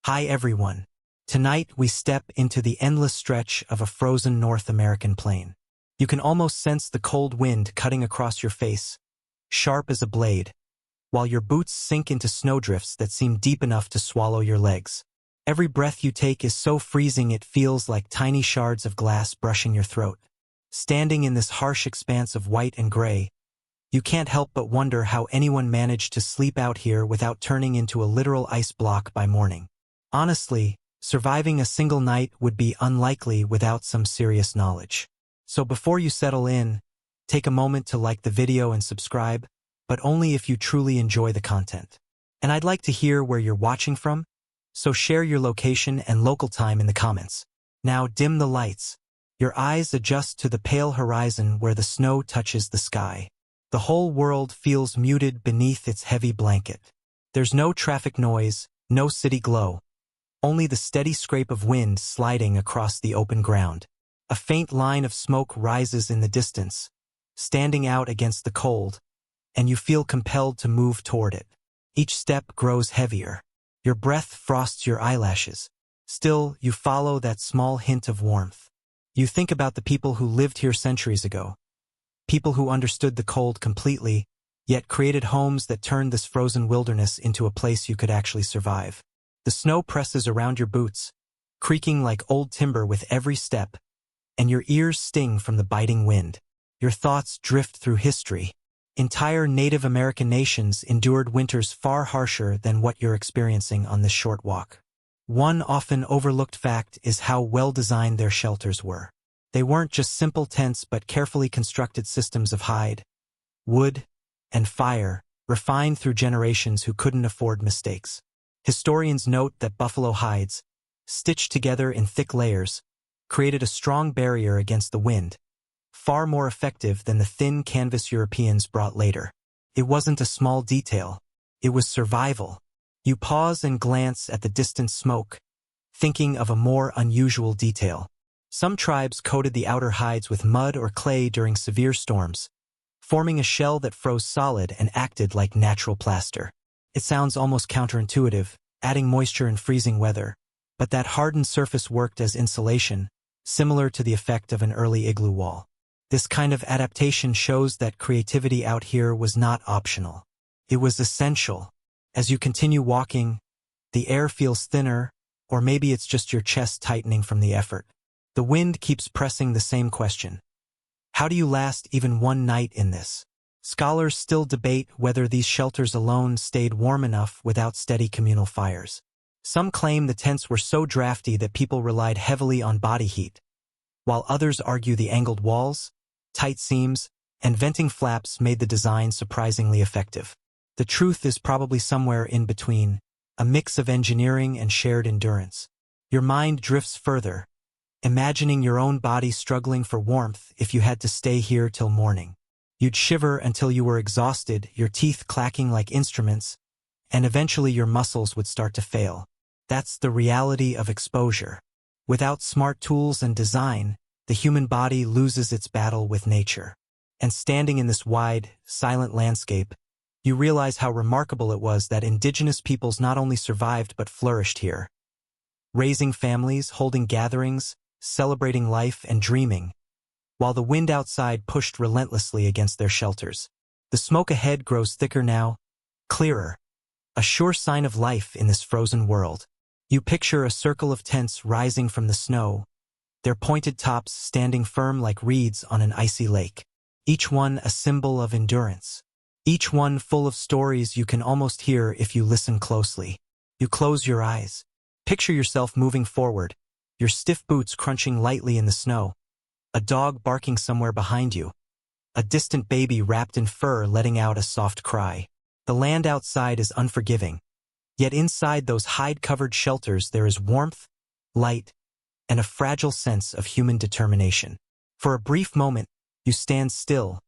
Hi everyone. Tonight we step into the endless stretch of a frozen North American plain. You can almost sense the cold wind cutting across your face, sharp as a blade, while your boots sink into snowdrifts that seem deep enough to swallow your legs. Every breath you take is so freezing it feels like tiny shards of glass brushing your throat. Standing in this harsh expanse of white and gray, you can't help but wonder how anyone managed to sleep out here without turning into a literal ice block by morning. Honestly, surviving a single night would be unlikely without some serious knowledge. So before you settle in, take a moment to like the video and subscribe, but only if you truly enjoy the content. And I'd like to hear where you're watching from, so share your location and local time in the comments. Now dim the lights. Your eyes adjust to the pale horizon where the snow touches the sky. The whole world feels muted beneath its heavy blanket. There's no traffic noise, no city glow. Only the steady scrape of wind sliding across the open ground. A faint line of smoke rises in the distance, standing out against the cold, and you feel compelled to move toward it. Each step grows heavier. Your breath frosts your eyelashes. Still, you follow that small hint of warmth. You think about the people who lived here centuries ago. People who understood the cold completely, yet created homes that turned this frozen wilderness into a place you could actually survive. The snow presses around your boots, creaking like old timber with every step, and your ears sting from the biting wind. Your thoughts drift through history. Entire Native American nations endured winters far harsher than what you're experiencing on this short walk. One often overlooked fact is how well-designed their shelters were. They weren't just simple tents but carefully constructed systems of hide, wood, and fire, refined through generations who couldn't afford mistakes. Historians note that buffalo hides, stitched together in thick layers, created a strong barrier against the wind, far more effective than the thin canvas Europeans brought later. It wasn't a small detail. It was survival. You pause and glance at the distant smoke, thinking of a more unusual detail. Some tribes coated the outer hides with mud or clay during severe storms, forming a shell that froze solid and acted like natural plaster. It sounds almost counterintuitive, adding moisture in freezing weather, but that hardened surface worked as insulation, similar to the effect of an early igloo wall. This kind of adaptation shows that creativity out here was not optional. It was essential. As you continue walking, the air feels thinner, or maybe it's just your chest tightening from the effort. The wind keeps pressing the same question. How do you last even one night in this? Scholars still debate whether these shelters alone stayed warm enough without steady communal fires. Some claim the tents were so drafty that people relied heavily on body heat, while others argue the angled walls, tight seams, and venting flaps made the design surprisingly effective. The truth is probably somewhere in between, a mix of engineering and shared endurance. Your mind drifts further, imagining your own body struggling for warmth if you had to stay here till morning. You'd shiver until you were exhausted, your teeth clacking like instruments, and eventually your muscles would start to fail. That's the reality of exposure. Without smart tools and design, the human body loses its battle with nature. And standing in this wide, silent landscape, you realize how remarkable it was that indigenous peoples not only survived but flourished here. Raising families, holding gatherings, celebrating life and dreaming, while the wind outside pushed relentlessly against their shelters. The smoke ahead grows thicker now, clearer, a sure sign of life in this frozen world. You picture a circle of tents rising from the snow, their pointed tops standing firm like reeds on an icy lake. Each one a symbol of endurance. Each one full of stories you can almost hear if you listen closely. You close your eyes. Picture yourself moving forward, your stiff boots crunching lightly in the snow, a dog barking somewhere behind you, a distant baby wrapped in fur letting out a soft cry. The land outside is unforgiving, yet inside those hide-covered shelters there is warmth, light, and a fragile sense of human determination. For a brief moment, you stand still,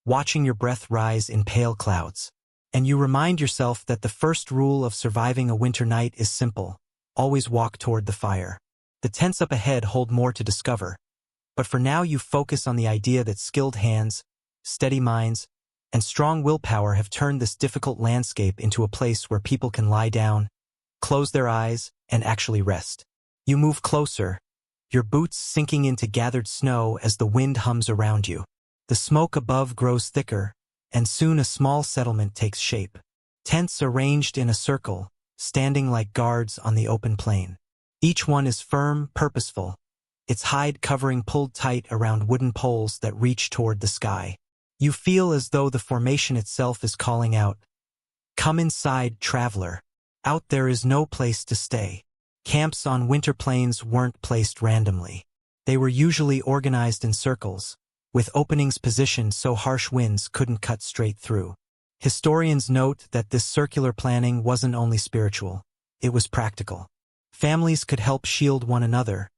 watching your breath rise in pale clouds. And you remind yourself that the first rule of surviving a winter night is simple: always walk toward the fire. The tents up ahead hold more to discover, but for now you focus on the idea that skilled hands, steady minds, and strong willpower have turned this difficult landscape into a place where people can lie down, close their eyes, and actually rest. You move closer, your boots sinking into gathered snow as the wind hums around you. The smoke above grows thicker, and soon a small settlement takes shape. Tents arranged in a circle, standing like guards on the open plain. Each one is firm, purposeful, its hide covering pulled tight around wooden poles that reach toward the sky. You feel as though the formation itself is calling out, "Come inside, traveler. Out there is no place to stay." Camps on winter plains weren't placed randomly. They were usually organized in circles, with openings positioned so harsh winds couldn't cut straight through. Historians note that this circular planning wasn't only spiritual, it was practical. Families could help shield one another,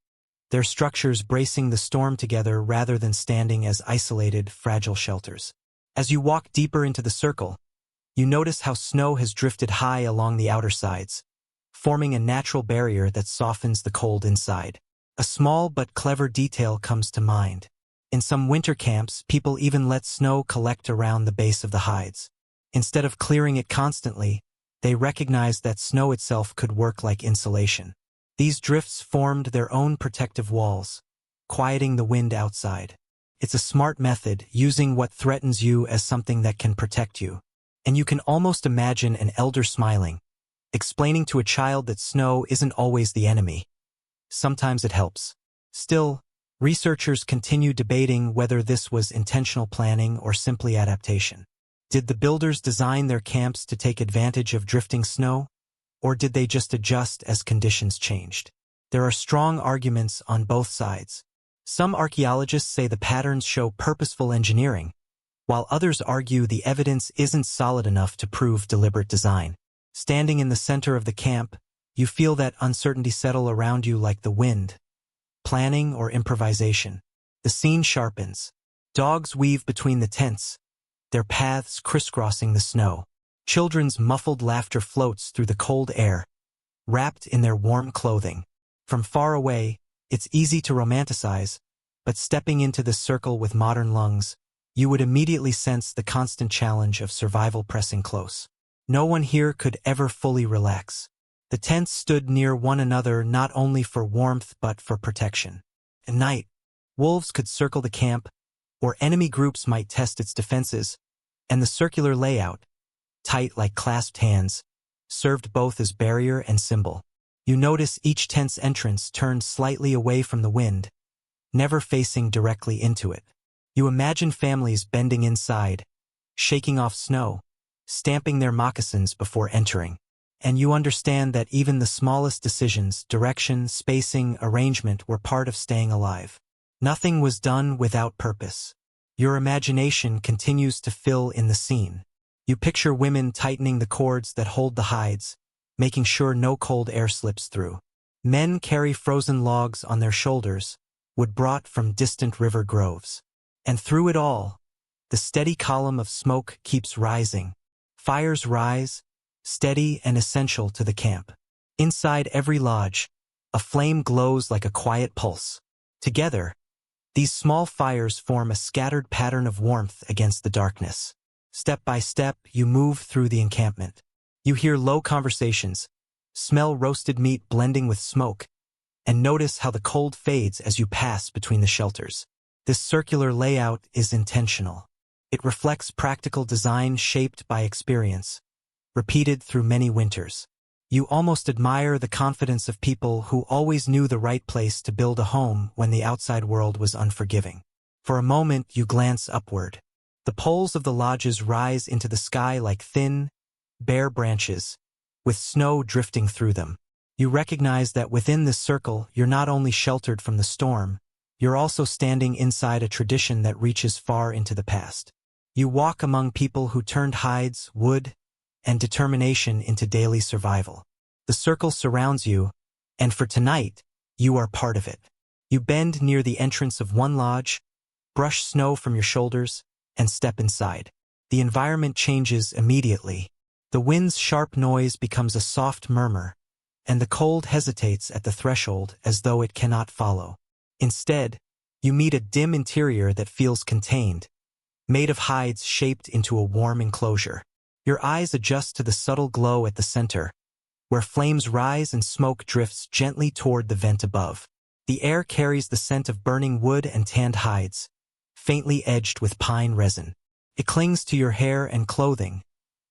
their structures bracing the storm together rather than standing as isolated, fragile shelters. As you walk deeper into the circle, you notice how snow has drifted high along the outer sides, forming a natural barrier that softens the cold inside. A small but clever detail comes to mind. In some winter camps, people even let snow collect around the base of the hides. Instead of clearing it constantly, they recognized that snow itself could work like insulation. These drifts formed their own protective walls, quieting the wind outside. It's a smart method, using what threatens you as something that can protect you. And you can almost imagine an elder smiling, explaining to a child that snow isn't always the enemy. Sometimes it helps. Still, researchers continue debating whether this was intentional planning or simply adaptation. Did the builders design their camps to take advantage of drifting snow, or did they just adjust as conditions changed? There are strong arguments on both sides. Some archaeologists say the patterns show purposeful engineering, while others argue the evidence isn't solid enough to prove deliberate design. Standing in the center of the camp, you feel that uncertainty settle around you like the wind. Planning or improvisation. The scene sharpens. Dogs weave between the tents, their paths crisscrossing the snow. Children's muffled laughter floats through the cold air, wrapped in their warm clothing. From far away, it's easy to romanticize, but stepping into this circle with modern lungs, you would immediately sense the constant challenge of survival pressing close. No one here could ever fully relax. The tents stood near one another not only for warmth but for protection. At night, wolves could circle the camp, or enemy groups might test its defenses, and the circular layout, tight like clasped hands, served both as barrier and symbol. You notice each tent's entrance turned slightly away from the wind, never facing directly into it. You imagine families bending inside, shaking off snow, stamping their moccasins before entering. And you understand that even the smallest decisions, direction, spacing, arrangement, were part of staying alive. Nothing was done without purpose. Your imagination continues to fill in the scene. You picture women tightening the cords that hold the hides, making sure no cold air slips through. Men carry frozen logs on their shoulders, wood brought from distant river groves. And through it all, the steady column of smoke keeps rising. Fires rise, steady and essential to the camp. Inside every lodge, a flame glows like a quiet pulse. Together, these small fires form a scattered pattern of warmth against the darkness. Step by step, you move through the encampment. You hear low conversations, smell roasted meat blending with smoke, and notice how the cold fades as you pass between the shelters. This circular layout is intentional. It reflects practical design shaped by experience, repeated through many winters. You almost admire the confidence of people who always knew the right place to build a home when the outside world was unforgiving. For a moment, you glance upward. The poles of the lodges rise into the sky like thin, bare branches, with snow drifting through them. You recognize that within this circle, you're not only sheltered from the storm, you're also standing inside a tradition that reaches far into the past. You walk among people who turned hides, wood, and determination into daily survival. The circle surrounds you, and for tonight, you are part of it. You bend near the entrance of one lodge, brush snow from your shoulders, and step inside. The environment changes immediately. The wind's sharp noise becomes a soft murmur, and the cold hesitates at the threshold as though it cannot follow. Instead, you meet a dim interior that feels contained, made of hides shaped into a warm enclosure. Your eyes adjust to the subtle glow at the center, where flames rise and smoke drifts gently toward the vent above. The air carries the scent of burning wood and tanned hides, faintly edged with pine resin. It clings to your hair and clothing,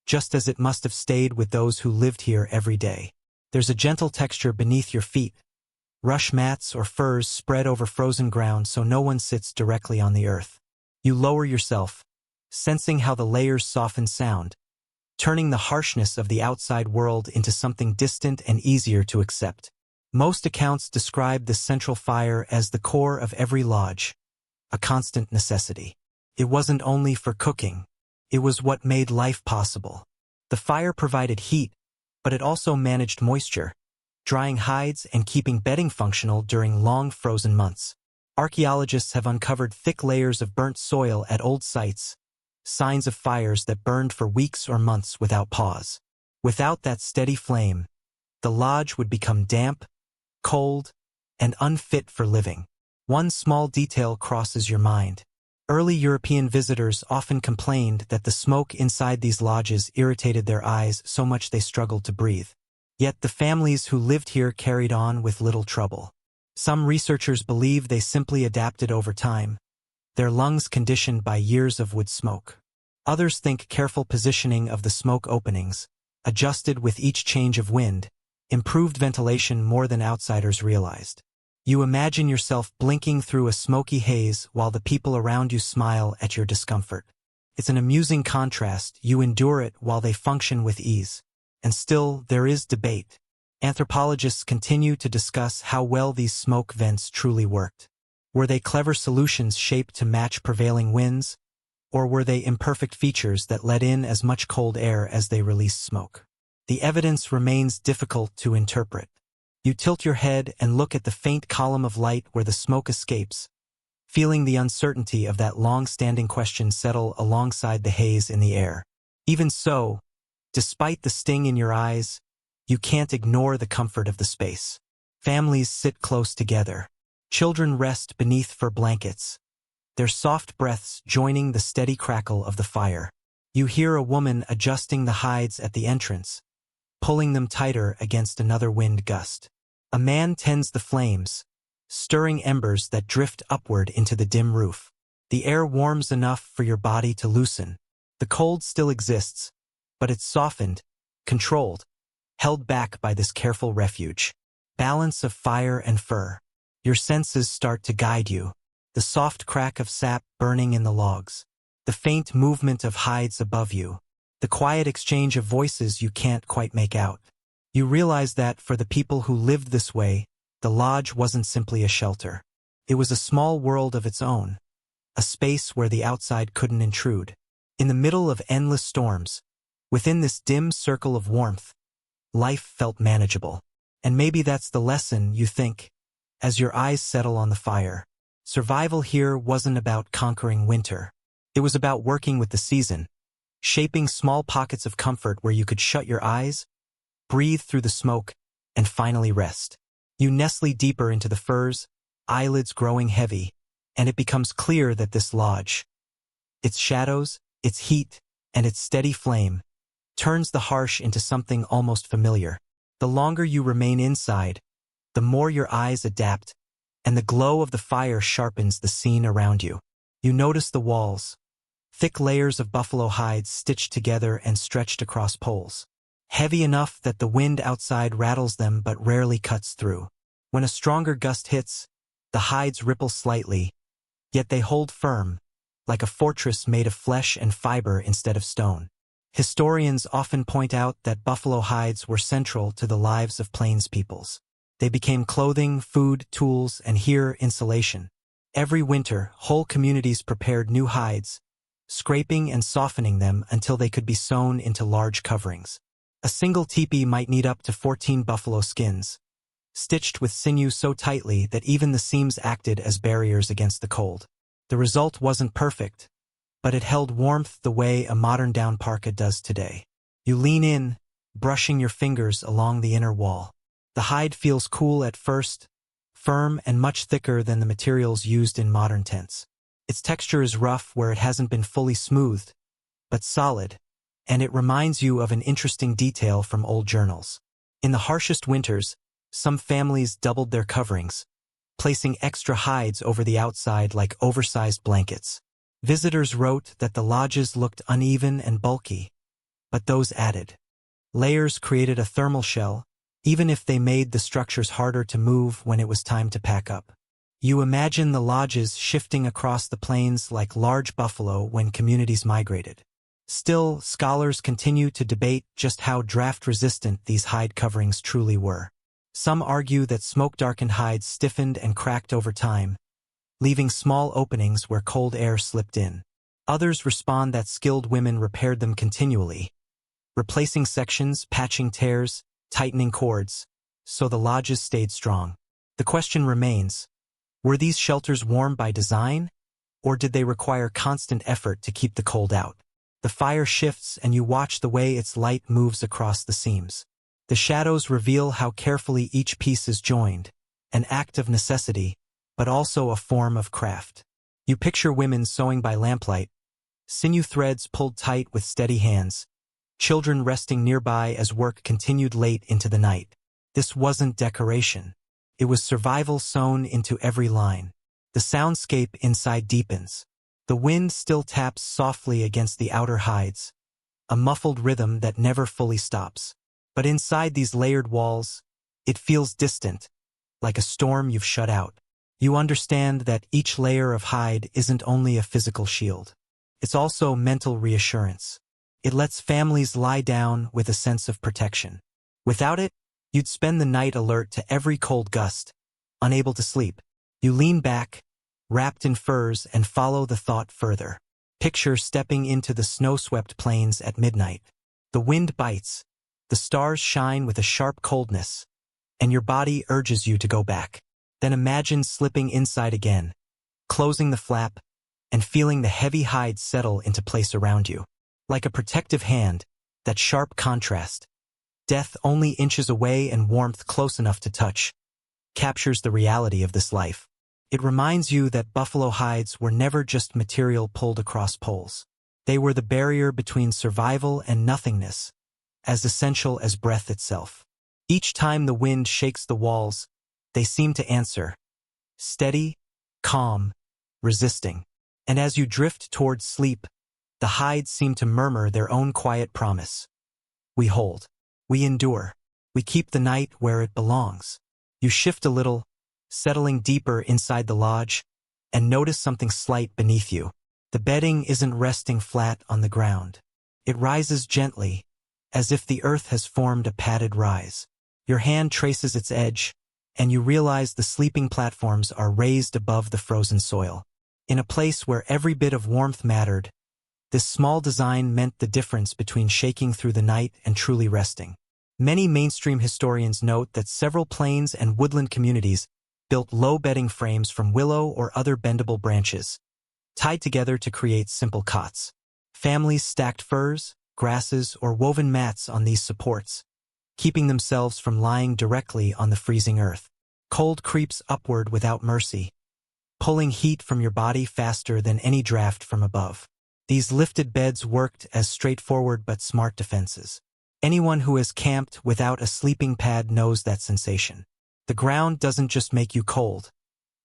just as it must have stayed with those who lived here every day. There's a gentle texture beneath your feet, rush mats or furs spread over frozen ground so no one sits directly on the earth. You lower yourself, sensing how the layers soften sound, turning the harshness of the outside world into something distant and easier to accept. Most accounts describe this central fire as the core of every lodge, a constant necessity. It wasn't only for cooking, it was what made life possible. The fire provided heat, but it also managed moisture, drying hides and keeping bedding functional during long frozen months. Archaeologists have uncovered thick layers of burnt soil at old sites, signs of fires that burned for weeks or months without pause. Without that steady flame, the lodge would become damp, cold, and unfit for living. One small detail crosses your mind. Early European visitors often complained that the smoke inside these lodges irritated their eyes so much they struggled to breathe. Yet the families who lived here carried on with little trouble. Some researchers believe they simply adapted over time, their lungs conditioned by years of wood smoke. Others think careful positioning of the smoke openings, adjusted with each change of wind, improved ventilation more than outsiders realized. You imagine yourself blinking through a smoky haze while the people around you smile at your discomfort. It's an amusing contrast. You endure it while they function with ease. And still, there is debate. Anthropologists continue to discuss how well these smoke vents truly worked. Were they clever solutions shaped to match prevailing winds, or were they imperfect features that let in as much cold air as they released smoke? The evidence remains difficult to interpret. You tilt your head and look at the faint column of light where the smoke escapes, feeling the uncertainty of that long-standing question settle alongside the haze in the air. Even so, despite the sting in your eyes, you can't ignore the comfort of the space. Families sit close together. Children rest beneath fur blankets, their soft breaths joining the steady crackle of the fire. You hear a woman adjusting the hides at the entrance, pulling them tighter against another wind gust. A man tends the flames, stirring embers that drift upward into the dim roof. The air warms enough for your body to loosen. The cold still exists, but it's softened, controlled, held back by this careful refuge. Balance of fire and fur. Your senses start to guide you. The soft crack of sap burning in the logs. The faint movement of hides above you. The quiet exchange of voices you can't quite make out. You realize that for the people who lived this way, the lodge wasn't simply a shelter. It was a small world of its own, a space where the outside couldn't intrude. In the middle of endless storms, within this dim circle of warmth, life felt manageable. And maybe that's the lesson, you think, as your eyes settle on the fire. Survival here wasn't about conquering winter. It was about working with the season, shaping small pockets of comfort where you could shut your eyes, breathe through the smoke, and finally rest. You nestle deeper into the furs, eyelids growing heavy, and it becomes clear that this lodge, its shadows, its heat, and its steady flame, turns the harsh into something almost familiar. The longer you remain inside, the more your eyes adapt, and the glow of the fire sharpens the scene around you. You notice the walls, thick layers of buffalo hides stitched together and stretched across poles, heavy enough that the wind outside rattles them but rarely cuts through. When a stronger gust hits, the hides ripple slightly, yet they hold firm, like a fortress made of flesh and fiber instead of stone. Historians often point out that buffalo hides were central to the lives of plains peoples. They became clothing, food, tools, and here insulation. Every winter, whole communities prepared new hides, scraping and softening them until they could be sewn into large coverings. A single teepee might need up to 14 buffalo skins, stitched with sinew so tightly that even the seams acted as barriers against the cold. The result wasn't perfect, but it held warmth the way a modern down parka does today. You lean in, brushing your fingers along the inner wall. The hide feels cool at first, firm and much thicker than the materials used in modern tents. Its texture is rough where it hasn't been fully smoothed, but solid, and it reminds you of an interesting detail from old journals. In the harshest winters, some families doubled their coverings, placing extra hides over the outside like oversized blankets. Visitors wrote that the lodges looked uneven and bulky, but those added layers created a thermal shell, even if they made the structures harder to move when it was time to pack up. You imagine the lodges shifting across the plains like large buffalo when communities migrated. Still, scholars continue to debate just how draft-resistant these hide coverings truly were. Some argue that smoke-darkened hides stiffened and cracked over time, leaving small openings where cold air slipped in. Others respond that skilled women repaired them continually, replacing sections, patching tears, tightening cords, so the lodges stayed strong. The question remains, were these shelters warm by design, or did they require constant effort to keep the cold out? The fire shifts and you watch the way its light moves across the seams. The shadows reveal how carefully each piece is joined, an act of necessity, but also a form of craft. You picture women sewing by lamplight, sinew threads pulled tight with steady hands, children resting nearby as work continued late into the night. This wasn't decoration. It was survival sewn into every line. The soundscape inside deepens. The wind still taps softly against the outer hides, a muffled rhythm that never fully stops. But inside these layered walls, it feels distant, like a storm you've shut out. You understand that each layer of hide isn't only a physical shield. It's also mental reassurance. It lets families lie down with a sense of protection. Without it, you'd spend the night alert to every cold gust, unable to sleep. You lean back, wrapped in furs, and follow the thought further. Picture stepping into the snow-swept plains at midnight. The wind bites, the stars shine with a sharp coldness, and your body urges you to go back. Then imagine slipping inside again, closing the flap, and feeling the heavy hide settle into place around you. Like a protective hand, that sharp contrast, death only inches away and warmth close enough to touch, captures the reality of this life. It reminds you that buffalo hides were never just material pulled across poles. They were the barrier between survival and nothingness, as essential as breath itself. Each time the wind shakes the walls, they seem to answer, steady, calm, resisting. And as you drift towards sleep, the hides seem to murmur their own quiet promise. We hold. We endure. We keep the night where it belongs. You shift a little, settling deeper inside the lodge, and notice something slight beneath you. The bedding isn't resting flat on the ground. It rises gently, as if the earth has formed a padded rise. Your hand traces its edge, and you realize the sleeping platforms are raised above the frozen soil. In a place where every bit of warmth mattered, this small design meant the difference between shaking through the night and truly resting. Many mainstream historians note that several plains and woodland communities built low bedding frames from willow or other bendable branches, tied together to create simple cots. Families stacked furs, grasses, or woven mats on these supports, keeping themselves from lying directly on the freezing earth. Cold creeps upward without mercy, pulling heat from your body faster than any draft from above. These lifted beds worked as straightforward but smart defenses. Anyone who has camped without a sleeping pad knows that sensation. The ground doesn't just make you cold,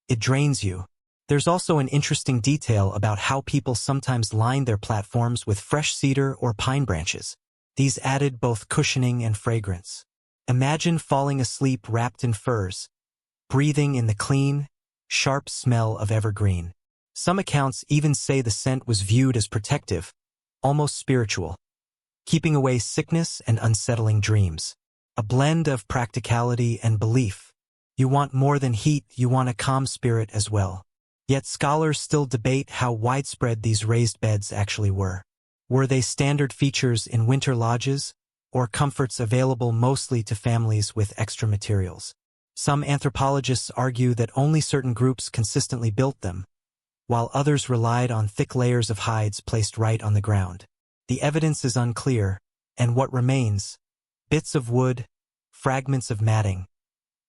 it drains you. There's also an interesting detail about how people sometimes lined their platforms with fresh cedar or pine branches. These added both cushioning and fragrance. Imagine falling asleep wrapped in furs, breathing in the clean, sharp smell of evergreen. Some accounts even say the scent was viewed as protective, almost spiritual, keeping away sickness and unsettling dreams. A blend of practicality and belief. You want more than heat, you want a calm spirit as well. Yet scholars still debate how widespread these raised beds actually were. Were they standard features in winter lodges, or comforts available mostly to families with extra materials? Some anthropologists argue that only certain groups consistently built them, while others relied on thick layers of hides placed right on the ground. The evidence is unclear, and what remains, bits of wood, fragments of matting,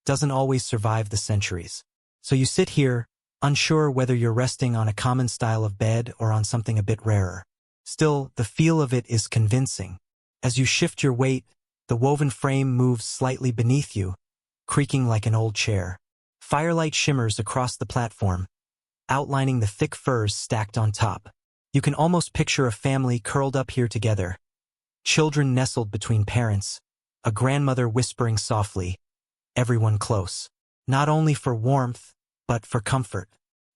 doesn't always survive the centuries. So you sit here, unsure whether you're resting on a common style of bed or on something a bit rarer. Still, the feel of it is convincing. As you shift your weight, The woven frame moves slightly beneath you, creaking like an old chair. Firelight shimmers across the platform, outlining the thick furs stacked on top. You can almost picture a family curled up here together, children nestled between parents, a grandmother whispering softly, everyone close. Not only for warmth, but for comfort.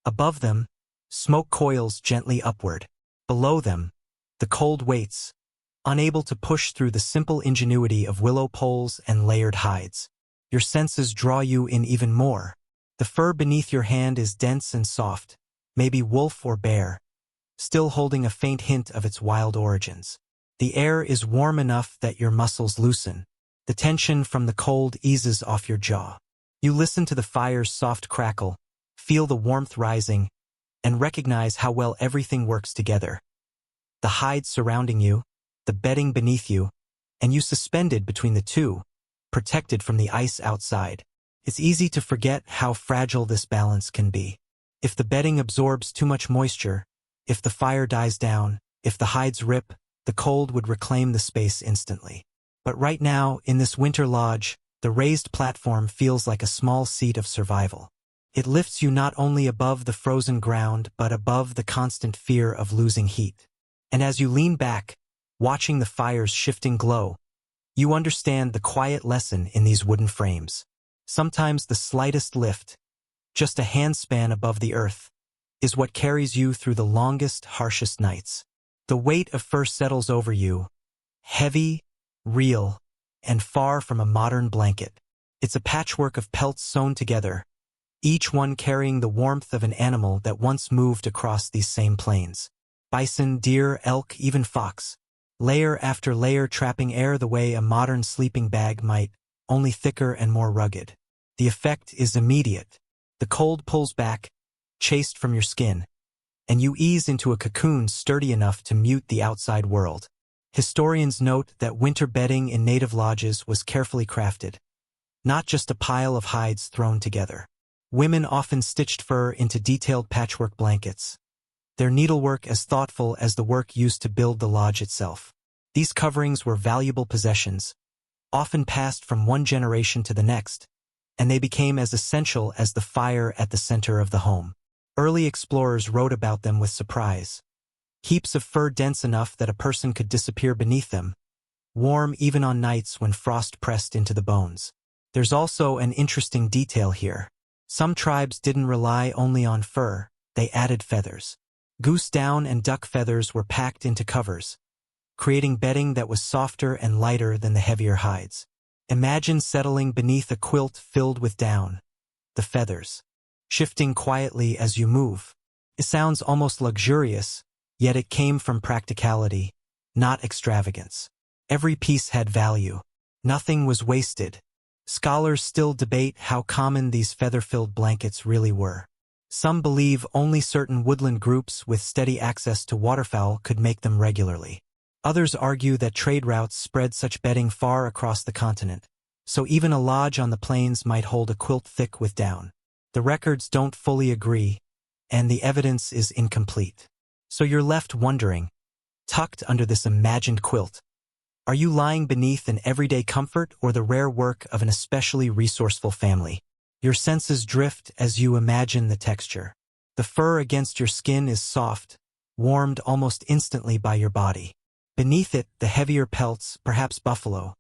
Above them, smoke coils gently upward. Below them, the cold waits, unable to push through the simple ingenuity of willow poles and layered hides. Your senses draw you in even more. The fur beneath your hand is dense and soft, maybe wolf or bear, still holding a faint hint of its wild origins. The air is warm enough that your muscles loosen. The tension from the cold eases off your jaw. You listen to the fire's soft crackle, feel the warmth rising, and recognize how well everything works together. The hides surrounding you, the bedding beneath you, and you suspended between the two, protected from the ice outside. It's easy to forget how fragile this balance can be. If the bedding absorbs too much moisture, if the fire dies down, if the hides rip, the cold would reclaim the space instantly. But right now, in this winter lodge, the raised platform feels like a small seat of survival. It lifts you not only above the frozen ground, but above the constant fear of losing heat. And as you lean back, watching the fire's shifting glow, you understand the quiet lesson in these wooden frames. Sometimes the slightest lift, just a handspan above the earth, is what carries you through the longest, harshest nights. The weight of fur settles over you, heavy, real, and far from a modern blanket. It's a patchwork of pelts sewn together, each one carrying the warmth of an animal that once moved across these same plains. Bison, deer, elk, even fox. Layer after layer trapping air the way a modern sleeping bag might, only thicker and more rugged. The effect is immediate. The cold pulls back, chased from your skin, and you ease into a cocoon sturdy enough to mute the outside world. Historians note that winter bedding in native lodges was carefully crafted, not just a pile of hides thrown together. Women often stitched fur into detailed patchwork blankets, their needlework as thoughtful as the work used to build the lodge itself. These coverings were valuable possessions, often passed from one generation to the next, and they became as essential as the fire at the center of the home. Early explorers wrote about them with surprise. Heaps of fur dense enough that a person could disappear beneath them, warm even on nights when frost pressed into the bones. There's also an interesting detail here. Some tribes didn't rely only on fur, they added feathers. Goose down and duck feathers were packed into covers, creating bedding that was softer and lighter than the heavier hides. Imagine settling beneath a quilt filled with down, the feathers, shifting quietly as you move. It sounds almost luxurious, yet it came from practicality, not extravagance. Every piece had value. Nothing was wasted. Scholars still debate how common these feather-filled blankets really were. Some believe only certain woodland groups with steady access to waterfowl could make them regularly. Others argue that trade routes spread such bedding far across the continent, so even a lodge on the plains might hold a quilt thick with down. The records don't fully agree, and the evidence is incomplete. So you're left wondering, tucked under this imagined quilt, are you lying beneath an everyday comfort or the rare work of an especially resourceful family? Your senses drift as you imagine the texture. The fur against your skin is soft, warmed almost instantly by your body. Beneath it, the heavier pelts, perhaps buffalo,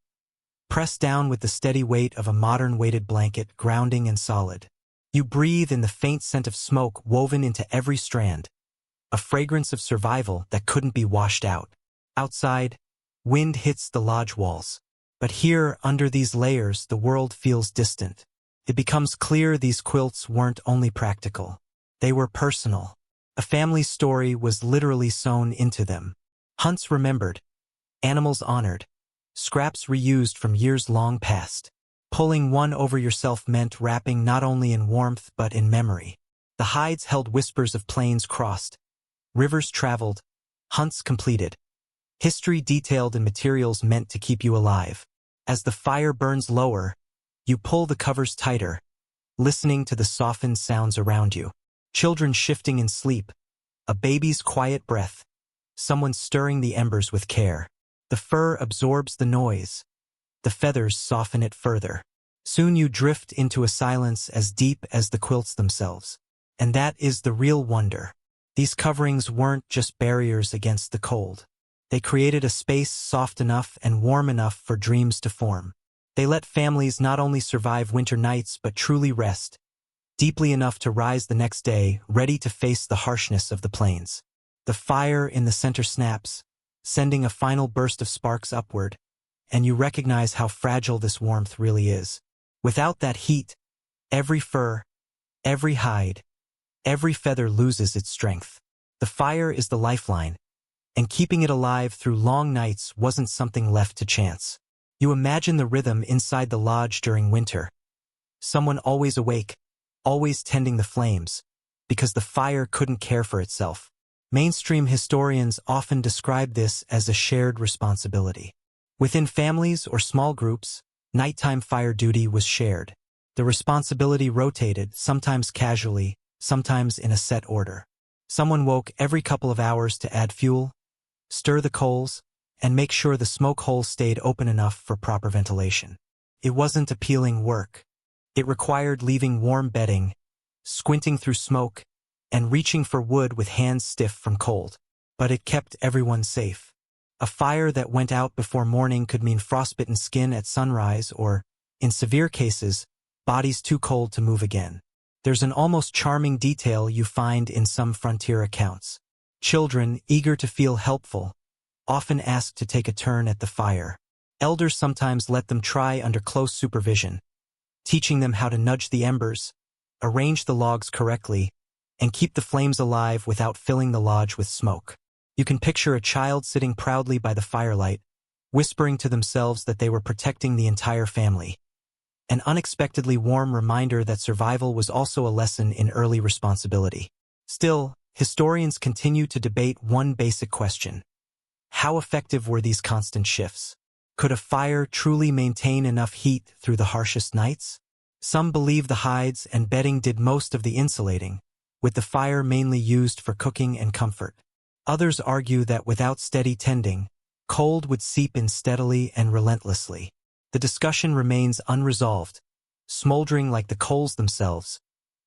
press down with the steady weight of a modern weighted blanket, grounding and solid. You breathe in the faint scent of smoke woven into every strand, a fragrance of survival that couldn't be washed out. Outside, wind hits the lodge walls. But here, under these layers, the world feels distant. It becomes clear these quilts weren't only practical. They were personal. A family's story was literally sewn into them. Hunts remembered, animals honored, scraps reused from years long past. Pulling one over yourself meant wrapping not only in warmth but in memory. The hides held whispers of plains crossed, rivers traveled, hunts completed. History detailed in materials meant to keep you alive. As the fire burns lower, you pull the covers tighter, listening to the softened sounds around you. Children shifting in sleep, a baby's quiet breath, someone stirring the embers with care. The fur absorbs the noise, the feathers soften it further. Soon you drift into a silence as deep as the quilts themselves. And that is the real wonder. These coverings weren't just barriers against the cold. They created a space soft enough and warm enough for dreams to form. They let families not only survive winter nights but truly rest, deeply enough to rise the next day, ready to face the harshness of the plains. The fire in the center snaps, sending a final burst of sparks upward, and you recognize how fragile this warmth really is. Without that heat, every fur, every hide, every feather loses its strength. The fire is the lifeline, and keeping it alive through long nights wasn't something left to chance. You imagine the rhythm inside the lodge during winter. Someone always awake, always tending the flames, because the fire couldn't care for itself. Mainstream historians often describe this as a shared responsibility. Within families or small groups, nighttime fire duty was shared. The responsibility rotated, sometimes casually, sometimes in a set order. Someone woke every couple of hours to add fuel, stir the coals, and make sure the smoke hole stayed open enough for proper ventilation. It wasn't appealing work. It required leaving warm bedding, squinting through smoke, and reaching for wood with hands stiff from cold. But it kept everyone safe. A fire that went out before morning could mean frostbitten skin at sunrise or, in severe cases, bodies too cold to move again. There's an almost charming detail you find in some frontier accounts. Children, eager to feel helpful, often ask to take a turn at the fire. Elders sometimes let them try under close supervision, teaching them how to nudge the embers, arrange the logs correctly, and keep the flames alive without filling the lodge with smoke. You can picture a child sitting proudly by the firelight, whispering to themselves that they were protecting the entire family. An unexpectedly warm reminder that survival was also a lesson in early responsibility. Still, historians continue to debate one basic question. How effective were these constant shifts? Could a fire truly maintain enough heat through the harshest nights? Some believe the hides and bedding did most of the insulating, with the fire mainly used for cooking and comfort. Others argue that without steady tending, cold would seep in steadily and relentlessly. The discussion remains unresolved, smoldering like the coals themselves,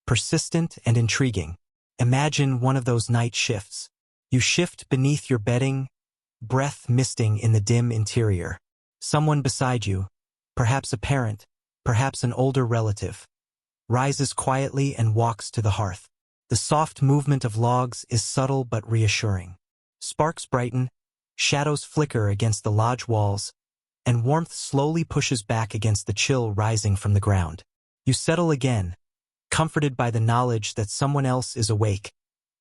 persistent and intriguing. Imagine one of those night shifts. You shift beneath your bedding, breath misting in the dim interior. Someone beside you, perhaps a parent, perhaps an older relative, rises quietly and walks to the hearth. The soft movement of logs is subtle but reassuring. Sparks brighten, shadows flicker against the lodge walls, and warmth slowly pushes back against the chill rising from the ground. You settle again, comforted by the knowledge that someone else is awake,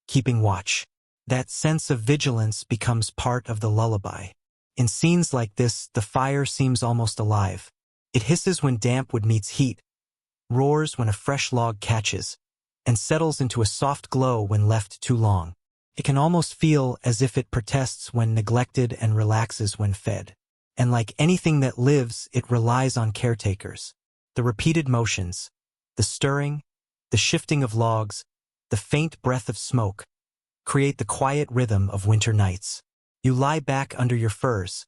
keeping watch. That sense of vigilance becomes part of the lullaby. In scenes like this, the fire seems almost alive. It hisses when damp wood meets heat, roars when a fresh log catches, and settles into a soft glow when left too long. It can almost feel as if it protests when neglected and relaxes when fed. And like anything that lives, it relies on caretakers. The repeated motions, the stirring, the shifting of logs, the faint breath of smoke, create the quiet rhythm of winter nights. You lie back under your furs,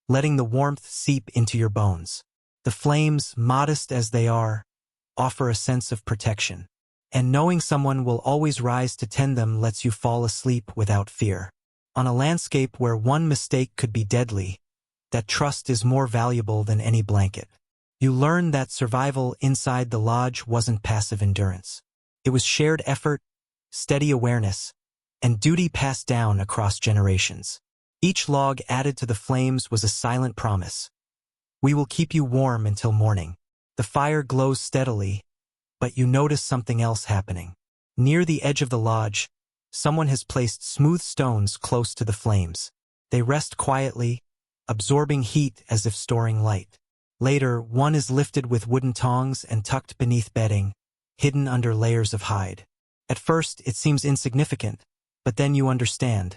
letting the warmth seep into your bones. The flames, modest as they are, offer a sense of protection. And knowing someone will always rise to tend them lets you fall asleep without fear. On a landscape where one mistake could be deadly, that trust is more valuable than any blanket. You learn that survival inside the lodge wasn't passive endurance. It was shared effort, steady awareness, and duty passed down across generations. Each log added to the flames was a silent promise. We will keep you warm until morning. The fire glows steadily, but you notice something else happening. Near the edge of the lodge, someone has placed smooth stones close to the flames. They rest quietly, absorbing heat as if storing light. Later, one is lifted with wooden tongs and tucked beneath bedding, hidden under layers of hide. At first, it seems insignificant, but then you understand.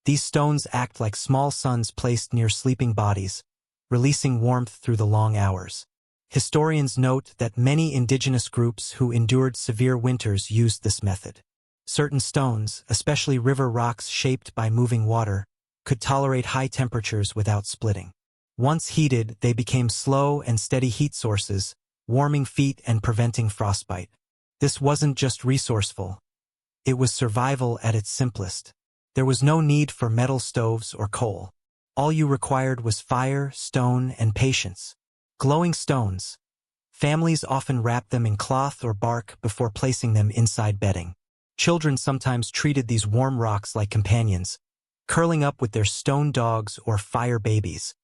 These stones act like small suns placed near sleeping bodies, releasing warmth through the long hours. Historians note that many indigenous groups who endured severe winters used this method. Certain stones, especially river rocks shaped by moving water, could tolerate high temperatures without splitting. Once heated, they became slow and steady heat sources, warming feet and preventing frostbite. This wasn't just resourceful. It was survival at its simplest. There was no need for metal stoves or coal. All you required was fire, stone, and patience. Glowing stones. Families often wrapped them in cloth or bark before placing them inside bedding. Children sometimes treated these warm rocks like companions, curling up with their stone dogs or fire babies,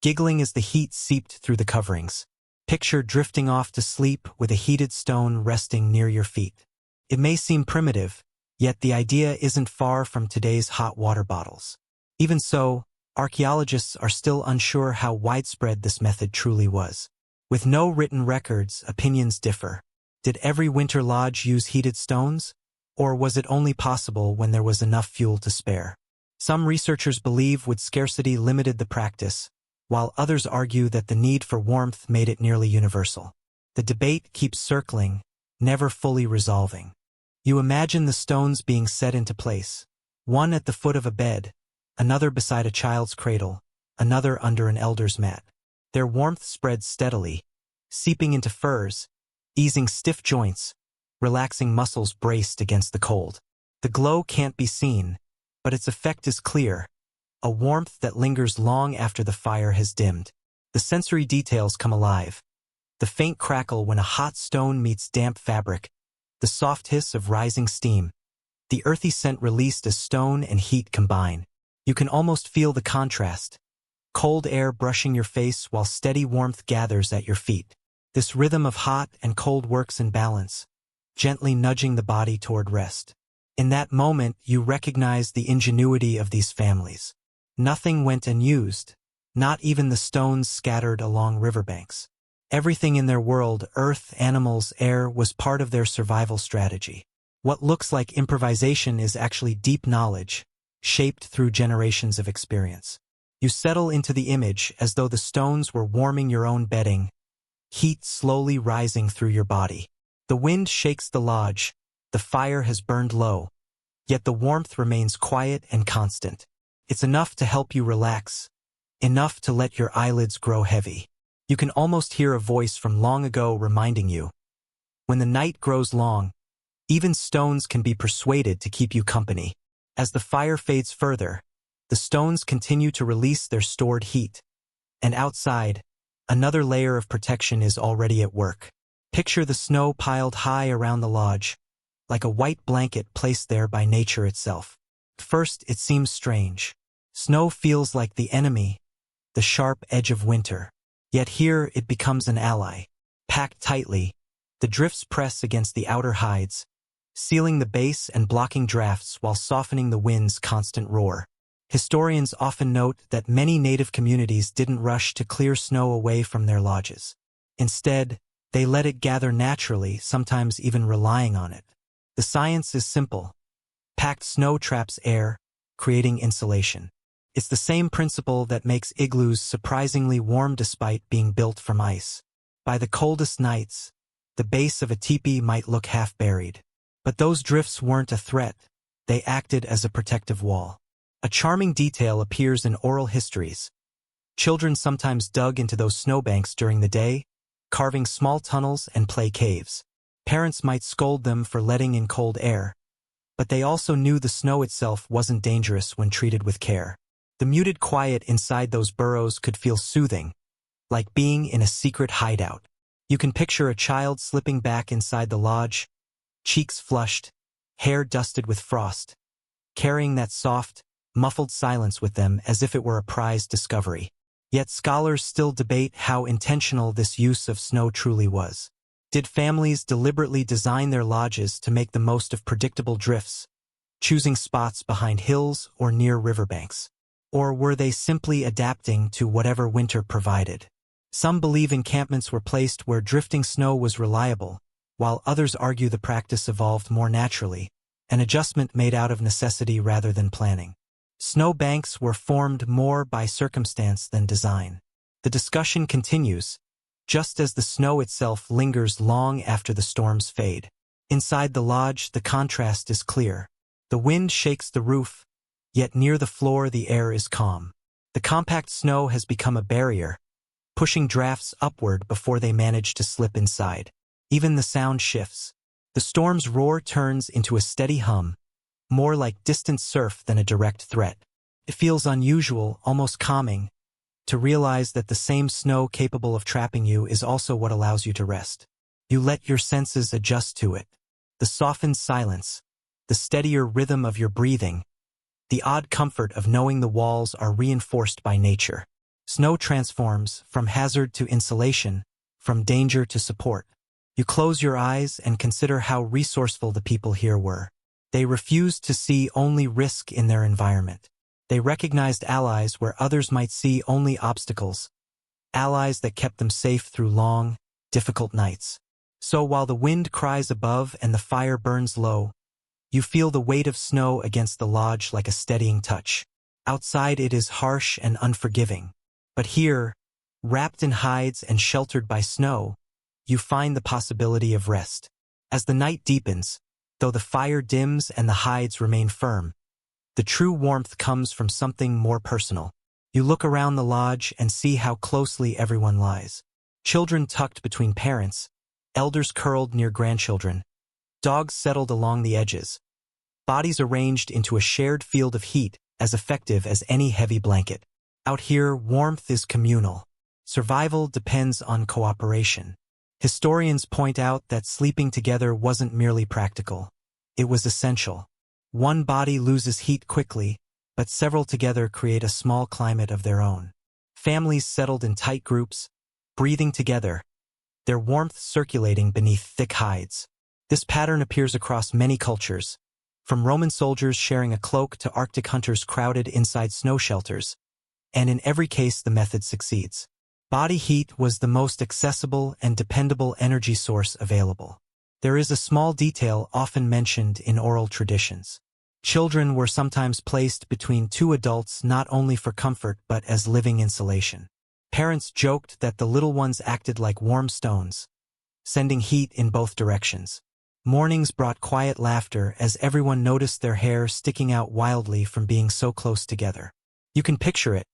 giggling as the heat seeped through the coverings. Picture drifting off to sleep with a heated stone resting near your feet. It may seem primitive, yet the idea isn't far from today's hot water bottles. Even so, archaeologists are still unsure how widespread this method truly was. With no written records, opinions differ. Did every winter lodge use heated stones? Or was it only possible when there was enough fuel to spare? Some researchers believe with scarcity limited the practice, while others argue that the need for warmth made it nearly universal. The debate keeps circling, never fully resolving. You imagine the stones being set into place, one at the foot of a bed, another beside a child's cradle, another under an elder's mat. Their warmth spreads steadily, seeping into furs, easing stiff joints, relaxing muscles braced against the cold. The glow can't be seen, but its effect is clear, a warmth that lingers long after the fire has dimmed. The sensory details come alive. The faint crackle when a hot stone meets damp fabric, the soft hiss of rising steam, the earthy scent released as stone and heat combine. You can almost feel the contrast. Cold air brushing your face while steady warmth gathers at your feet. This rhythm of hot and cold works in balance, gently nudging the body toward rest. In that moment, you recognize the ingenuity of these families. Nothing went unused, not even the stones scattered along riverbanks. Everything in their world, earth, animals, air, was part of their survival strategy. What looks like improvisation is actually deep knowledge, shaped through generations of experience. You settle into the image as though the stones were warming your own bedding, heat slowly rising through your body. The wind shakes the lodge, the fire has burned low, yet the warmth remains quiet and constant. It's enough to help you relax, enough to let your eyelids grow heavy. You can almost hear a voice from long ago reminding you. When the night grows long, even stones can be persuaded to keep you company. As the fire fades further, the stones continue to release their stored heat. And outside, another layer of protection is already at work. Picture the snow piled high around the lodge, like a white blanket placed there by nature itself. At first, it seems strange. Snow feels like the enemy, the sharp edge of winter. Yet here it becomes an ally. Packed tightly, the drifts press against the outer hides, sealing the base and blocking drafts while softening the wind's constant roar. Historians often note that many native communities didn't rush to clear snow away from their lodges. Instead, they let it gather naturally, sometimes even relying on it. The science is simple. Packed snow traps air, creating insulation. It's the same principle that makes igloos surprisingly warm despite being built from ice. By the coldest nights, the base of a teepee might look half buried. But those drifts weren't a threat. They acted as a protective wall. A charming detail appears in oral histories. Children sometimes dug into those snowbanks during the day, carving small tunnels and play caves. Parents might scold them for letting in cold air, but they also knew the snow itself wasn't dangerous when treated with care. The muted quiet inside those burrows could feel soothing, like being in a secret hideout. You can picture a child slipping back inside the lodge, cheeks flushed, hair dusted with frost, carrying that soft, muffled silence with them as if it were a prized discovery. Yet scholars still debate how intentional this use of snow truly was. Did families deliberately design their lodges to make the most of predictable drifts, choosing spots behind hills or near riverbanks? Or were they simply adapting to whatever winter provided? Some believe encampments were placed where drifting snow was reliable, while others argue the practice evolved more naturally, an adjustment made out of necessity rather than planning. Snow banks were formed more by circumstance than design. The discussion continues, just as the snow itself lingers long after the storms fade. Inside the lodge, the contrast is clear. The wind shakes the roof, yet near the floor the air is calm. The compact snow has become a barrier, pushing drafts upward before they manage to slip inside. Even the sound shifts. The storm's roar turns into a steady hum, more like distant surf than a direct threat. It feels unusual, almost calming, to realize that the same snow capable of trapping you is also what allows you to rest. You let your senses adjust to it. The softened silence, the steadier rhythm of your breathing, the odd comfort of knowing the walls are reinforced by nature. Snow transforms from hazard to insulation, from danger to support. You close your eyes and consider how resourceful the people here were. They refused to see only risk in their environment. They recognized allies where others might see only obstacles, allies that kept them safe through long, difficult nights. So while the wind cries above and the fire burns low, you feel the weight of snow against the lodge like a steadying touch. Outside it is harsh and unforgiving. But here, wrapped in hides and sheltered by snow, you find the possibility of rest. As the night deepens, though the fire dims and the hides remain firm, the true warmth comes from something more personal. You look around the lodge and see how closely everyone lies. Children tucked between parents, elders curled near grandchildren, dogs settled along the edges, bodies arranged into a shared field of heat as effective as any heavy blanket. Out here, warmth is communal. Survival depends on cooperation. Historians point out that sleeping together wasn't merely practical. It was essential. One body loses heat quickly, but several together create a small climate of their own. Families settled in tight groups, breathing together, their warmth circulating beneath thick hides. This pattern appears across many cultures, from Roman soldiers sharing a cloak to Arctic hunters crowded inside snow shelters, and in every case the method succeeds. Body heat was the most accessible and dependable energy source available. There is a small detail often mentioned in oral traditions. Children were sometimes placed between two adults not only for comfort but as living insulation. Parents joked that the little ones acted like warm stones, sending heat in both directions. Mornings brought quiet laughter as everyone noticed their hair sticking out wildly from being so close together. You can picture it.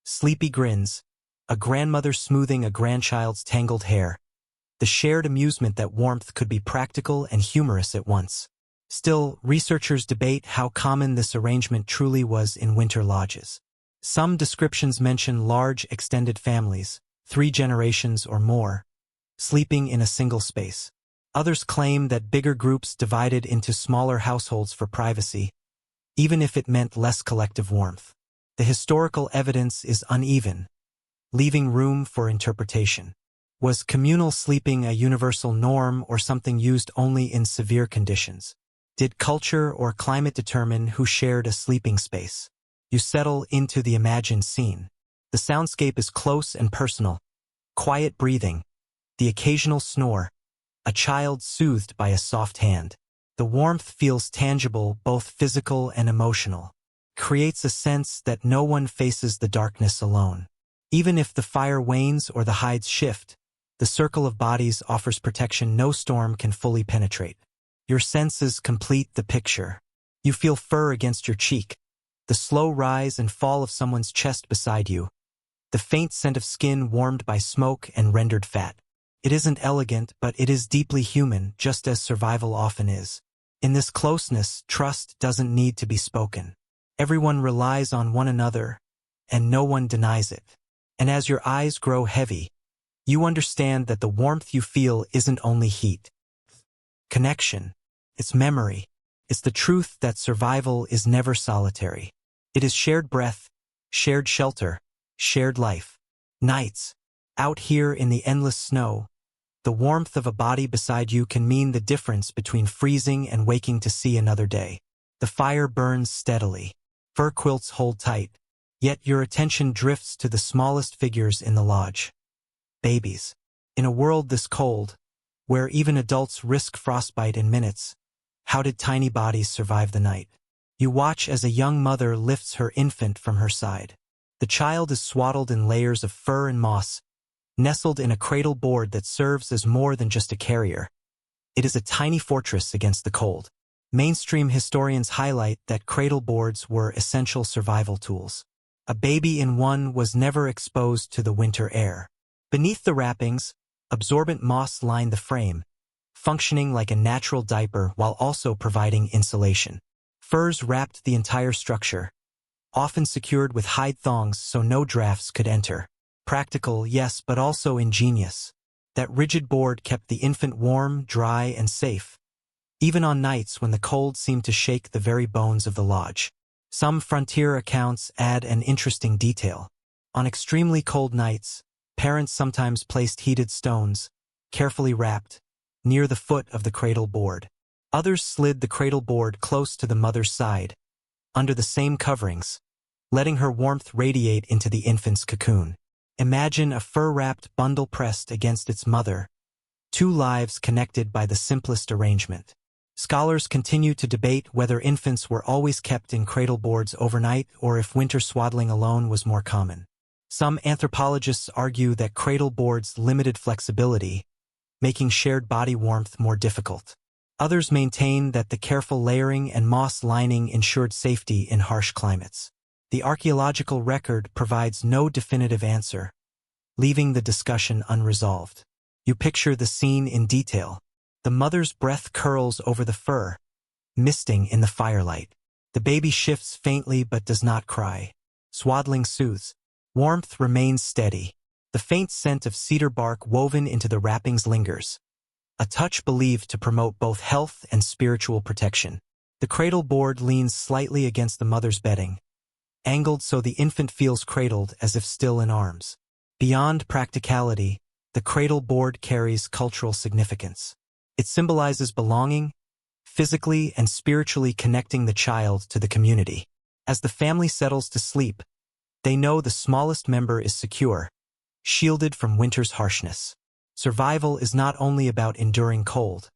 Sleepy grins, a grandmother smoothing a grandchild's tangled hair, the shared amusement that warmth could be practical and humorous at once. Still, researchers debate how common this arrangement truly was in winter lodges. Some descriptions mention large extended families, 3 generations or more, sleeping in a single space. Others claim that bigger groups divided into smaller households for privacy, even if it meant less collective warmth. The historical evidence is uneven, leaving room for interpretation. Was communal sleeping a universal norm or something used only in severe conditions? Did culture or climate determine who shared a sleeping space? You settle into the imagined scene. The soundscape is close and personal. Quiet breathing, the occasional snore, a child soothed by a soft hand. The warmth feels tangible, both physical and emotional. Creates a sense that no one faces the darkness alone. Even if the fire wanes or the hides shift, the circle of bodies offers protection no storm can fully penetrate. Your senses complete the picture. You feel fur against your cheek, the slow rise and fall of someone's chest beside you, the faint scent of skin warmed by smoke and rendered fat. It isn't elegant, but it is deeply human, just as survival often is. In this closeness, trust doesn't need to be spoken. Everyone relies on one another, and no one denies it. And as your eyes grow heavy, you understand that the warmth you feel isn't only heat. Connection. It's memory. It's the truth that survival is never solitary. It is shared breath, shared shelter, shared life. Nights. Out here in the endless snow, the warmth of a body beside you can mean the difference between freezing and waking to see another day. The fire burns steadily. Fur quilts hold tight. Yet your attention drifts to the smallest figures in the lodge. Babies. In a world this cold, where even adults risk frostbite in minutes, how did tiny bodies survive the night? You watch as a young mother lifts her infant from her side. The child is swaddled in layers of fur and moss, nestled in a cradle board that serves as more than just a carrier. It is a tiny fortress against the cold. Mainstream historians highlight that cradle boards were essential survival tools. A baby in one was never exposed to the winter air. Beneath the wrappings, absorbent moss lined the frame, functioning like a natural diaper while also providing insulation. Furs wrapped the entire structure, often secured with hide thongs so no drafts could enter. Practical, yes, but also ingenious. That rigid board kept the infant warm, dry, and safe, even on nights when the cold seemed to shake the very bones of the lodge. Some frontier accounts add an interesting detail. On extremely cold nights, parents sometimes placed heated stones, carefully wrapped, near the foot of the cradle board. Others slid the cradle board close to the mother's side, under the same coverings, letting her warmth radiate into the infant's cocoon. Imagine a fur-wrapped bundle pressed against its mother, two lives connected by the simplest arrangement. Scholars continue to debate whether infants were always kept in cradle boards overnight or if winter swaddling alone was more common. Some anthropologists argue that cradle boards limited flexibility, making shared body warmth more difficult. Others maintain that the careful layering and moss lining ensured safety in harsh climates. The archaeological record provides no definitive answer, leaving the discussion unresolved. You picture the scene in detail. The mother's breath curls over the fur, misting in the firelight. The baby shifts faintly but does not cry. Swaddling soothes. Warmth remains steady. The faint scent of cedar bark woven into the wrappings lingers, a touch believed to promote both health and spiritual protection. The cradle board leans slightly against the mother's bedding, angled so the infant feels cradled as if still in arms. Beyond practicality, the cradle board carries cultural significance. It symbolizes belonging, physically and spiritually connecting the child to the community. As the family settles to sleep, they know the smallest member is secure, shielded from winter's harshness. Survival is not only about enduring cold.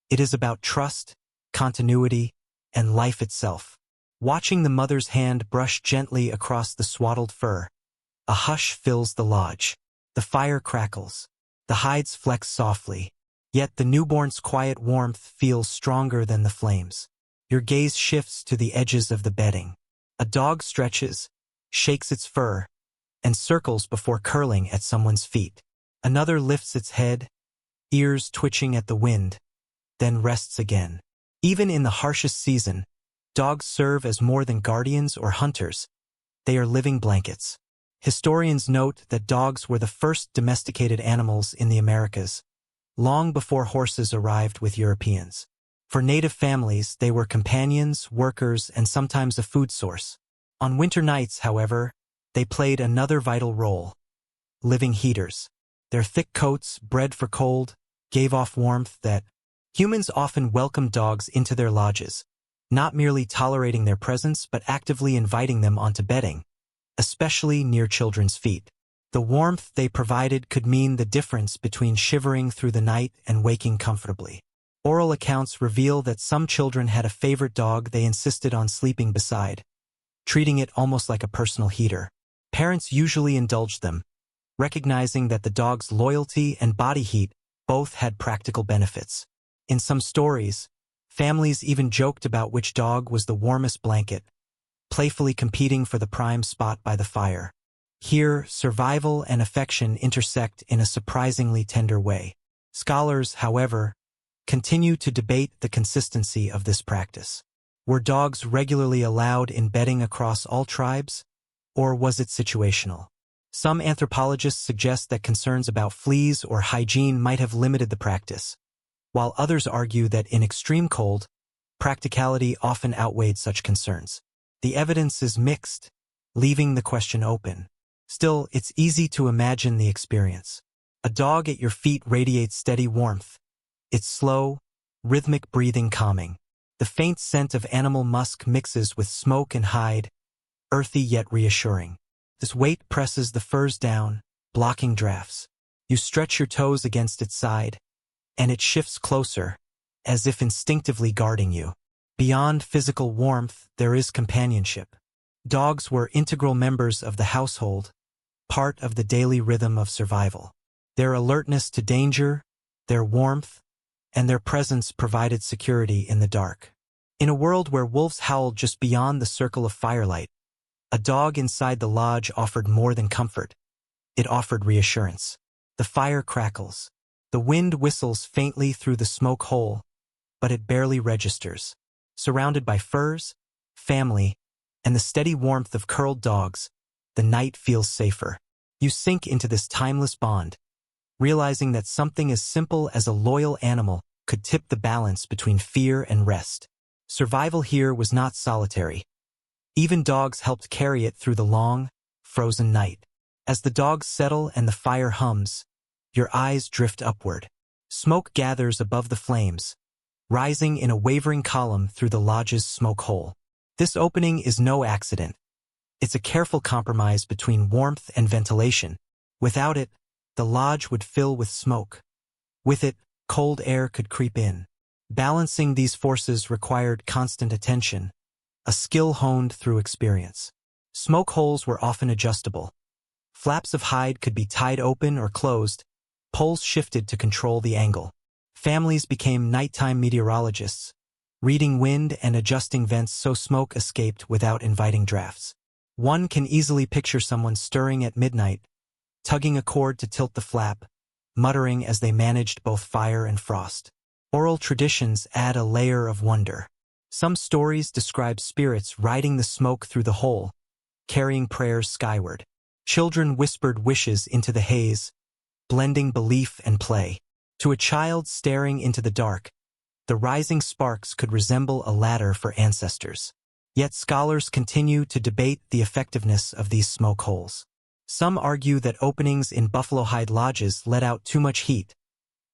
It is about trust, continuity, and life itself. Watching the mother's hand brush gently across the swaddled fur, a hush fills the lodge. The fire crackles. The hides flex softly. Yet the newborn's quiet warmth feels stronger than the flames. Your gaze shifts to the edges of the bedding. A dog stretches, shakes its fur, and circles before curling at someone's feet. Another lifts its head, ears twitching at the wind, then rests again. Even in the harshest season, dogs serve as more than guardians or hunters. They are living blankets. Historians note that dogs were the first domesticated animals in the Americas, long before horses arrived with Europeans. For native families, they were companions, workers, and sometimes a food source. On winter nights, however, they played another vital role: living heaters. Their thick coats, bred for cold, gave off warmth that humans often welcomed dogs into their lodges, not merely tolerating their presence but actively inviting them onto bedding, especially near children's feet. The warmth they provided could mean the difference between shivering through the night and waking comfortably. Oral accounts reveal that some children had a favorite dog they insisted on sleeping beside, treating it almost like a personal heater. Parents usually indulged them, recognizing that the dog's loyalty and body heat both had practical benefits. In some stories, families even joked about which dog was the warmest blanket, playfully competing for the prime spot by the fire. Here, survival and affection intersect in a surprisingly tender way. Scholars, however, continue to debate the consistency of this practice. Were dogs regularly allowed in bedding across all tribes, or was it situational? Some anthropologists suggest that concerns about fleas or hygiene might have limited the practice, while others argue that in extreme cold, practicality often outweighed such concerns. The evidence is mixed, leaving the question open. Still, it's easy to imagine the experience. A dog at your feet radiates steady warmth, its slow, rhythmic breathing calming. The faint scent of animal musk mixes with smoke and hide, earthy yet reassuring. This weight presses the furs down, blocking drafts. You stretch your toes against its side, and it shifts closer, as if instinctively guarding you. Beyond physical warmth, there is companionship. Dogs were integral members of the household, part of the daily rhythm of survival. Their alertness to danger, their warmth, and their presence provided security in the dark. In a world where wolves howled just beyond the circle of firelight, A dog inside the lodge offered more than comfort. It offered reassurance. The fire crackles. The wind whistles faintly through the smoke hole, but it barely registers. Surrounded by furs, family, and the steady warmth of curled dogs, the night feels safer. You sink into this timeless bond, realizing that something as simple as a loyal animal could tip the balance between fear and rest. Survival here was not solitary. Even dogs helped carry it through the long, frozen night. As the dogs settle and the fire hums, your eyes drift upward. Smoke gathers above the flames, rising in a wavering column through the lodge's smoke hole. This opening is no accident. It's a careful compromise between warmth and ventilation. Without it, the lodge would fill with smoke. With it, cold air could creep in. Balancing these forces required constant attention, a skill honed through experience. Smoke holes were often adjustable. Flaps of hide could be tied open or closed, poles shifted to control the angle. Families became nighttime meteorologists, reading wind and adjusting vents so smoke escaped without inviting drafts. One can easily picture someone stirring at midnight, tugging a cord to tilt the flap, muttering as they managed both fire and frost. Oral traditions add a layer of wonder. Some stories describe spirits riding the smoke through the hole, carrying prayers skyward. Children whispered wishes into the haze, blending belief and play. To a child staring into the dark, the rising sparks could resemble a ladder for ancestors. Yet scholars continue to debate the effectiveness of these smoke holes. Some argue that openings in buffalo hide lodges let out too much heat,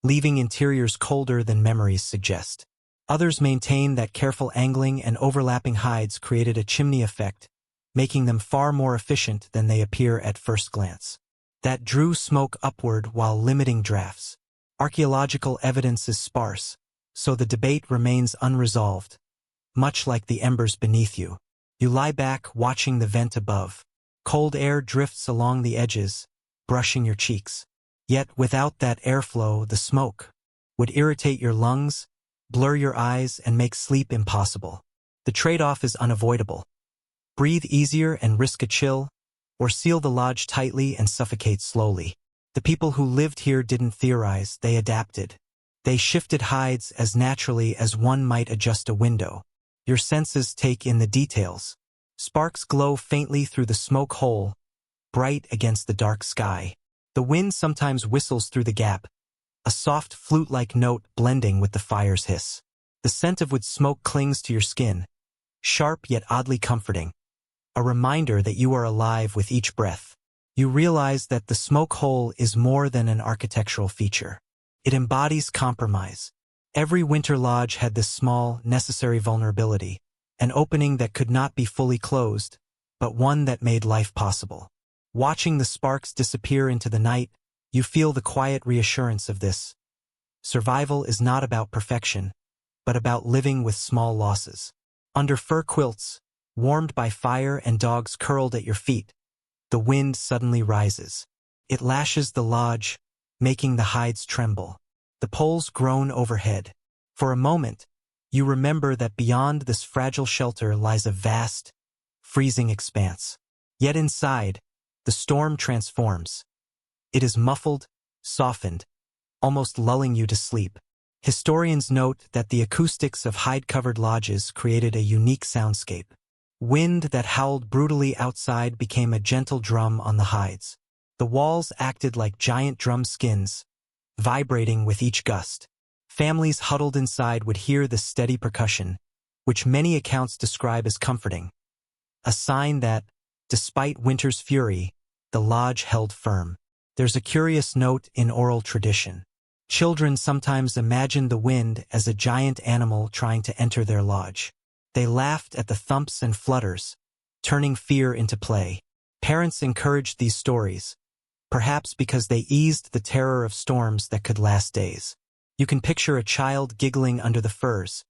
leaving interiors colder than memories suggest. Others maintain that careful angling and overlapping hides created a chimney effect, making them far more efficient than they appear at first glance. That drew smoke upward while limiting drafts. Archaeological evidence is sparse, so the debate remains unresolved. Much like the embers beneath you, you lie back watching the vent above. Cold air drifts along the edges, brushing your cheeks. Yet without that airflow, the smoke would irritate your lungs, blur your eyes, and make sleep impossible. The trade-off is unavoidable. Breathe easier and risk a chill, or seal the lodge tightly and suffocate slowly. The people who lived here didn't theorize, they adapted. They shifted hides as naturally as one might adjust a window. Your senses take in the details. Sparks glow faintly through the smoke hole, bright against the dark sky. The wind sometimes whistles through the gap, a soft flute-like note blending with the fire's hiss. The scent of wood smoke clings to your skin, sharp yet oddly comforting, a reminder that you are alive with each breath. You realize that the smoke hole is more than an architectural feature. It embodies compromise. Every winter lodge had this small, necessary vulnerability, an opening that could not be fully closed, but one that made life possible. Watching the sparks disappear into the night, you feel the quiet reassurance of this. Survival is not about perfection, but about living with small losses. Under fur quilts, warmed by fire and dogs curled at your feet, the wind suddenly rises. It lashes the lodge, making the hides tremble. The poles groan overhead. For a moment, you remember that beyond this fragile shelter lies a vast, freezing expanse. Yet inside, the storm transforms. It is muffled, softened, almost lulling you to sleep. Historians note that the acoustics of hide-covered lodges created a unique soundscape. Wind that howled brutally outside became a gentle drum on the hides. The walls acted like giant drum skins, vibrating with each gust. Families huddled inside would hear the steady percussion, which many accounts describe as comforting. A sign that, despite winter's fury, the lodge held firm. There's a curious note in oral tradition. Children sometimes imagined the wind as a giant animal trying to enter their lodge. They laughed at the thumps and flutters, turning fear into play. Parents encouraged these stories, perhaps because they eased the terror of storms that could last days. You can picture a child giggling under the furs,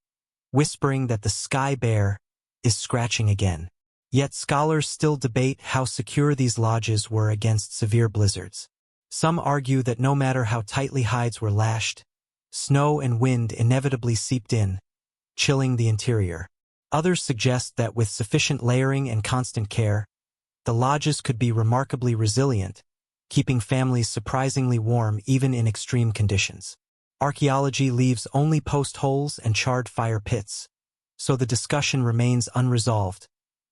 whispering that the sky bear is scratching again. Yet scholars still debate how secure these lodges were against severe blizzards. Some argue that no matter how tightly hides were lashed, snow and wind inevitably seeped in, chilling the interior. Others suggest that with sufficient layering and constant care, The lodges could be remarkably resilient, keeping families surprisingly warm even in extreme conditions. Archaeology leaves only post holes and charred fire pits, so the discussion remains unresolved,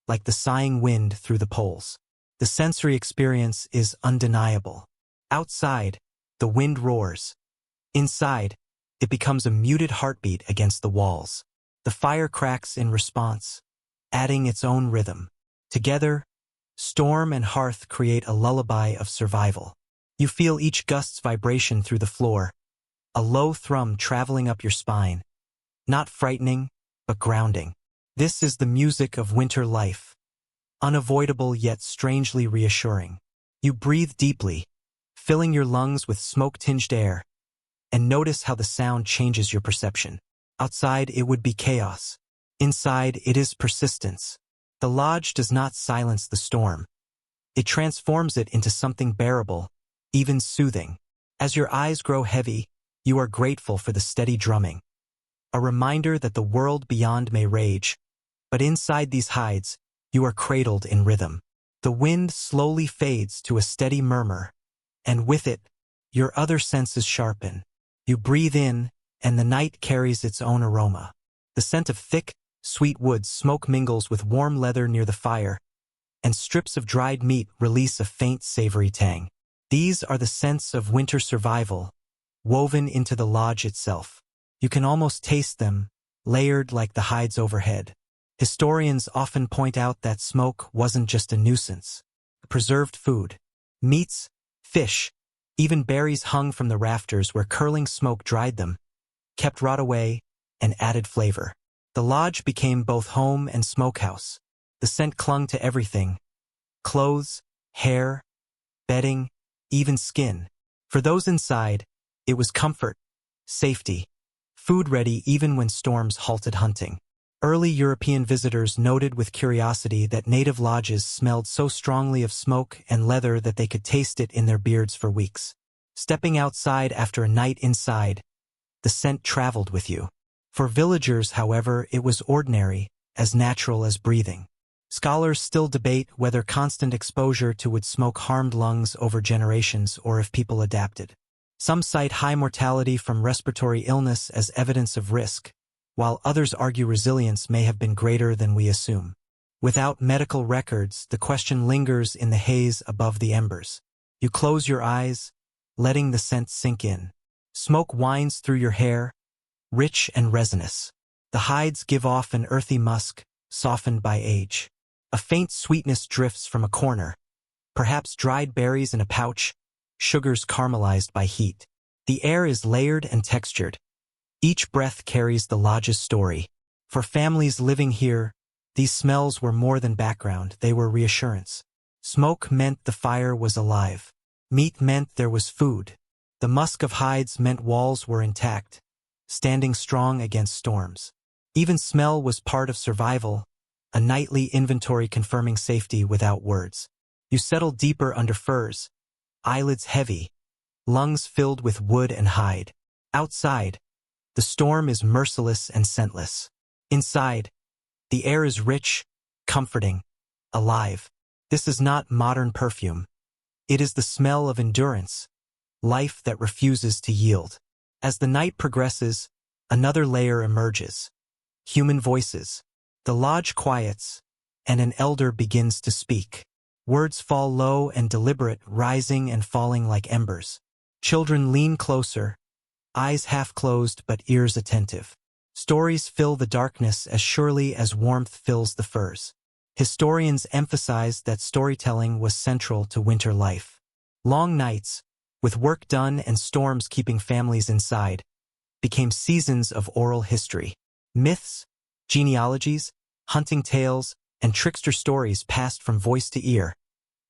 like the sighing wind through the poles. The sensory experience is undeniable. Outside, the wind roars. Inside, it becomes a muted heartbeat against the walls. The fire cracks in response, adding its own rhythm. Together, storm and hearth create a lullaby of survival. You feel each gust's vibration through the floor, a low thrum traveling up your spine. Not frightening, but grounding. This is the music of winter life, unavoidable yet strangely reassuring. You breathe deeply, filling your lungs with smoke-tinged air, and notice how the sound changes your perception. Outside, it would be chaos. Inside, it is persistence. The lodge does not silence the storm. It transforms it into something bearable, even soothing. As your eyes grow heavy, you are grateful for the steady drumming. A reminder that the world beyond may rage, but inside these hides, you are cradled in rhythm. The wind slowly fades to a steady murmur, and with it, your other senses sharpen. You breathe in, and the night carries its own aroma. The scent of thick, sweet wood smoke mingles with warm leather near the fire, and strips of dried meat release a faint savory tang. These are the scents of winter survival, woven into the lodge itself. You can almost taste them, layered like the hides overhead. Historians often point out that smoke wasn't just a nuisance. Preserved food, meats, fish, even berries hung from the rafters where curling smoke dried them, kept rot away, and added flavor. The lodge became both home and smokehouse. The scent clung to everything: clothes, hair, bedding, even skin. For those inside, it was comfort, safety, food ready even when storms halted hunting. Early European visitors noted with curiosity that native lodges smelled so strongly of smoke and leather that they could taste it in their beards for weeks. Stepping outside after a night inside, the scent traveled with you. For villagers, however, it was ordinary, as natural as breathing. Scholars still debate whether constant exposure to wood smoke harmed lungs over generations or if people adapted. Some cite high mortality from respiratory illness as evidence of risk, while others argue resilience may have been greater than we assume. Without medical records, the question lingers in the haze above the embers. You close your eyes, letting the scent sink in. Smoke winds through your hair, rich and resinous. The hides give off an earthy musk, softened by age. A faint sweetness drifts from a corner, perhaps dried berries in a pouch, sugars caramelized by heat. The air is layered and textured. Each breath carries the lodge's story. For families living here, these smells were more than background, they were reassurance. Smoke meant the fire was alive. Meat meant there was food. The musk of hides meant walls were intact, standing strong against storms. Even smell was part of survival, a nightly inventory confirming safety without words. You settled deeper under furs, eyelids heavy, lungs filled with wood and hide. Outside, the storm is merciless and scentless. Inside, the air is rich, comforting, alive. This is not modern perfume. It is the smell of endurance, life that refuses to yield. As the night progresses, another layer emerges. Human voices. The lodge quiets, and an elder begins to speak. Words fall low and deliberate, rising and falling like embers. Children lean closer, eyes half closed but ears attentive. Stories fill the darkness as surely as warmth fills the furs. Historians emphasize that storytelling was central to winter life. Long nights, with work done and storms keeping families inside, became seasons of oral history. Myths, genealogies, hunting tales, and trickster stories passed from voice to ear,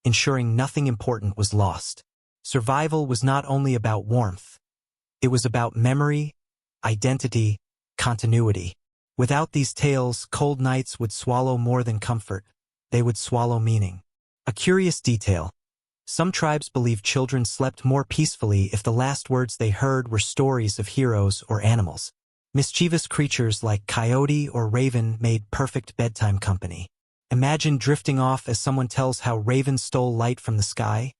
ensuring nothing important was lost. Survival was not only about warmth. It was about memory, identity, continuity. Without these tales, cold nights would swallow more than comfort. They would swallow meaning. A curious detail. Some tribes believed children slept more peacefully if the last words they heard were stories of heroes or animals. Mischievous creatures like coyote or raven made perfect bedtime company. Imagine drifting off as someone tells how ravens stole light from the sky,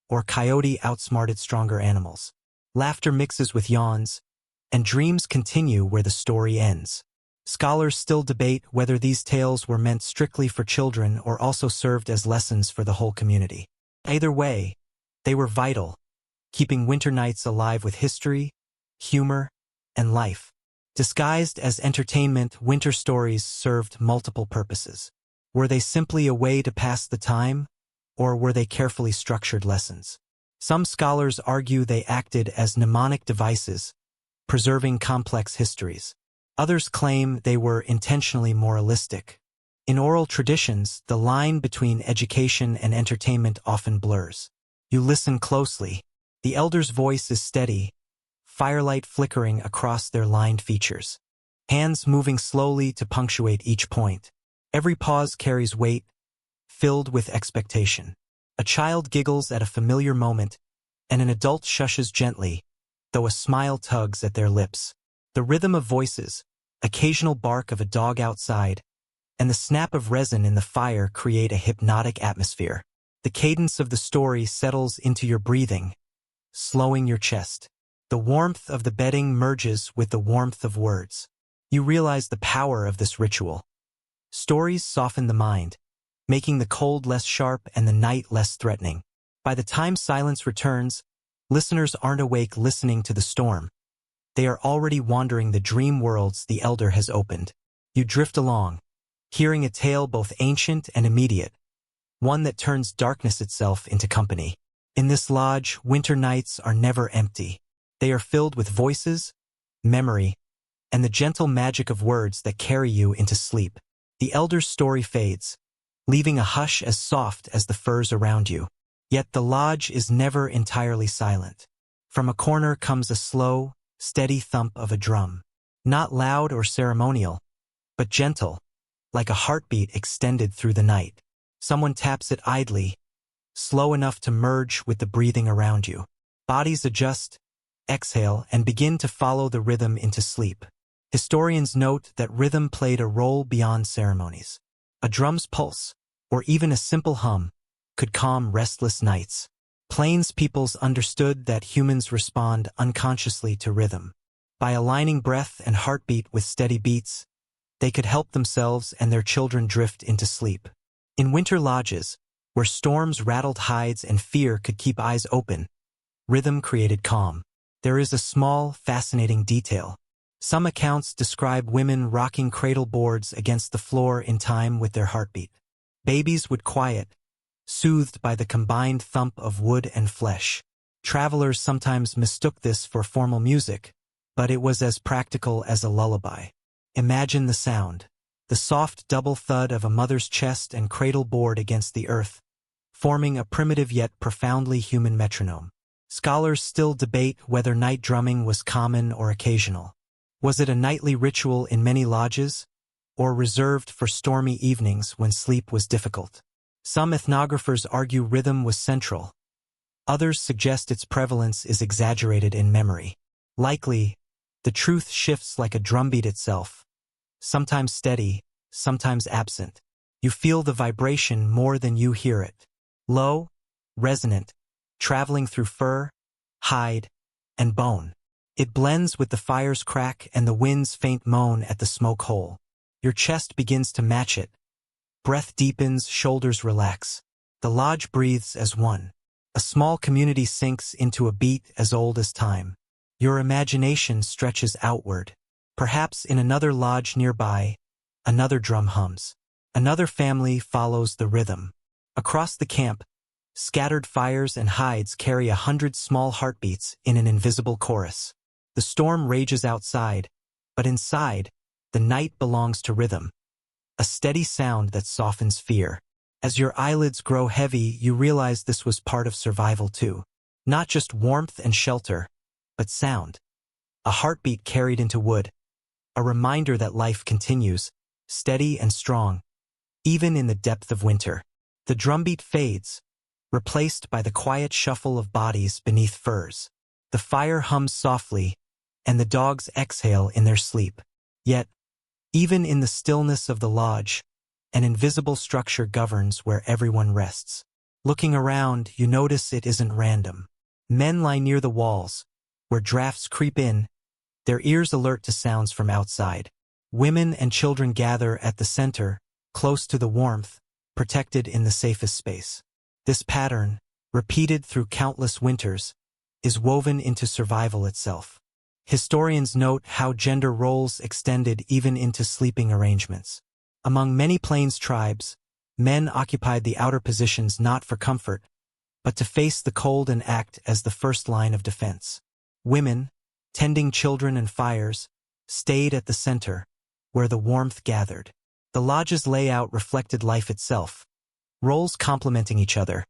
or coyote outsmarted stronger animals. Laughter mixes with yawns, and dreams continue where the story ends. Scholars still debate whether these tales were meant strictly for children or also served as lessons for the whole community. Either way, they were vital, keeping winter nights alive with history, humor, and life. Disguised as entertainment, winter stories served multiple purposes. Were they simply a way to pass the time, or were they carefully structured lessons? Some scholars argue they acted as mnemonic devices, preserving complex histories. Others claim they were intentionally moralistic. In oral traditions, the line between education and entertainment often blurs. You listen closely. The elder's voice is steady, firelight flickering across their lined features. Hands moving slowly to punctuate each point. Every pause carries weight, filled with expectation. A child giggles at a familiar moment, and an adult shushes gently, though a smile tugs at their lips. The rhythm of voices, occasional bark of a dog outside, and the snap of resin in the fire create a hypnotic atmosphere. The cadence of the story settles into your breathing, slowing your chest. The warmth of the bedding merges with the warmth of words. You realize the power of this ritual. Stories soften the mind, making the cold less sharp and the night less threatening. By the time silence returns, listeners aren't awake listening to the storm. They are already wandering the dream worlds the elder has opened. You drift along, hearing a tale both ancient and immediate, one that turns darkness itself into company. In this lodge, winter nights are never empty. They are filled with voices, memory, and the gentle magic of words that carry you into sleep. The elder's story fades, leaving a hush as soft as the firs around you. Yet the lodge is never entirely silent. From a corner comes a slow, steady thump of a drum. Not loud or ceremonial, but gentle, like a heartbeat extended through the night. Someone taps it idly, slow enough to merge with the breathing around you. Bodies adjust, exhale, and begin to follow the rhythm into sleep. Historians note that rhythm played a role beyond ceremonies. A drum's pulse, or even a simple hum, could calm restless nights. Plains peoples understood that humans respond unconsciously to rhythm. By aligning breath and heartbeat with steady beats, they could help themselves and their children drift into sleep. In winter lodges, where storms rattled hides and fear could keep eyes open, rhythm created calm. There is a small, fascinating detail. Some accounts describe women rocking cradle boards against the floor in time with their heartbeat. Babies would quiet, soothed by the combined thump of wood and flesh. Travelers sometimes mistook this for formal music, but it was as practical as a lullaby. Imagine the sound, the soft double thud of a mother's chest and cradle board against the earth, forming a primitive yet profoundly human metronome. Scholars still debate whether night drumming was common or occasional. Was it a nightly ritual in many lodges, or reserved for stormy evenings when sleep was difficult? Some ethnographers argue rhythm was central. Others suggest its prevalence is exaggerated in memory. Likely, the truth shifts like a drumbeat itself, sometimes steady, sometimes absent. You feel the vibration more than you hear it. Low, resonant, traveling through fur, hide, and bone. It blends with the fire's crack and the wind's faint moan at the smoke hole. Your chest begins to match it. Breath deepens, shoulders relax. The lodge breathes as one. A small community sinks into a beat as old as time. Your imagination stretches outward. Perhaps in another lodge nearby, another drum hums. Another family follows the rhythm. Across the camp, scattered fires and hides carry 100 small heartbeats in an invisible chorus. The storm rages outside, but inside, the night belongs to rhythm. A steady sound that softens fear. As your eyelids grow heavy, you realize this was part of survival too. Not just warmth and shelter, but sound. A heartbeat carried into wood. A reminder that life continues, steady and strong, even in the depth of winter. The drumbeat fades, replaced by the quiet shuffle of bodies beneath furs. The fire hums softly, and the dogs exhale in their sleep. Yet, even in the stillness of the lodge, An invisible structure governs where everyone rests. Looking around, you notice it isn't random. Men lie near the walls, where drafts creep in, their ears alert to sounds from outside. Women and children gather at the center, close to the warmth, protected in the safest space. This pattern, repeated through countless winters, is woven into survival itself. Historians note how gender roles extended even into sleeping arrangements. Among many Plains tribes, men occupied the outer positions not for comfort, but to face the cold and act as the first line of defense. Women, tending children and fires, stayed at the center, where the warmth gathered. The lodge's layout reflected life itself, roles complementing each other,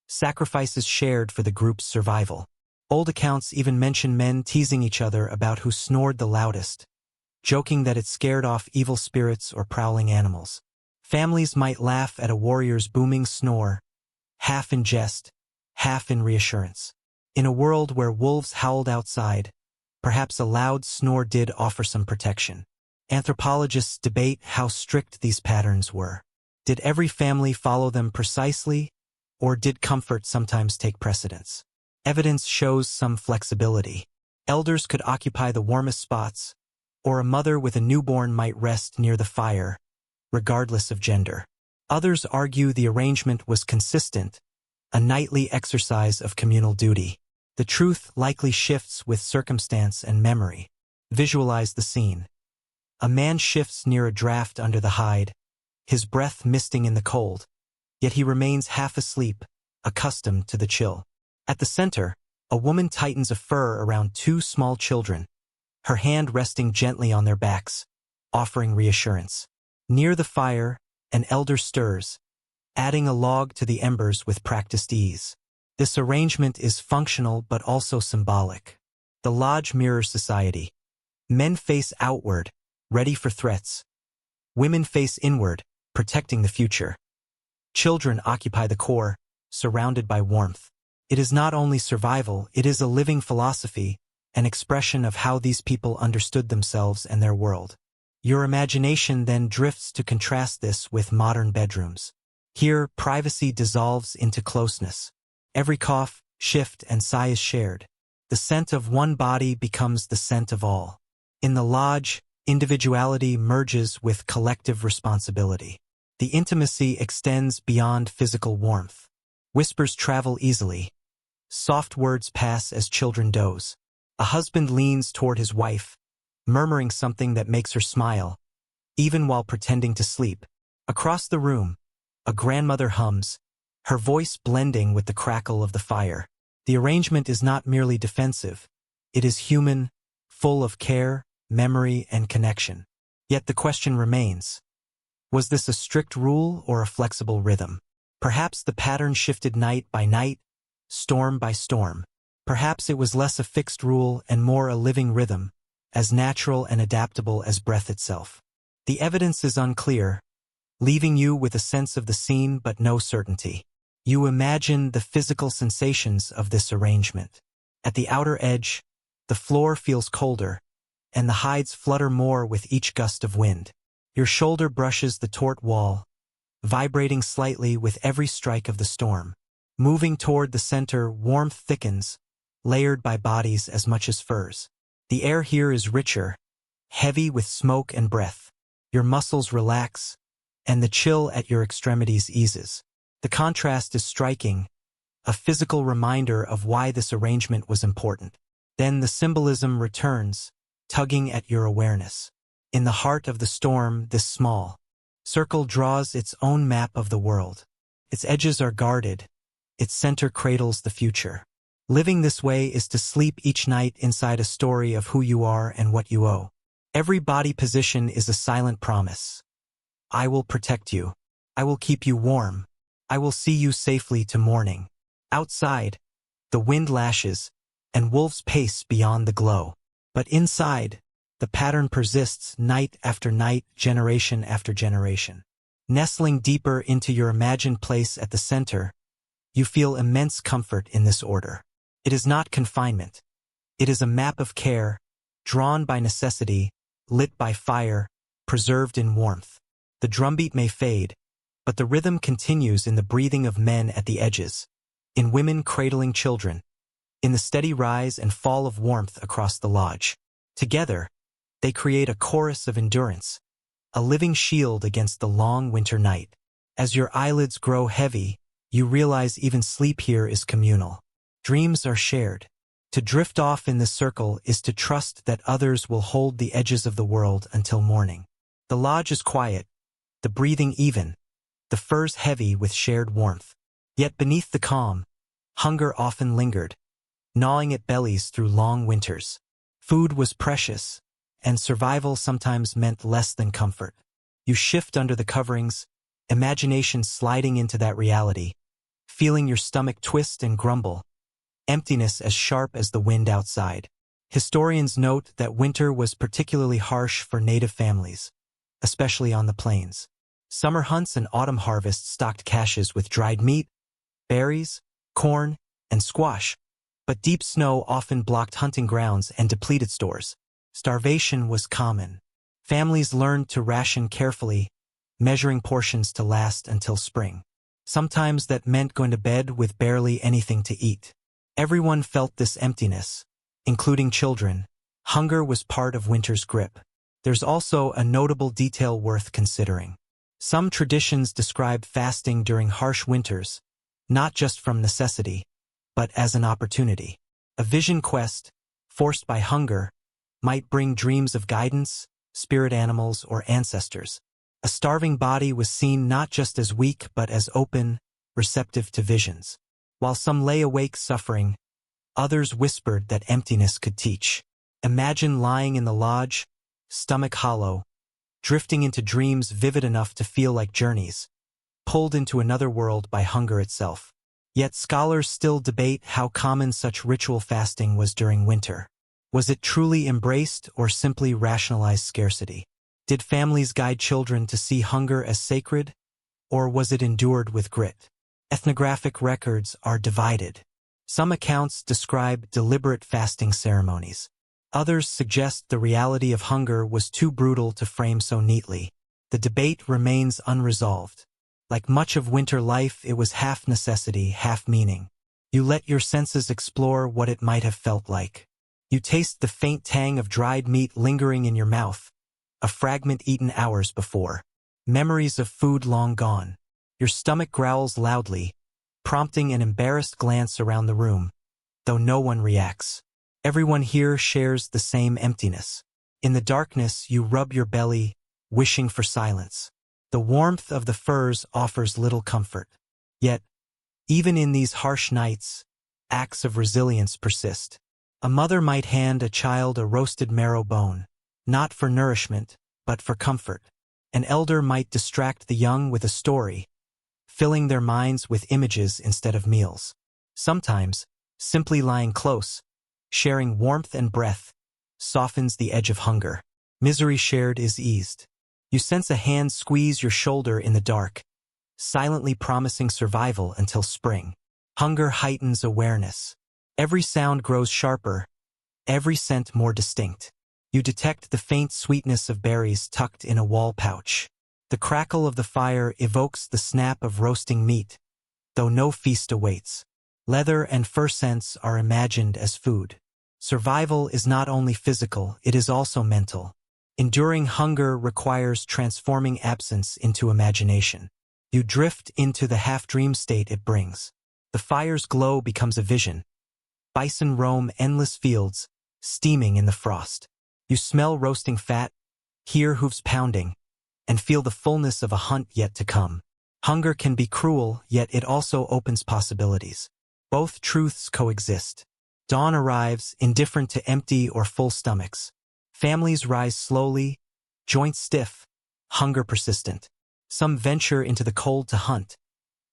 sacrifices shared for the group's survival. Old accounts even mention men teasing each other about who snored the loudest, joking that it scared off evil spirits or prowling animals. Families might laugh at a warrior's booming snore, half in jest, half in reassurance. In a world where wolves howled outside, perhaps a loud snore did offer some protection. Anthropologists debate how strict these patterns were. Did every family follow them precisely, or did comfort sometimes take precedence? Evidence shows some flexibility. Elders could occupy the warmest spots, or a mother with a newborn might rest near the fire, regardless of gender. Others argue the arrangement was consistent, a nightly exercise of communal duty. The truth likely shifts with circumstance and memory. Visualize the scene. A man shifts near a draft under the hide, his breath misting in the cold, yet he remains half asleep, accustomed to the chill. At the center, a woman tightens a fur around two small children, her hand resting gently on their backs, offering reassurance. Near the fire, an elder stirs, adding a log to the embers with practiced ease. This arrangement is functional but also symbolic. The lodge mirrors society. Men face outward, ready for threats. Women face inward, protecting the future. Children occupy the core, surrounded by warmth. It is not only survival, it is a living philosophy, an expression of how these people understood themselves and their world. Your imagination then drifts to contrast this with modern bedrooms. Here, privacy dissolves into closeness. Every cough, shift, and sigh is shared. The scent of one body becomes the scent of all. In the lodge, individuality merges with collective responsibility. The intimacy extends beyond physical warmth. Whispers travel easily. Soft words pass as children doze. A husband leans toward his wife, murmuring something that makes her smile, even while pretending to sleep. Across the room, a grandmother hums, her voice blending with the crackle of the fire. The arrangement is not merely defensive. It is human, full of care, memory, and connection. Yet the question remains. Was this a strict rule or a flexible rhythm? Perhaps the pattern shifted night by night, storm by storm. Perhaps it was less a fixed rule and more a living rhythm, as natural and adaptable as breath itself. The evidence is unclear, leaving you with a sense of the scene but no certainty. You imagine the physical sensations of this arrangement. At the outer edge, the floor feels colder, and the hides flutter more with each gust of wind. Your shoulder brushes the taut wall, vibrating slightly with every strike of the storm. Moving toward the center, warmth thickens, layered by bodies as much as furs. The air here is richer, heavy with smoke and breath. Your muscles relax, and the chill at your extremities eases. The contrast is striking, a physical reminder of why this arrangement was important. Then the symbolism returns, tugging at your awareness. In the heart of the storm, this small circle draws its own map of the world. Its edges are guarded, its center cradles the future. Living this way is to sleep each night inside a story of who you are and what you owe. Every body position is a silent promise. I will protect you. I will keep you warm. I will see you safely to morning. Outside, the wind lashes, and wolves pace beyond the glow. But inside, the pattern persists night after night, generation after generation. Nestling deeper into your imagined place at the center, you feel immense comfort in this order. It is not confinement. It is a map of care, drawn by necessity, lit by fire, preserved in warmth. The drumbeat may fade, but the rhythm continues in the breathing of men at the edges, in women cradling children, in the steady rise and fall of warmth across the lodge. Together, they create a chorus of endurance, a living shield against the long winter night. As your eyelids grow heavy, you realize even sleep here is communal. Dreams are shared. To drift off in this circle is to trust that others will hold the edges of the world until morning. The lodge is quiet, the breathing even, the furs heavy with shared warmth. Yet beneath the calm, hunger often lingered, gnawing at bellies through long winters. Food was precious, and survival sometimes meant less than comfort. You shift under the coverings, imagination sliding into that reality, feeling your stomach twist and grumble, emptiness as sharp as the wind outside. Historians note that winter was particularly harsh for native families, especially on the plains. Summer hunts and autumn harvests stocked caches with dried meat, berries, corn, and squash, but deep snow often blocked hunting grounds and depleted stores. Starvation was common. Families learned to ration carefully, measuring portions to last until spring. Sometimes that meant going to bed with barely anything to eat. Everyone felt this emptiness, including children. Hunger was part of winter's grip. There's also a notable detail worth considering. Some traditions describe fasting during harsh winters, not just from necessity, but as an opportunity. A vision quest, forced by hunger, might bring dreams of guidance, spirit animals, or ancestors. A starving body was seen not just as weak but as open, receptive to visions. While some lay awake suffering, others whispered that emptiness could teach. Imagine lying in the lodge, stomach hollow, drifting into dreams vivid enough to feel like journeys, pulled into another world by hunger itself. Yet scholars still debate how common such ritual fasting was during winter. Was it truly embraced or simply rationalized scarcity? Did families guide children to see hunger as sacred, or was it endured with grit? Ethnographic records are divided. Some accounts describe deliberate fasting ceremonies. Others suggest the reality of hunger was too brutal to frame so neatly. The debate remains unresolved. Like much of winter life, it was half necessity, half meaning. You let your senses explore what it might have felt like. You taste the faint tang of dried meat lingering in your mouth, a fragment eaten hours before. Memories of food long gone. Your stomach growls loudly, prompting an embarrassed glance around the room, though no one reacts. Everyone here shares the same emptiness. In the darkness, you rub your belly, wishing for silence. The warmth of the furs offers little comfort. Yet, even in these harsh nights, acts of resilience persist. A mother might hand a child a roasted marrow bone, not for nourishment, but for comfort. An elder might distract the young with a story, filling their minds with images instead of meals. Sometimes, simply lying close, sharing warmth and breath, softens the edge of hunger. Misery shared is eased. You sense a hand squeeze your shoulder in the dark, silently promising survival until spring. Hunger heightens awareness. Every sound grows sharper, every scent more distinct. You detect the faint sweetness of berries tucked in a wall pouch. The crackle of the fire evokes the snap of roasting meat, though no feast awaits. Leather and fur scents are imagined as food. Survival is not only physical, it is also mental. Enduring hunger requires transforming absence into imagination. You drift into the half-dream state it brings. The fire's glow becomes a vision. Bison roam endless fields, steaming in the frost. You smell roasting fat, hear hooves pounding, and feel the fullness of a hunt yet to come. Hunger can be cruel, yet it also opens possibilities. Both truths coexist. Dawn arrives, indifferent to empty or full stomachs. Families rise slowly, joints stiff, hunger persistent. Some venture into the cold to hunt,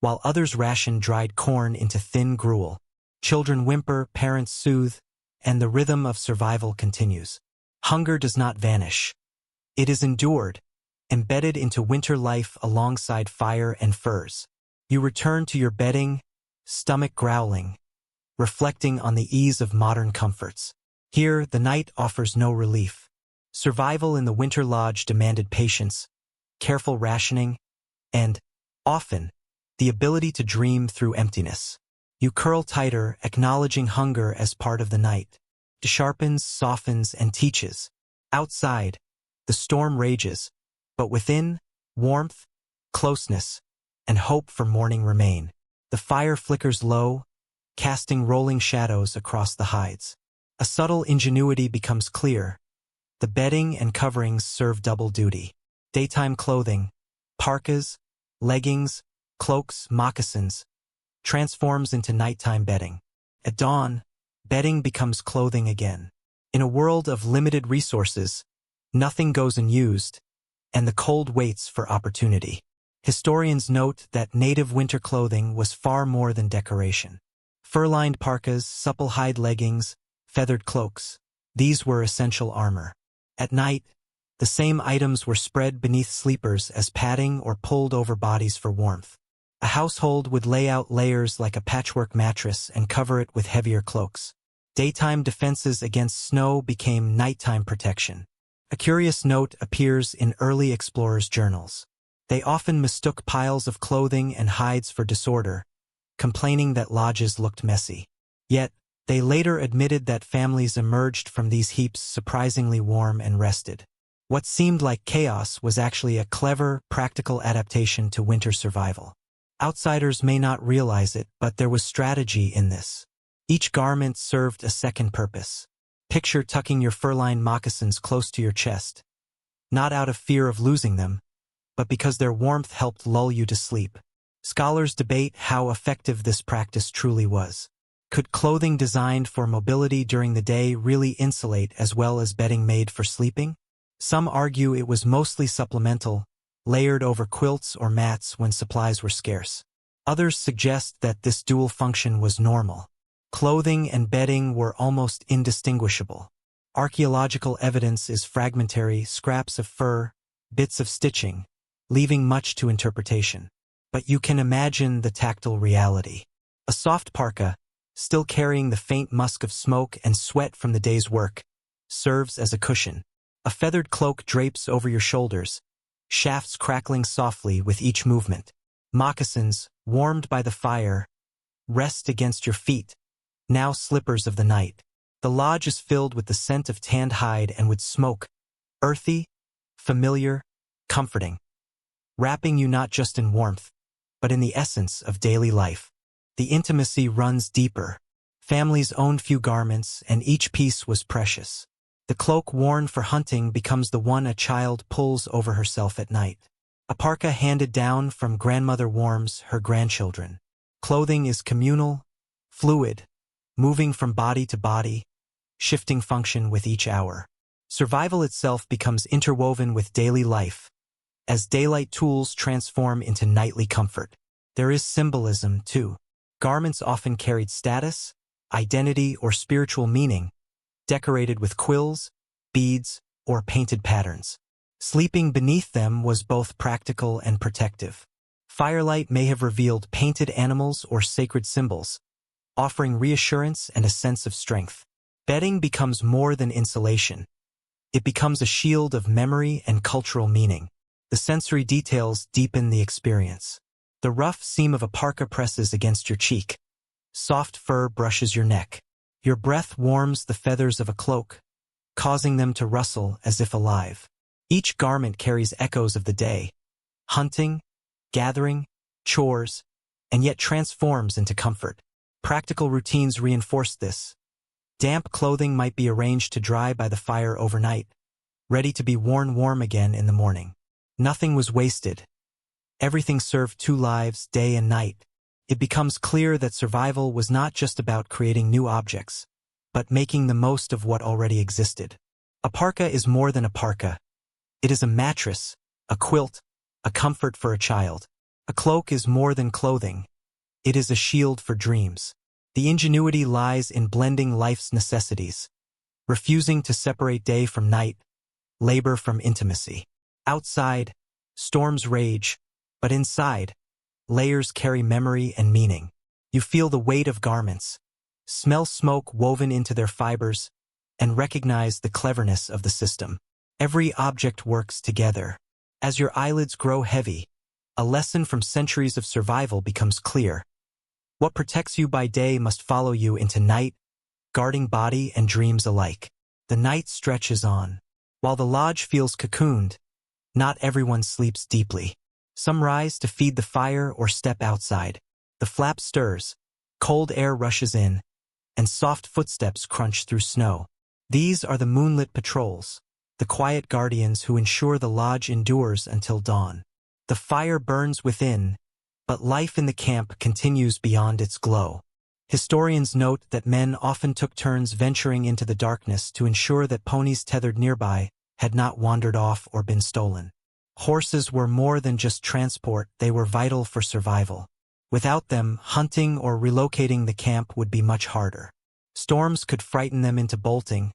while others ration dried corn into thin gruel. Children whimper, parents soothe, and the rhythm of survival continues. Hunger does not vanish. It is endured, embedded into winter life alongside fire and furs. You return to your bedding, stomach growling, reflecting on the ease of modern comforts. Here, the night offers no relief. Survival in the winter lodge demanded patience, careful rationing, and, often, the ability to dream through emptiness. You curl tighter, acknowledging hunger as part of the night. It sharpens, softens, and teaches. Outside, the storm rages, but within, warmth, closeness, and hope for morning remain. The fire flickers low, casting rolling shadows across the hides. A subtle ingenuity becomes clear. The bedding and coverings serve double duty. Daytime clothing, parkas, leggings, cloaks, moccasins, transforms into nighttime bedding. At dawn, bedding becomes clothing again. In a world of limited resources, nothing goes unused, and the cold waits for opportunity. Historians note that native winter clothing was far more than decoration. Fur-lined parkas, supple hide leggings, feathered cloaks, these were essential armor. At night, the same items were spread beneath sleepers as padding or pulled over bodies for warmth. A household would lay out layers like a patchwork mattress and cover it with heavier cloaks. Daytime defenses against snow became nighttime protection. A curious note appears in early explorers' journals. They often mistook piles of clothing and hides for disorder, complaining that lodges looked messy. Yet, they later admitted that families emerged from these heaps surprisingly warm and rested. What seemed like chaos was actually a clever, practical adaptation to winter survival. Outsiders may not realize it, but there was strategy in this. Each garment served a second purpose. Picture tucking your fur-lined moccasins close to your chest, not out of fear of losing them, but because their warmth helped lull you to sleep. Scholars debate how effective this practice truly was. Could clothing designed for mobility during the day really insulate as well as bedding made for sleeping? Some argue it was mostly supplemental, layered over quilts or mats when supplies were scarce. Others suggest that this dual function was normal. Clothing and bedding were almost indistinguishable. Archaeological evidence is fragmentary, scraps of fur, bits of stitching, leaving much to interpretation. But you can imagine the tactile reality. A soft parka, still carrying the faint musk of smoke and sweat from the day's work, serves as a cushion. A feathered cloak drapes over your shoulders, shafts crackling softly with each movement. Moccasins, warmed by the fire, rest against your feet, now slippers of the night. The lodge is filled with the scent of tanned hide and with smoke, earthy, familiar, comforting, wrapping you not just in warmth, but in the essence of daily life. The intimacy runs deeper. Families owned few garments, and each piece was precious. The cloak worn for hunting becomes the one a child pulls over herself at night. A parka handed down from grandmother warms her grandchildren. Clothing is communal, fluid, moving from body to body, shifting function with each hour. Survival itself becomes interwoven with daily life, as daylight tools transform into nightly comfort. There is symbolism, too. Garments often carried status, identity, or spiritual meaning, decorated with quills, beads, or painted patterns. Sleeping beneath them was both practical and protective. Firelight may have revealed painted animals or sacred symbols, offering reassurance and a sense of strength. Bedding becomes more than insulation. It becomes a shield of memory and cultural meaning. The sensory details deepen the experience. The rough seam of a parka presses against your cheek. Soft fur brushes your neck. Your breath warms the feathers of a cloak, causing them to rustle as if alive. Each garment carries echoes of the day, hunting, gathering, chores, and yet transforms into comfort. Practical routines reinforce this. Damp clothing might be arranged to dry by the fire overnight, ready to be worn warm again in the morning. Nothing was wasted. Everything served two lives, day and night. It becomes clear that survival was not just about creating new objects, but making the most of what already existed. A parka is more than a parka. It is a mattress, a quilt, a comfort for a child. A cloak is more than clothing. It is a shield for dreams. The ingenuity lies in blending life's necessities, refusing to separate day from night, labor from intimacy. Outside, storms rage, but inside, layers carry memory and meaning. You feel the weight of garments, smell smoke woven into their fibers, and recognize the cleverness of the system. Every object works together. As your eyelids grow heavy, a lesson from centuries of survival becomes clear. What protects you by day must follow you into night, guarding body and dreams alike. The night stretches on. While the lodge feels cocooned, not everyone sleeps deeply. Some rise to feed the fire or step outside. The flap stirs, cold air rushes in, and soft footsteps crunch through snow. These are the moonlit patrols, the quiet guardians who ensure the lodge endures until dawn. The fire burns within, but life in the camp continues beyond its glow. Historians note that men often took turns venturing into the darkness to ensure that ponies tethered nearby had not wandered off or been stolen. Horses were more than just transport, they were vital for survival. Without them, hunting or relocating the camp would be much harder. Storms could frighten them into bolting,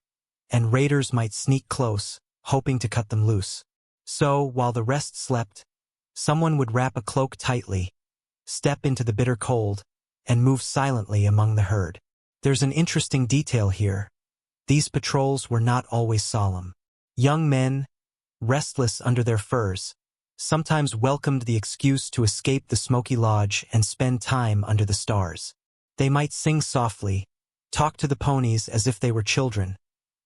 and raiders might sneak close, hoping to cut them loose. So, while the rest slept, someone would wrap a cloak tightly, step into the bitter cold, and move silently among the herd. There's an interesting detail here. These patrols were not always solemn. Young men, restless under their furs, sometimes welcomed the excuse to escape the smoky lodge and spend time under the stars. They might sing softly, talk to the ponies as if they were children,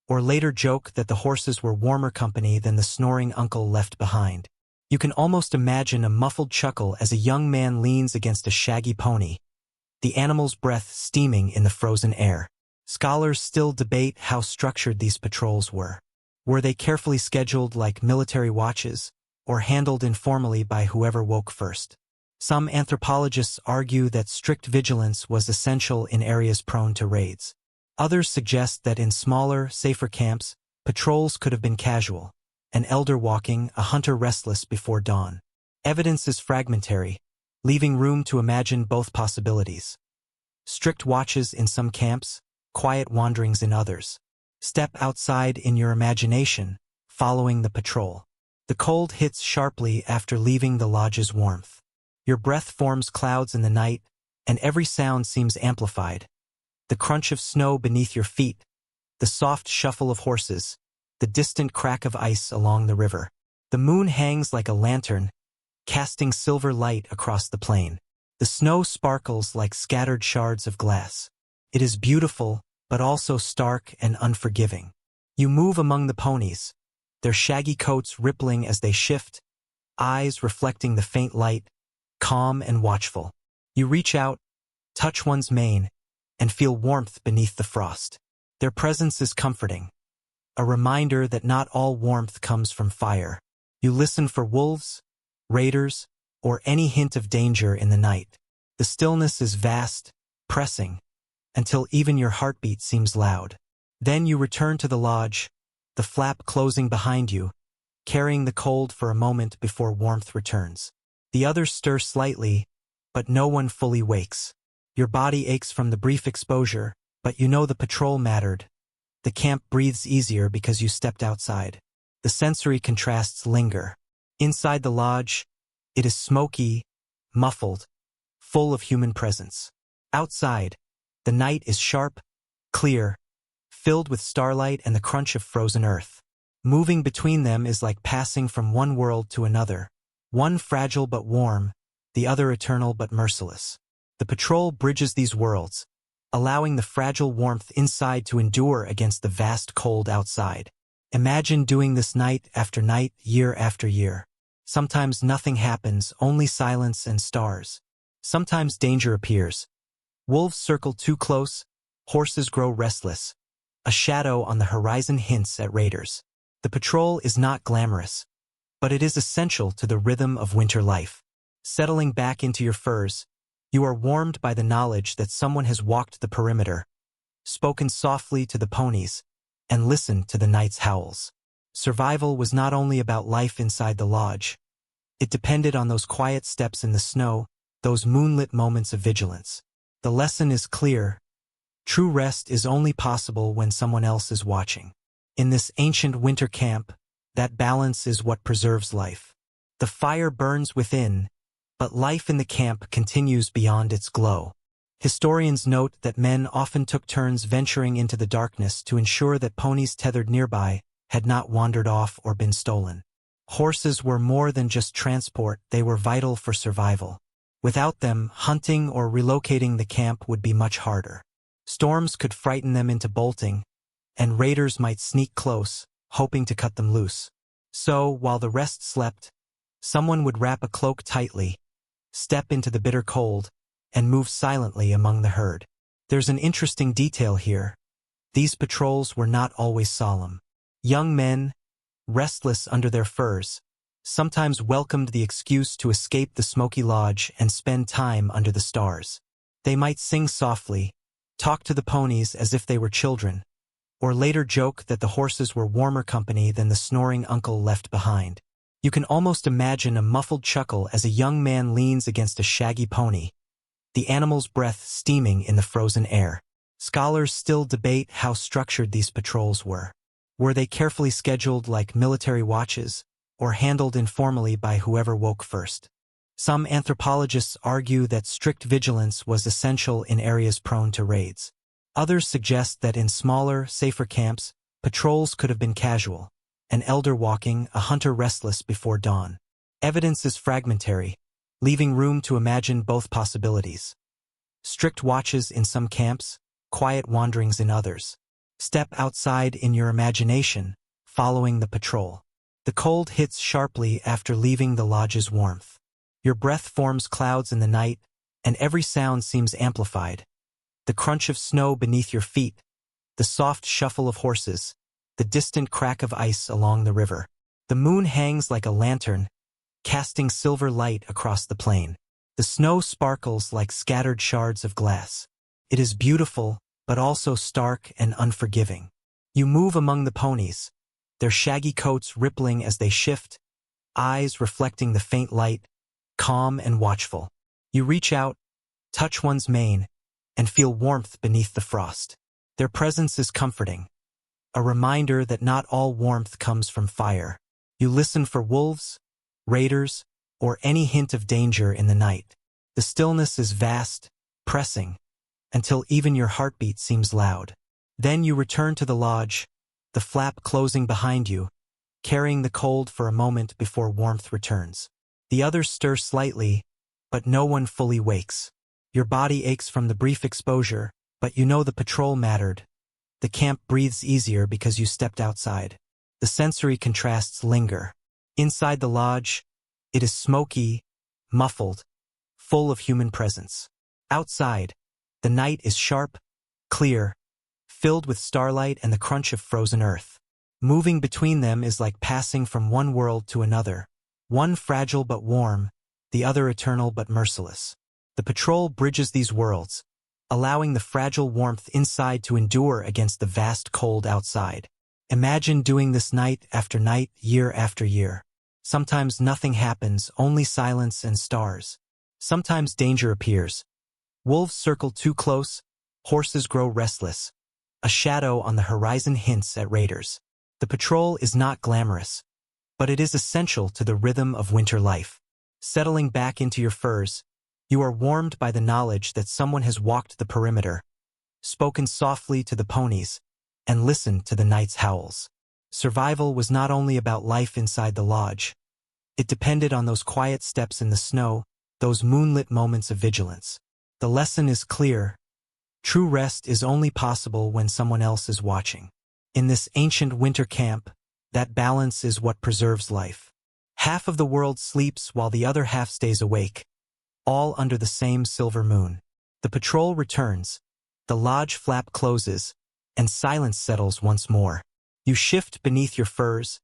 or later joke that the horses were warmer company than the snoring uncle left behind. You can almost imagine a muffled chuckle as a young man leans against a shaggy pony, the animal's breath steaming in the frozen air. Scholars still debate how structured these patrols were. Were they carefully scheduled like military watches, or handled informally by whoever woke first? Some anthropologists argue that strict vigilance was essential in areas prone to raids. Others suggest that in smaller, safer camps, patrols could have been casual, an elder walking, a hunter restless before dawn. Evidence is fragmentary, leaving room to imagine both possibilities. Strict watches in some camps, quiet wanderings in others. Step outside in your imagination, following the patrol. The cold hits sharply after leaving the lodge's warmth. Your breath forms clouds in the night, and every sound seems amplified. The crunch of snow beneath your feet, the soft shuffle of horses, the distant crack of ice along the river. The moon hangs like a lantern, casting silver light across the plain. The snow sparkles like scattered shards of glass. It is beautiful, but also stark and unforgiving. You move among the ponies, their shaggy coats rippling as they shift, eyes reflecting the faint light, calm and watchful. You reach out, touch one's mane, and feel warmth beneath the frost. Their presence is comforting, a reminder that not all warmth comes from fire. You listen for wolves, raiders, or any hint of danger in the night. The stillness is vast, pressing, until even your heartbeat seems loud. Then you return to the lodge, the flap closing behind you, carrying the cold for a moment before warmth returns. The others stir slightly, but no one fully wakes. Your body aches from the brief exposure, but you know the patrol mattered. The camp breathes easier because you stepped outside. The sensory contrasts linger. Inside the lodge, it is smoky, muffled, full of human presence. Outside, the night is sharp, clear, filled with starlight and the crunch of frozen earth. Moving between them is like passing from one world to another, one fragile but warm, the other eternal but merciless. The patrol bridges these worlds, allowing the fragile warmth inside to endure against the vast cold outside. Imagine doing this night after night, year after year. Sometimes nothing happens, only silence and stars. Sometimes danger appears. Wolves circle too close, horses grow restless. A shadow on the horizon hints at raiders. The patrol is not glamorous, but it is essential to the rhythm of winter life. Settling back into your furs, you are warmed by the knowledge that someone has walked the perimeter, spoken softly to the ponies, and listened to the night's howls. Survival was not only about life inside the lodge. It depended on those quiet steps in the snow, those moonlit moments of vigilance. The lesson is clear. True rest is only possible when someone else is watching. In this ancient winter camp, that balance is what preserves life. The fire burns within, but life in the camp continues beyond its glow. Historians note that men often took turns venturing into the darkness to ensure that ponies tethered nearby had not wandered off or been stolen. Horses were more than just transport, they were vital for survival. Without them, hunting or relocating the camp would be much harder. Storms could frighten them into bolting, and raiders might sneak close, hoping to cut them loose. So, while the rest slept, someone would wrap a cloak tightly, step into the bitter cold, and move silently among the herd. There's an interesting detail here. These patrols were not always solemn. Young men, restless under their furs, sometimes welcomed the excuse to escape the smoky lodge and spend time under the stars. They might sing softly, talk to the ponies as if they were children, or later joke that the horses were warmer company than the snoring uncle left behind. You can almost imagine a muffled chuckle as a young man leans against a shaggy pony, the animal's breath steaming in the frozen air. Scholars still debate how structured these patrols were. Were they carefully scheduled like military watches, or handled informally by whoever woke first? Some anthropologists argue that strict vigilance was essential in areas prone to raids. Others suggest that in smaller, safer camps, patrols could have been casual, an elder walking, a hunter restless before dawn. Evidence is fragmentary, leaving room to imagine both possibilities. Strict watches in some camps, quiet wanderings in others. Step outside in your imagination, following the patrol. The cold hits sharply after leaving the lodge's warmth. Your breath forms clouds in the night, and every sound seems amplified. The crunch of snow beneath your feet, the soft shuffle of horses, the distant crack of ice along the river. The moon hangs like a lantern, casting silver light across the plain. The snow sparkles like scattered shards of glass. It is beautiful, but also stark and unforgiving. You move among the ponies, their shaggy coats rippling as they shift, eyes reflecting the faint light, calm and watchful. You reach out, touch one's mane, and feel warmth beneath the frost. Their presence is comforting, a reminder that not all warmth comes from fire. You listen for wolves, raiders, or any hint of danger in the night. The stillness is vast, pressing, until even your heartbeat seems loud. Then you return to the lodge, the flap closing behind you, carrying the cold for a moment before warmth returns. The others stir slightly, but no one fully wakes. Your body aches from the brief exposure, but you know the patrol mattered. The camp breathes easier because you stepped outside. The sensory contrasts linger. Inside the lodge, it is smoky, muffled, full of human presence. Outside, the night is sharp, clear, filled with starlight and the crunch of frozen earth. Moving between them is like passing from one world to another, one fragile but warm, the other eternal but merciless. The patrol bridges these worlds, allowing the fragile warmth inside to endure against the vast cold outside. Imagine doing this night after night, year after year. Sometimes nothing happens, only silence and stars. Sometimes danger appears. Wolves circle too close, horses grow restless. A shadow on the horizon hints at raiders. The patrol is not glamorous, but it is essential to the rhythm of winter life. Settling back into your furs, you are warmed by the knowledge that someone has walked the perimeter, spoken softly to the ponies, and listened to the night's howls. Survival was not only about life inside the lodge. It depended on those quiet steps in the snow, those moonlit moments of vigilance. The lesson is clear. True rest is only possible when someone else is watching. In this ancient winter camp, that balance is what preserves life. Half of the world sleeps while the other half stays awake, all under the same silver moon. The patrol returns, the lodge flap closes, and silence settles once more. You shift beneath your furs,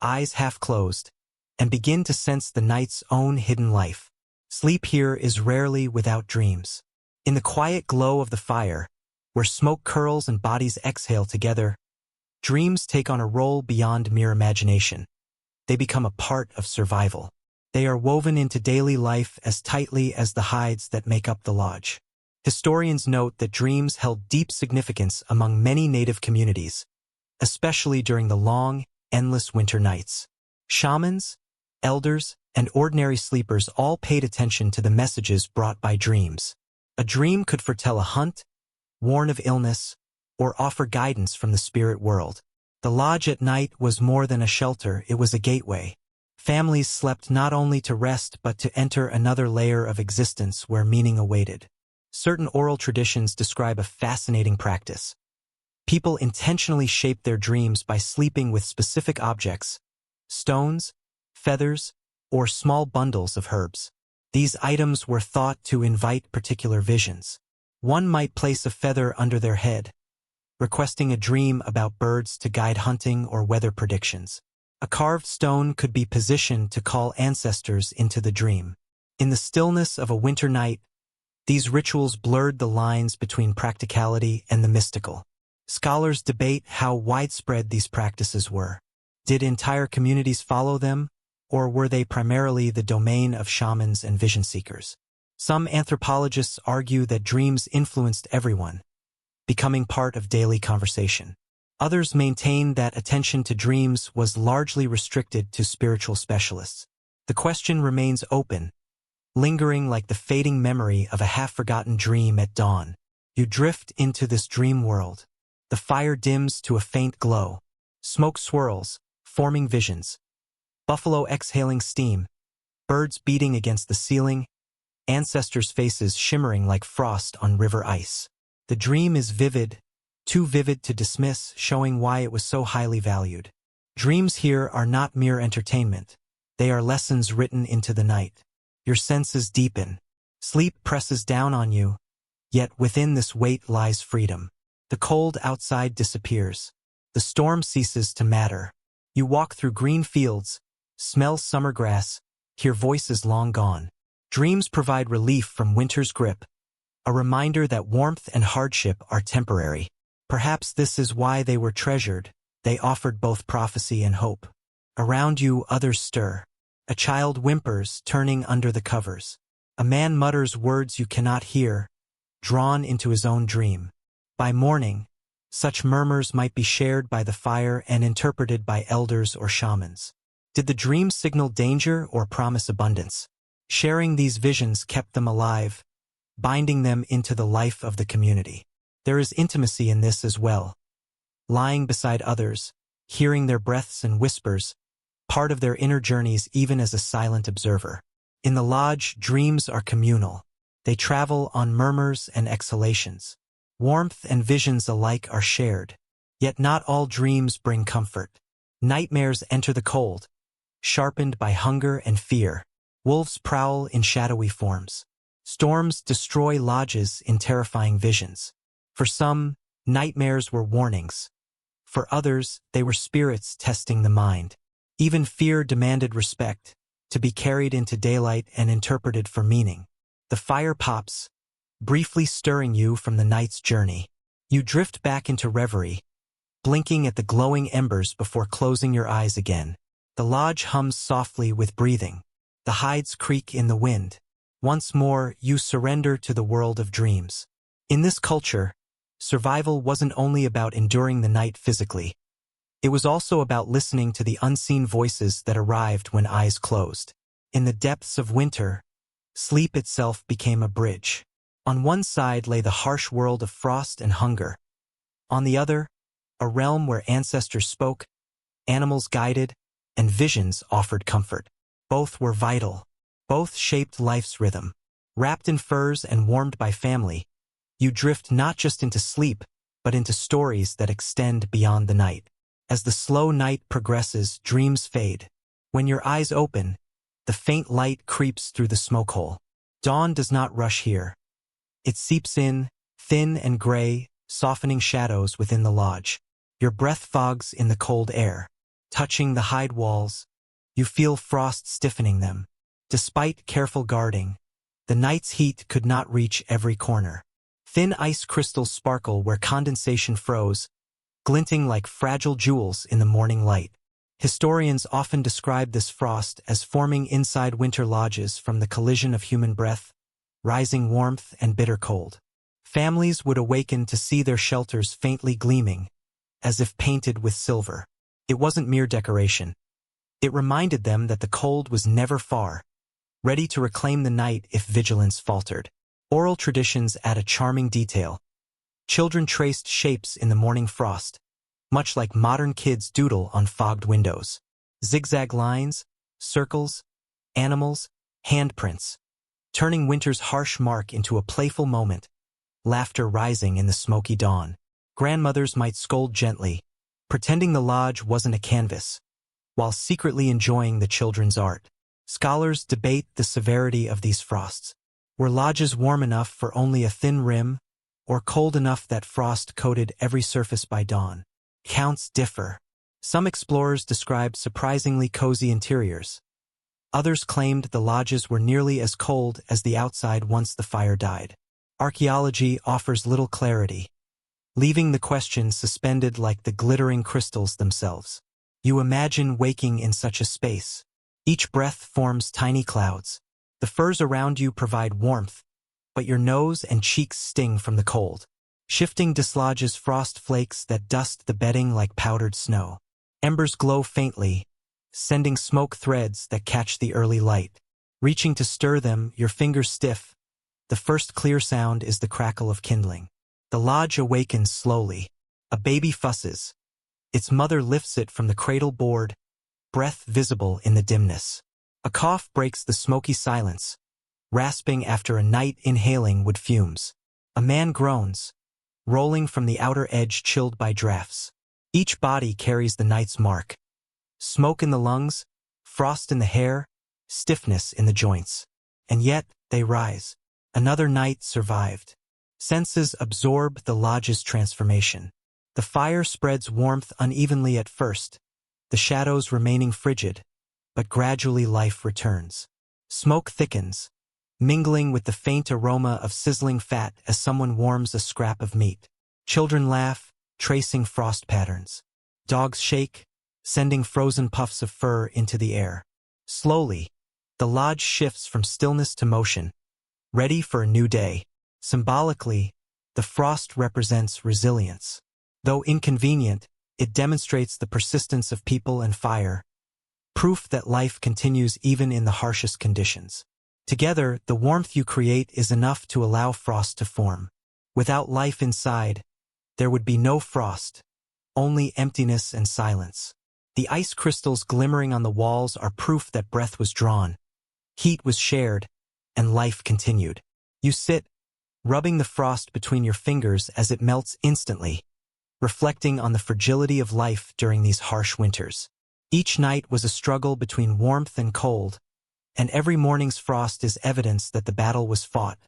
eyes half closed, and begin to sense the night's own hidden life. Sleep here is rarely without dreams. In the quiet glow of the fire, where smoke curls and bodies exhale together, dreams take on a role beyond mere imagination. They become a part of survival. They are woven into daily life as tightly as the hides that make up the lodge. Historians note that dreams held deep significance among many native communities, especially during the long, endless winter nights. Shamans, elders, and ordinary sleepers all paid attention to the messages brought by dreams. A dream could foretell a hunt, warn of illness, or offer guidance from the spirit world. The lodge at night was more than a shelter, it was a gateway. Families slept not only to rest but to enter another layer of existence where meaning awaited. Certain oral traditions describe a fascinating practice. People intentionally shape their dreams by sleeping with specific objects, stones, feathers, or small bundles of herbs. These items were thought to invite particular visions. One might place a feather under their head, requesting a dream about birds to guide hunting or weather predictions. A carved stone could be positioned to call ancestors into the dream. In the stillness of a winter night, these rituals blurred the lines between practicality and the mystical. Scholars debate how widespread these practices were. Did entire communities follow them, or were they primarily the domain of shamans and vision seekers? Some anthropologists argue that dreams influenced everyone, becoming part of daily conversation. Others maintain that attention to dreams was largely restricted to spiritual specialists. The question remains open, lingering like the fading memory of a half-forgotten dream at dawn. You drift into this dream world. The fire dims to a faint glow. Smoke swirls, forming visions. Buffalo exhaling steam, birds beating against the ceiling, ancestors' faces shimmering like frost on river ice. The dream is vivid, too vivid to dismiss, showing why it was so highly valued. Dreams here are not mere entertainment. They are lessons written into the night. Your senses deepen. Sleep presses down on you, yet within this weight lies freedom. The cold outside disappears. The storm ceases to matter. You walk through green fields, smell summer grass, hear voices long gone. Dreams provide relief from winter's grip, a reminder that warmth and hardship are temporary. Perhaps this is why they were treasured. They offered both prophecy and hope. Around you, others stir. A child whimpers, turning under the covers. A man mutters words you cannot hear, drawn into his own dream. By morning, such murmurs might be shared by the fire and interpreted by elders or shamans. Did the dream signal danger or promise abundance? Sharing these visions kept them alive, binding them into the life of the community. There is intimacy in this as well. Lying beside others, hearing their breaths and whispers, part of their inner journeys even as a silent observer. In the lodge, dreams are communal. They travel on murmurs and exhalations. Warmth and visions alike are shared. Yet not all dreams bring comfort. Nightmares enter the cold, sharpened by hunger and fear. Wolves prowl in shadowy forms. Storms destroy lodges in terrifying visions. For some, nightmares were warnings. For others, they were spirits testing the mind. Even fear demanded respect, to be carried into daylight and interpreted for meaning. The fire pops, briefly stirring you from the night's journey. You drift back into reverie, blinking at the glowing embers before closing your eyes again. The lodge hums softly with breathing. The hides creak in the wind. Once more, you surrender to the world of dreams. In this culture, survival wasn't only about enduring the night physically. It was also about listening to the unseen voices that arrived when eyes closed. In the depths of winter, sleep itself became a bridge. On one side lay the harsh world of frost and hunger. On the other, a realm where ancestors spoke, animals guided, and visions offered comfort. Both were vital. Both shaped life's rhythm. Wrapped in furs and warmed by family, you drift not just into sleep, but into stories that extend beyond the night. As the slow night progresses, dreams fade. When your eyes open, the faint light creeps through the smoke hole. Dawn does not rush here. It seeps in, thin and gray, softening shadows within the lodge. Your breath fogs in the cold air. Touching the hide walls, you feel frost stiffening them. Despite careful guarding, the night's heat could not reach every corner. Thin ice crystals sparkle where condensation froze, glinting like fragile jewels in the morning light. Historians often describe this frost as forming inside winter lodges from the collision of human breath, rising warmth and bitter cold. Families would awaken to see their shelters faintly gleaming, as if painted with silver. It wasn't mere decoration. It reminded them that the cold was never far, ready to reclaim the night if vigilance faltered. Oral traditions add a charming detail. Children traced shapes in the morning frost, much like modern kids doodle on fogged windows. Zigzag lines, circles, animals, handprints, turning winter's harsh mark into a playful moment, laughter rising in the smoky dawn. Grandmothers might scold gently, pretending the lodge wasn't a canvas, while secretly enjoying the children's art. Scholars debate the severity of these frosts. Were lodges warm enough for only a thin rim, or cold enough that frost coated every surface by dawn? Counts differ. Some explorers described surprisingly cozy interiors. Others claimed the lodges were nearly as cold as the outside once the fire died. Archaeology offers little clarity, leaving the question suspended like the glittering crystals themselves. You imagine waking in such a space. Each breath forms tiny clouds. The furs around you provide warmth, but your nose and cheeks sting from the cold. Shifting dislodges frost flakes that dust the bedding like powdered snow. Embers glow faintly, sending smoke threads that catch the early light. Reaching to stir them, your fingers stiff. The first clear sound is the crackle of kindling. The lodge awakens slowly. A baby fusses. Its mother lifts it from the cradle board, breath visible in the dimness. A cough breaks the smoky silence, rasping after a night inhaling wood fumes. A man groans, rolling from the outer edge chilled by drafts. Each body carries the night's mark. Smoke in the lungs, frost in the hair, stiffness in the joints. And yet, they rise. Another night survived. Senses absorb the lodge's transformation. The fire spreads warmth unevenly at first, the shadows remaining frigid, but gradually life returns. Smoke thickens, mingling with the faint aroma of sizzling fat as someone warms a scrap of meat. Children laugh, tracing frost patterns. Dogs shake, sending frozen puffs of fur into the air. Slowly, the lodge shifts from stillness to motion, ready for a new day. Symbolically, the frost represents resilience. Though inconvenient, it demonstrates the persistence of people and fire, proof that life continues even in the harshest conditions. Together, the warmth you create is enough to allow frost to form. Without life inside, there would be no frost, only emptiness and silence. The ice crystals glimmering on the walls are proof that breath was drawn, heat was shared, and life continued. You sit, rubbing the frost between your fingers as it melts instantly, reflecting on the fragility of life during these harsh winters. Each night was a struggle between warmth and cold, and every morning's frost is evidence that the battle was fought,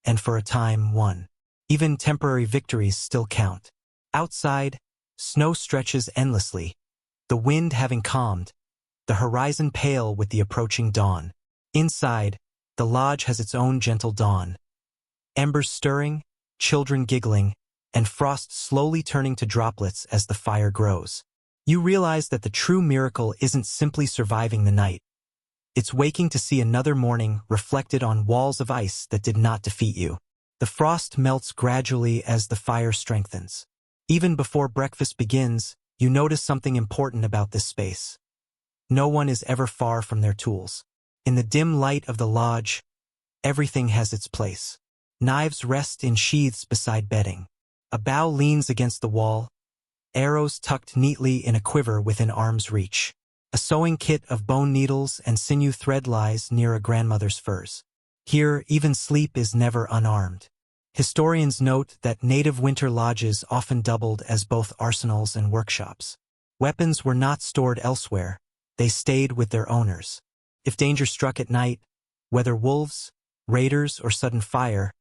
and for a time won. Even temporary victories still count. Outside, snow stretches endlessly, the wind having calmed, the horizon pale with the approaching dawn. Inside, the lodge has its own gentle dawn. Embers stirring, children giggling, and frost slowly turning to droplets as the fire grows. You realize that the true miracle isn't simply surviving the night. It's waking to see another morning reflected on walls of ice that did not defeat you. The frost melts gradually as the fire strengthens. Even before breakfast begins, you notice something important about this space. No one is ever far from their tools. In the dim light of the lodge, everything has its place. Knives rest in sheaths beside bedding. A bow leans against the wall, arrows tucked neatly in a quiver within arm's reach. A sewing kit of bone needles and sinew thread lies near a grandmother's furs. Here, even sleep is never unarmed. Historians note that native winter lodges often doubled as both arsenals and workshops. Weapons were not stored elsewhere, they stayed with their owners. If danger struck at night, whether wolves, raiders, or sudden fire,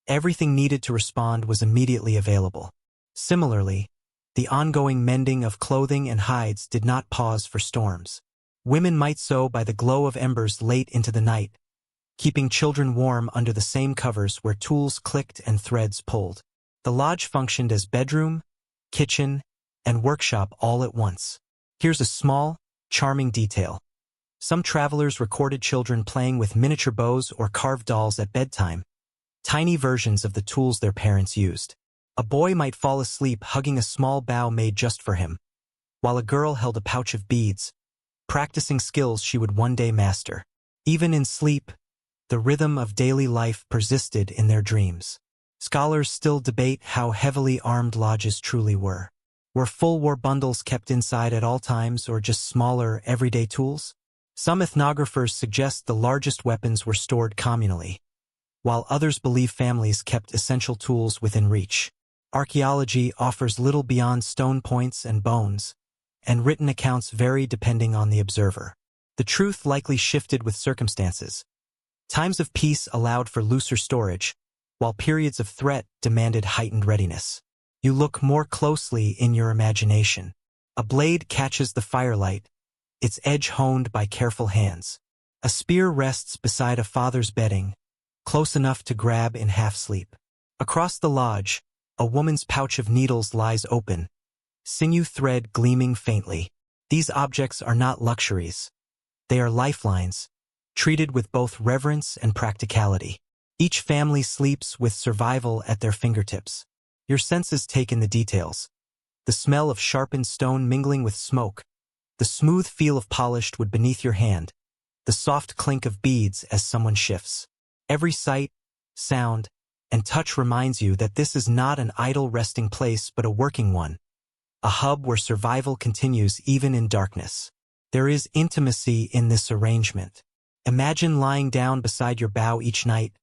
everything needed to respond was immediately available. Similarly, the ongoing mending of clothing and hides did not pause for storms. Women might sew by the glow of embers late into the night, keeping children warm under the same covers where tools clicked and threads pulled. The lodge functioned as bedroom, kitchen, and workshop all at once. Here's a small, charming detail. Some travelers recorded children playing with miniature bows or carved dolls at bedtime, tiny versions of the tools their parents used. A boy might fall asleep hugging a small bow made just for him, while a girl held a pouch of beads, practicing skills she would one day master. Even in sleep, the rhythm of daily life persisted in their dreams. Scholars still debate how heavily armed lodges truly were. Were full war bundles kept inside at all times or just smaller, everyday tools? Some ethnographers suggest the largest weapons were stored communally, while others believe families kept essential tools within reach. Archaeology offers little beyond stone points and bones, and written accounts vary depending on the observer. The truth likely shifted with circumstances. Times of peace allowed for looser storage, while periods of threat demanded heightened readiness. You look more closely in your imagination. A blade catches the firelight, its edge honed by careful hands. A spear rests beside a father's bedding, close enough to grab in half-sleep. Across the lodge, a woman's pouch of needles lies open, sinew thread gleaming faintly. These objects are not luxuries. They are lifelines, treated with both reverence and practicality. Each family sleeps with survival at their fingertips. Your senses take in the details. The smell of sharpened stone mingling with smoke, the smooth feel of polished wood beneath your hand, the soft clink of beads as someone shifts. Every sight, sound, and touch reminds you that this is not an idle resting place but a working one, a hub where survival continues even in darkness. There is intimacy in this arrangement. Imagine lying down beside your bow each night,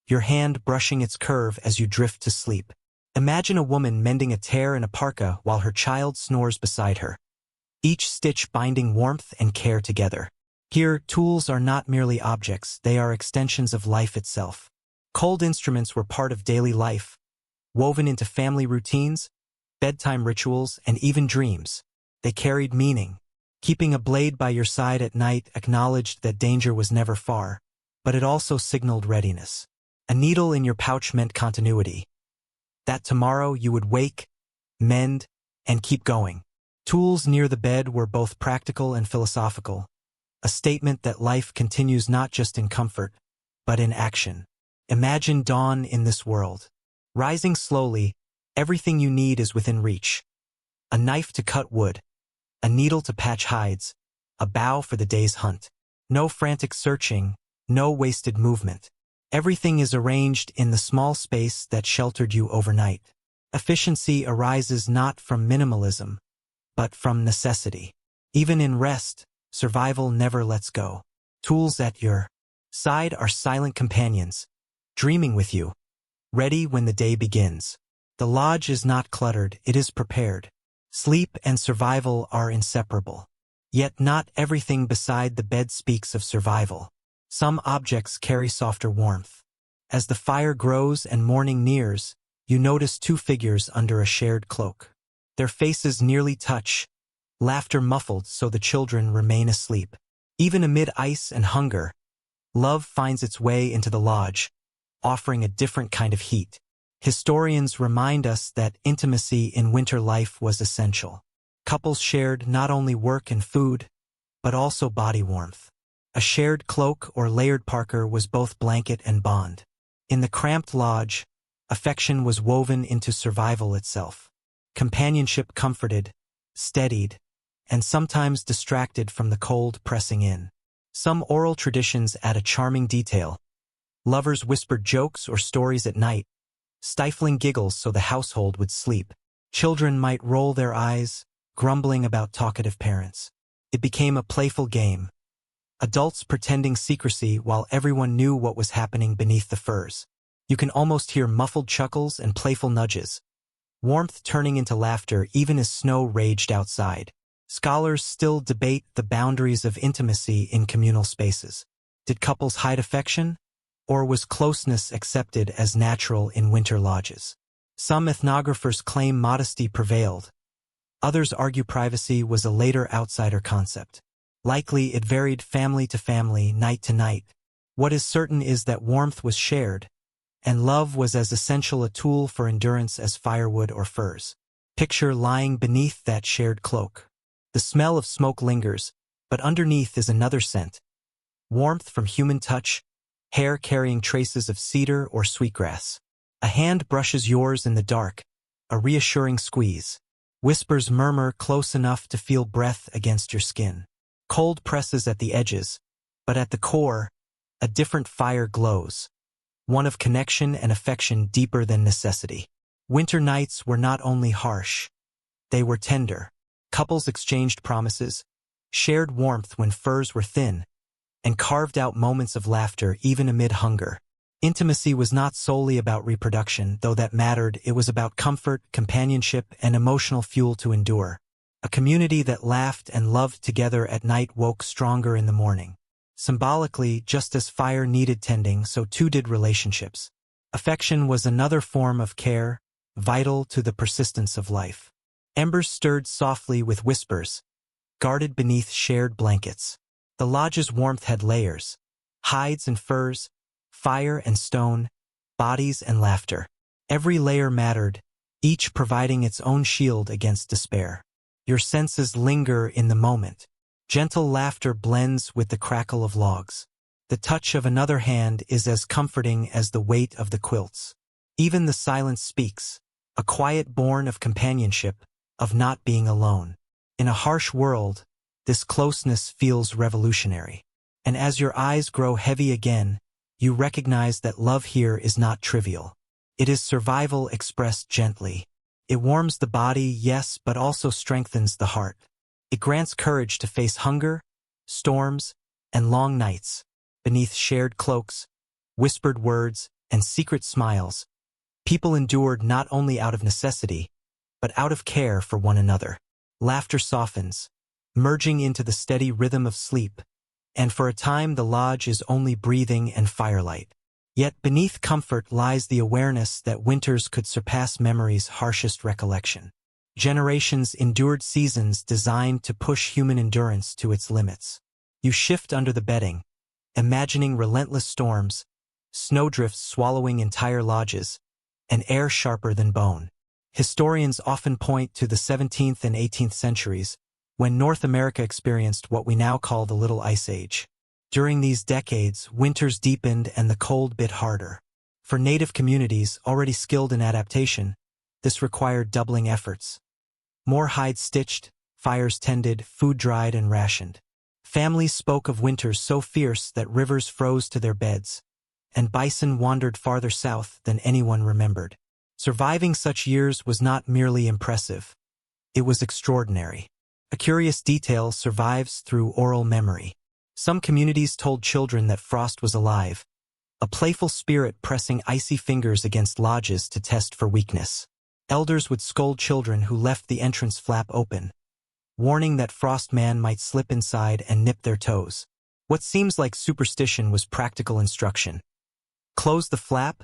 your hand brushing its curve as you drift to sleep. Imagine a woman mending a tear in a parka while her child snores beside her, each stitch binding warmth and care together. Here, tools are not merely objects, they are extensions of life itself. Cold instruments were part of daily life, woven into family routines, bedtime rituals, and even dreams. They carried meaning. Keeping a blade by your side at night acknowledged that danger was never far, but it also signaled readiness. A needle in your pouch meant continuity. That tomorrow you would wake, mend, and keep going. Tools near the bed were both practical and philosophical, a statement that life continues not just in comfort, but in action. Imagine dawn in this world. Rising slowly, everything you need is within reach. A knife to cut wood, a needle to patch hides, a bow for the day's hunt. No frantic searching, no wasted movement. Everything is arranged in the small space that sheltered you overnight. Efficiency arises not from minimalism, but from necessity. Even in rest, survival never lets go. Tools at your side are silent companions, dreaming with you, ready when the day begins. The lodge is not cluttered, it is prepared. Sleep and survival are inseparable. Yet not everything beside the bed speaks of survival. Some objects carry softer warmth. As the fire grows and morning nears, you notice two figures under a shared cloak. Their faces nearly touch, laughter muffled so the children remain asleep. Even amid ice and hunger, love finds its way into the lodge, offering a different kind of heat. Historians remind us that intimacy in winter life was essential. Couples shared not only work and food, but also body warmth. A shared cloak or layered parka was both blanket and bond. In the cramped lodge, affection was woven into survival itself. Companionship comforted, steadied, and sometimes distracted from the cold pressing in. Some oral traditions add a charming detail. Lovers whispered jokes or stories at night, stifling giggles so the household would sleep. Children might roll their eyes, grumbling about talkative parents. It became a playful game. Adults pretending secrecy while everyone knew what was happening beneath the furs. You can almost hear muffled chuckles and playful nudges, warmth turning into laughter even as snow raged outside. Scholars still debate the boundaries of intimacy in communal spaces. Did couples hide affection? Or was closeness accepted as natural in winter lodges? Some ethnographers claim modesty prevailed. Others argue privacy was a later outsider concept. Likely it varied family to family, night to night. What is certain is that warmth was shared, and love was as essential a tool for endurance as firewood or furs. Picture lying beneath that shared cloak. The smell of smoke lingers, but underneath is another scent. Warmth from human touch, hair carrying traces of cedar or sweetgrass. A hand brushes yours in the dark, a reassuring squeeze. Whispers murmur close enough to feel breath against your skin. Cold presses at the edges, but at the core, a different fire glows. One of connection and affection deeper than necessity. Winter nights were not only harsh, they were tender. Couples exchanged promises, shared warmth when furs were thin, and carved out moments of laughter even amid hunger. Intimacy was not solely about reproduction, though that mattered. It was about comfort, companionship, and emotional fuel to endure. A community that laughed and loved together at night woke stronger in the morning. Symbolically, just as fire needed tending, so too did relationships. Affection was another form of care, vital to the persistence of life. Embers stirred softly with whispers, guarded beneath shared blankets. The lodge's warmth had layers: hides and furs, fire and stone, bodies and laughter. Every layer mattered, each providing its own shield against despair. Your senses linger in the moment. Gentle laughter blends with the crackle of logs. The touch of another hand is as comforting as the weight of the quilts. Even the silence speaks, a quiet born of companionship, of not being alone. In a harsh world, this closeness feels revolutionary. And as your eyes grow heavy again, you recognize that love here is not trivial. It is survival expressed gently. It warms the body, yes, but also strengthens the heart. It grants courage to face hunger, storms, and long nights. Beneath shared cloaks, whispered words, and secret smiles, people endured not only out of necessity, but out of care for one another. Laughter softens, merging into the steady rhythm of sleep, and for a time the lodge is only breathing and firelight. Yet beneath comfort lies the awareness that winters could surpass memory's harshest recollection. Generations endured seasons designed to push human endurance to its limits. You shift under the bedding, imagining relentless storms, snowdrifts swallowing entire lodges, and air sharper than bone. Historians often point to the 17th and 18th centuries, when North America experienced what we now call the Little Ice Age. During these decades, winters deepened and the cold bit harder. For native communities already skilled in adaptation, this required doubling efforts. More hides stitched, fires tended, food dried and rationed. Families spoke of winters so fierce that rivers froze to their beds, and bison wandered farther south than anyone remembered. Surviving such years was not merely impressive. It was extraordinary. A curious detail survives through oral memory. Some communities told children that frost was alive, a playful spirit pressing icy fingers against lodges to test for weakness. Elders would scold children who left the entrance flap open, warning that frost man might slip inside and nip their toes. What seems like superstition was practical instruction. Close the flap,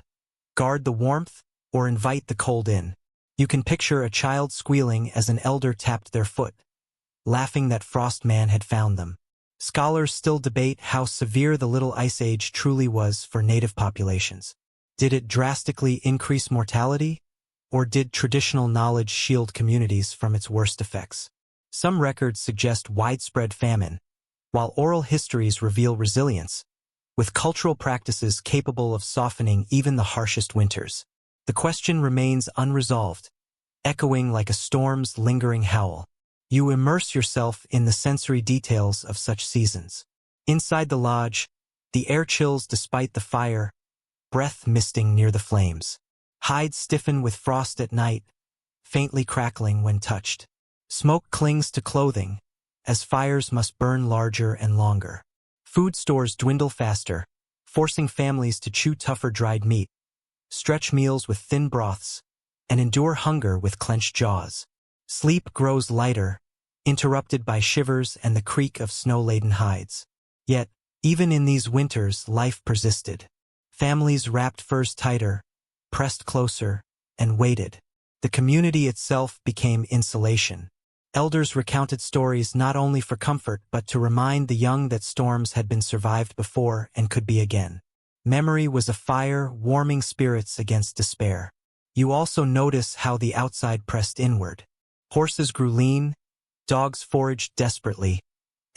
guard the warmth, or invite the cold in. You can picture a child squealing as an elder tapped their foot, laughing that frost man had found them. Scholars still debate how severe the Little Ice Age truly was for native populations. Did it drastically increase mortality, or did traditional knowledge shield communities from its worst effects? Some records suggest widespread famine, while oral histories reveal resilience, with cultural practices capable of softening even the harshest winters. The question remains unresolved, echoing like a storm's lingering howl. You immerse yourself in the sensory details of such seasons. Inside the lodge, the air chills despite the fire, breath misting near the flames. Hides stiffen with frost at night, faintly crackling when touched. Smoke clings to clothing, as fires must burn larger and longer. Food stores dwindle faster, forcing families to chew tougher dried meat, stretch meals with thin broths, and endure hunger with clenched jaws. Sleep grows lighter, interrupted by shivers and the creak of snow-laden hides. Yet, even in these winters, life persisted. Families wrapped furs tighter, pressed closer, and waited. The community itself became insulation. Elders recounted stories not only for comfort but to remind the young that storms had been survived before and could be again. Memory was a fire warming spirits against despair. You also notice how the outside pressed inward. Horses grew lean, dogs foraged desperately,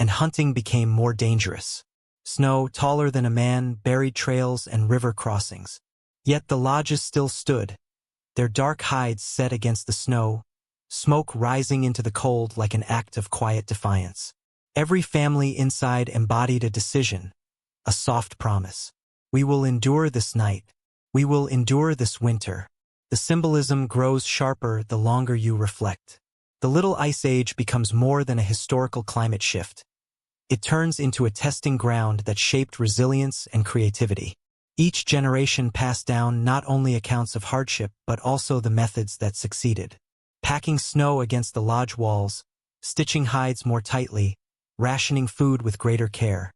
and hunting became more dangerous. Snow, taller than a man, buried trails and river crossings. Yet the lodges still stood, their dark hides set against the snow, smoke rising into the cold like an act of quiet defiance. Every family inside embodied a decision, a soft promise. We will endure this night. We will endure this winter. The symbolism grows sharper the longer you reflect. The Little Ice Age becomes more than a historical climate shift. It turns into a testing ground that shaped resilience and creativity. Each generation passed down not only accounts of hardship but also the methods that succeeded. Packing snow against the lodge walls, stitching hides more tightly, rationing food with greater care.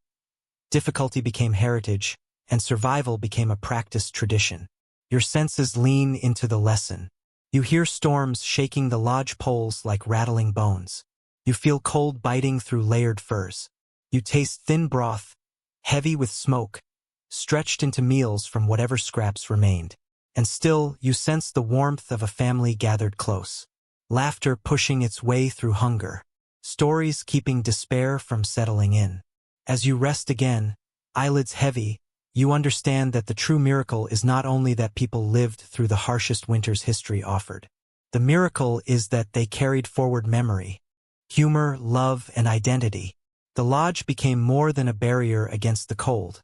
Difficulty became heritage, and survival became a practiced tradition. Your senses lean into the lesson. You hear storms shaking the lodge poles like rattling bones. You feel cold biting through layered furs. You taste thin broth, heavy with smoke, stretched into meals from whatever scraps remained. And still, you sense the warmth of a family gathered close. Laughter pushing its way through hunger. Stories keeping despair from settling in. As you rest again, eyelids heavy, you understand that the true miracle is not only that people lived through the harshest winters history offered. The miracle is that they carried forward memory, humor, love, and identity. The lodge became more than a barrier against the cold.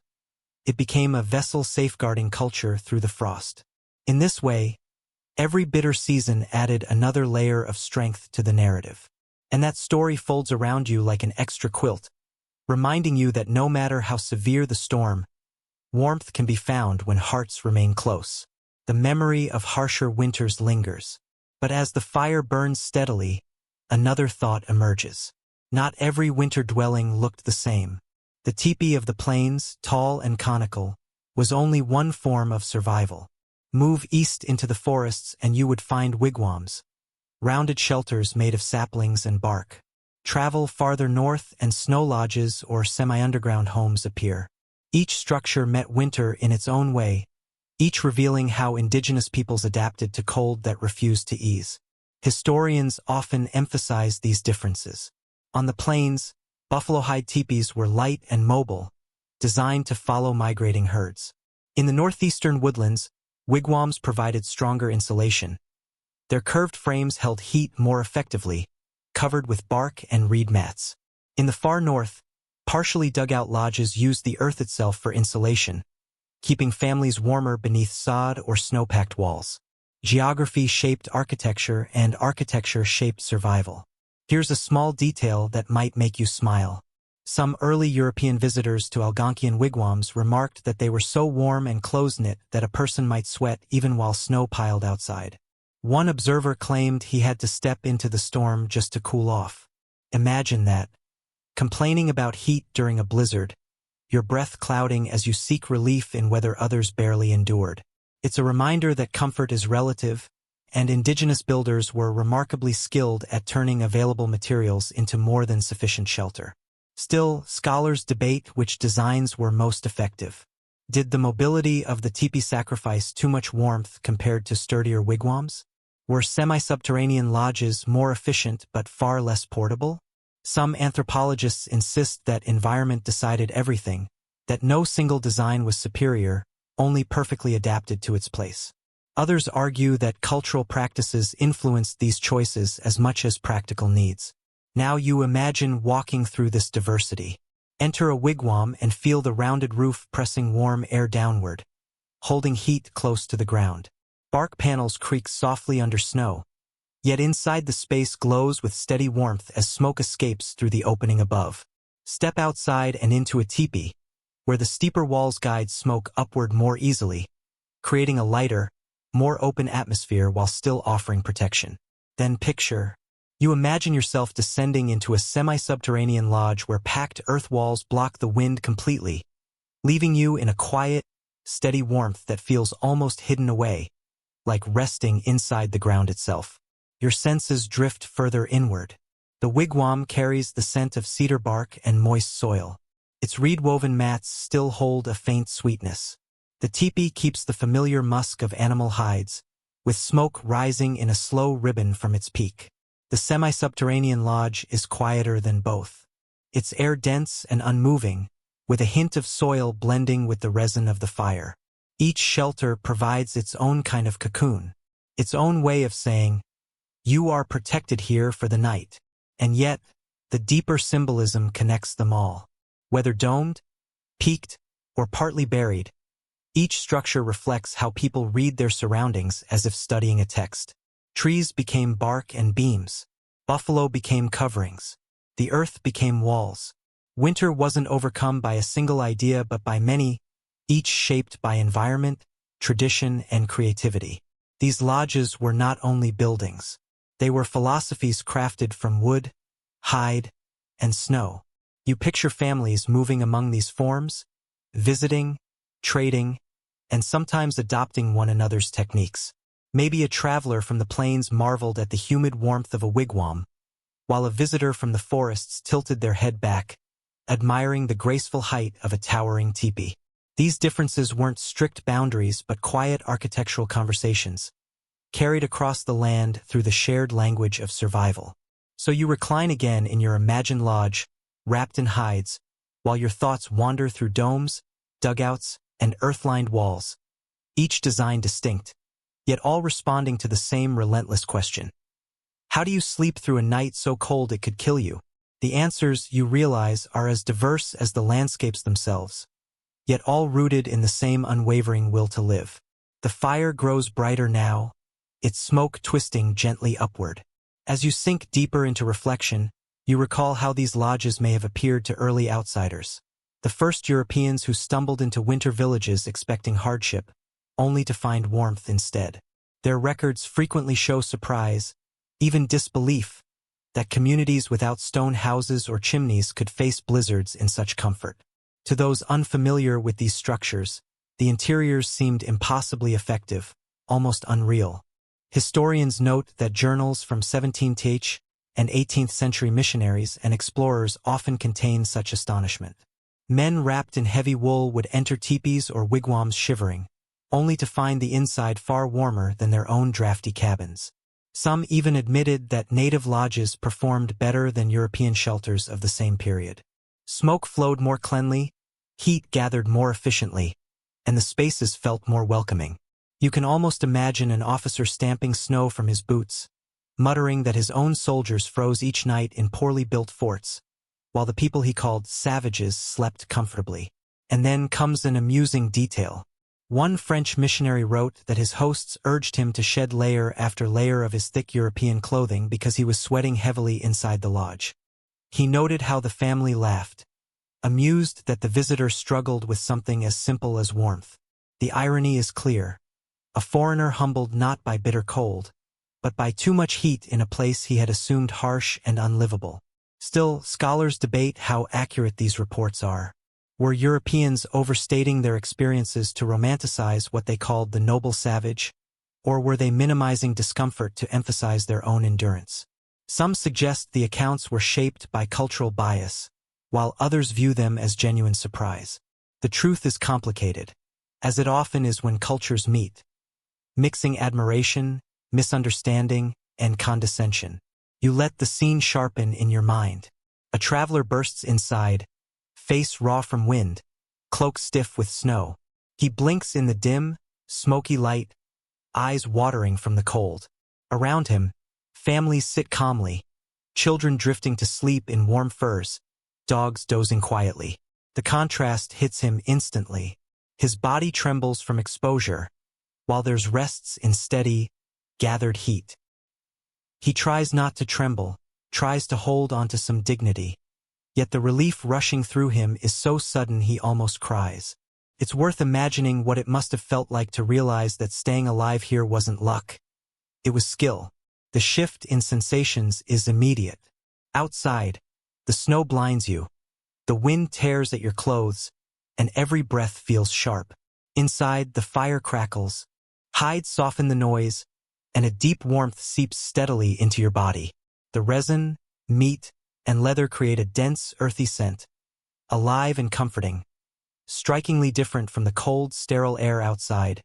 It became a vessel safeguarding culture through the frost. In this way, every bitter season added another layer of strength to the narrative. And that story folds around you like an extra quilt, reminding you that no matter how severe the storm, warmth can be found when hearts remain close. The memory of harsher winters lingers. But as the fire burns steadily, another thought emerges. Not every winter dwelling looked the same. The teepee of the plains, tall and conical, was only one form of survival. Move east into the forests and you would find wigwams, rounded shelters made of saplings and bark. Travel farther north and snow lodges or semi-underground homes appear. Each structure met winter in its own way, each revealing how indigenous peoples adapted to cold that refused to ease. Historians often emphasize these differences. On the plains, buffalo hide teepees were light and mobile, designed to follow migrating herds. In the northeastern woodlands, wigwams provided stronger insulation. Their curved frames held heat more effectively, covered with bark and reed mats. In the far north, partially dug-out lodges used the earth itself for insulation, keeping families warmer beneath sod or snow-packed walls. Geography shaped architecture, and architecture shaped survival. Here's a small detail that might make you smile. Some early European visitors to Algonquian wigwams remarked that they were so warm and close-knit that a person might sweat even while snow piled outside. One observer claimed he had to step into the storm just to cool off. Imagine that. Complaining about heat during a blizzard, your breath clouding as you seek relief in weather others barely endured. It's a reminder that comfort is relative, and indigenous builders were remarkably skilled at turning available materials into more than sufficient shelter. Still, scholars debate which designs were most effective. Did the mobility of the teepee sacrifice too much warmth compared to sturdier wigwams? Were semi-subterranean lodges more efficient but far less portable? Some anthropologists insist that environment decided everything, that no single design was superior, only perfectly adapted to its place. Others argue that cultural practices influenced these choices as much as practical needs. Now you imagine walking through this diversity. Enter a wigwam and feel the rounded roof pressing warm air downward, holding heat close to the ground. Bark panels creak softly under snow, yet inside the space glows with steady warmth as smoke escapes through the opening above. Step outside and into a teepee, where the steeper walls guide smoke upward more easily, creating a lighter, more open atmosphere while still offering protection. Then you imagine yourself descending into a semi-subterranean lodge where packed earth walls block the wind completely, leaving you in a quiet, steady warmth that feels almost hidden away, like resting inside the ground itself. Your senses drift further inward. The wigwam carries the scent of cedar bark and moist soil. Its reed-woven mats still hold a faint sweetness. The teepee keeps the familiar musk of animal hides, with smoke rising in a slow ribbon from its peak. The semi-subterranean lodge is quieter than both. Its air dense and unmoving, with a hint of soil blending with the resin of the fire. Each shelter provides its own kind of cocoon, its own way of saying, "You are protected here for the night." And yet, the deeper symbolism connects them all. Whether domed, peaked, or partly buried, each structure reflects how people read their surroundings as if studying a text. Trees became bark and beams. Buffalo became coverings. The earth became walls. Winter wasn't overcome by a single idea but by many, each shaped by environment, tradition, and creativity. These lodges were not only buildings. They were philosophies crafted from wood, hide, and snow. You picture families moving among these forms, visiting, trading, and sometimes adopting one another's techniques. Maybe a traveler from the plains marveled at the humid warmth of a wigwam, while a visitor from the forests tilted their head back, admiring the graceful height of a towering teepee. These differences weren't strict boundaries but quiet architectural conversations, carried across the land through the shared language of survival. So you recline again in your imagined lodge, wrapped in hides, while your thoughts wander through domes, dugouts, and earth-lined walls, each design distinct, yet all responding to the same relentless question. How do you sleep through a night so cold it could kill you? The answers, you realize, are as diverse as the landscapes themselves, yet all rooted in the same unwavering will to live. The fire grows brighter now, its smoke twisting gently upward. As you sink deeper into reflection, you recall how these lodges may have appeared to early outsiders. The first Europeans who stumbled into winter villages expecting hardship, only to find warmth instead. Their records frequently show surprise, even disbelief, that communities without stone houses or chimneys could face blizzards in such comfort. To those unfamiliar with these structures, the interiors seemed impossibly effective, almost unreal. Historians note that journals from 17th and 18th century missionaries and explorers often contain such astonishment. Men wrapped in heavy wool would enter teepees or wigwams shivering, only to find the inside far warmer than their own drafty cabins. Some even admitted that native lodges performed better than European shelters of the same period. Smoke flowed more cleanly, heat gathered more efficiently, and the spaces felt more welcoming. You can almost imagine an officer stamping snow from his boots, muttering that his own soldiers froze each night in poorly built forts, while the people he called savages slept comfortably. And then comes an amusing detail. One French missionary wrote that his hosts urged him to shed layer after layer of his thick European clothing because he was sweating heavily inside the lodge. He noted how the family laughed, amused that the visitor struggled with something as simple as warmth. The irony is clear. A foreigner humbled not by bitter cold, but by too much heat in a place he had assumed harsh and unlivable. Still, scholars debate how accurate these reports are. Were Europeans overstating their experiences to romanticize what they called the noble savage, or were they minimizing discomfort to emphasize their own endurance? Some suggest the accounts were shaped by cultural bias, while others view them as genuine surprise. The truth is complicated, as it often is when cultures meet, mixing admiration, misunderstanding, and condescension. You let the scene sharpen in your mind. A traveler bursts inside, face raw from wind, cloak stiff with snow. He blinks in the dim, smoky light, eyes watering from the cold. Around him, families sit calmly, children drifting to sleep in warm furs, dogs dozing quietly. The contrast hits him instantly. His body trembles from exposure, while there's rests in steady, gathered heat. He tries not to tremble, tries to hold onto some dignity. Yet the relief rushing through him is so sudden he almost cries. It's worth imagining what it must have felt like to realize that staying alive here wasn't luck. It was skill. The shift in sensations is immediate. Outside, the snow blinds you. The wind tears at your clothes, and every breath feels sharp. Inside, the fire crackles, hides soften the noise, and a deep warmth seeps steadily into your body. The resin, meat, and leather create a dense, earthy scent, alive and comforting, strikingly different from the cold, sterile air outside,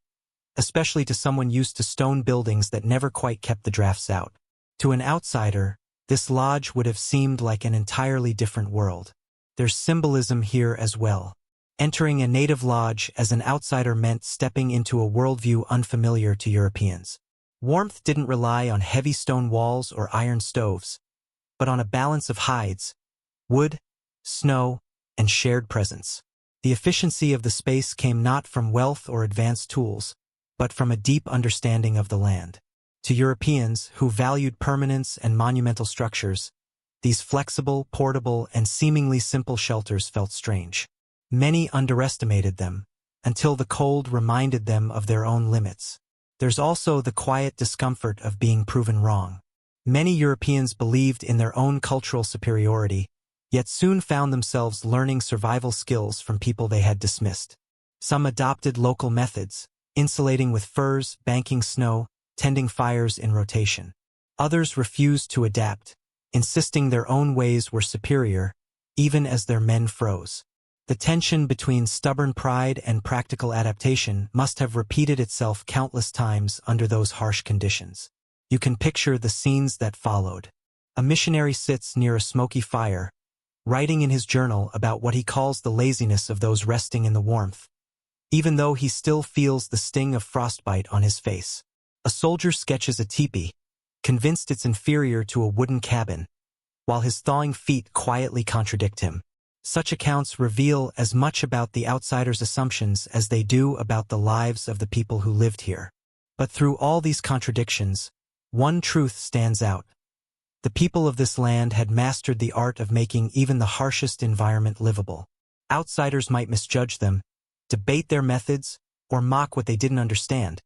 especially to someone used to stone buildings that never quite kept the drafts out. To an outsider, this lodge would have seemed like an entirely different world. There's symbolism here as well. Entering a native lodge as an outsider meant stepping into a worldview unfamiliar to Europeans. Warmth didn't rely on heavy stone walls or iron stoves, but on a balance of hides, wood, snow, and shared presence. The efficiency of the space came not from wealth or advanced tools, but from a deep understanding of the land. To Europeans, who valued permanence and monumental structures, these flexible, portable, and seemingly simple shelters felt strange. Many underestimated them, until the cold reminded them of their own limits. There's also the quiet discomfort of being proven wrong. Many Europeans believed in their own cultural superiority, yet soon found themselves learning survival skills from people they had dismissed. Some adopted local methods, insulating with furs, banking snow, tending fires in rotation. Others refused to adapt, insisting their own ways were superior, even as their men froze. The tension between stubborn pride and practical adaptation must have repeated itself countless times under those harsh conditions. You can picture the scenes that followed. A missionary sits near a smoky fire, writing in his journal about what he calls the laziness of those resting in the warmth, even though he still feels the sting of frostbite on his face. A soldier sketches a teepee, convinced it's inferior to a wooden cabin, while his thawing feet quietly contradict him. Such accounts reveal as much about the outsider's assumptions as they do about the lives of the people who lived here. But through all these contradictions, one truth stands out. The people of this land had mastered the art of making even the harshest environment livable. Outsiders might misjudge them, debate their methods, or mock what they didn't understand,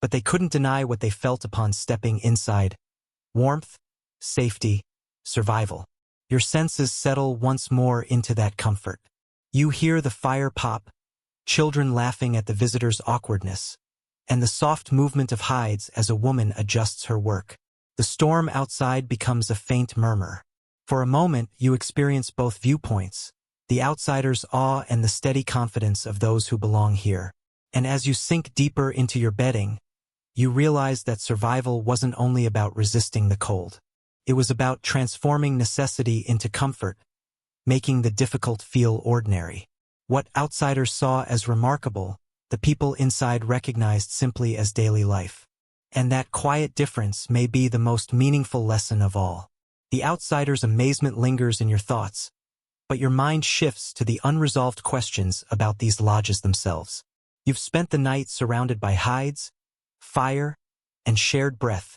but they couldn't deny what they felt upon stepping inside: warmth, safety, survival. Your senses settle once more into that comfort. You hear the fire pop, children laughing at the visitor's awkwardness, and the soft movement of hides as a woman adjusts her work. The storm outside becomes a faint murmur. For a moment, you experience both viewpoints, the outsider's awe and the steady confidence of those who belong here. And as you sink deeper into your bedding, you realize that survival wasn't only about resisting the cold. It was about transforming necessity into comfort, making the difficult feel ordinary. What outsiders saw as remarkable, the people inside recognized simply as daily life. And that quiet difference may be the most meaningful lesson of all. The outsider's amazement lingers in your thoughts, but your mind shifts to the unresolved questions about these lodges themselves. You've spent the night surrounded by hides, fire, and shared breath,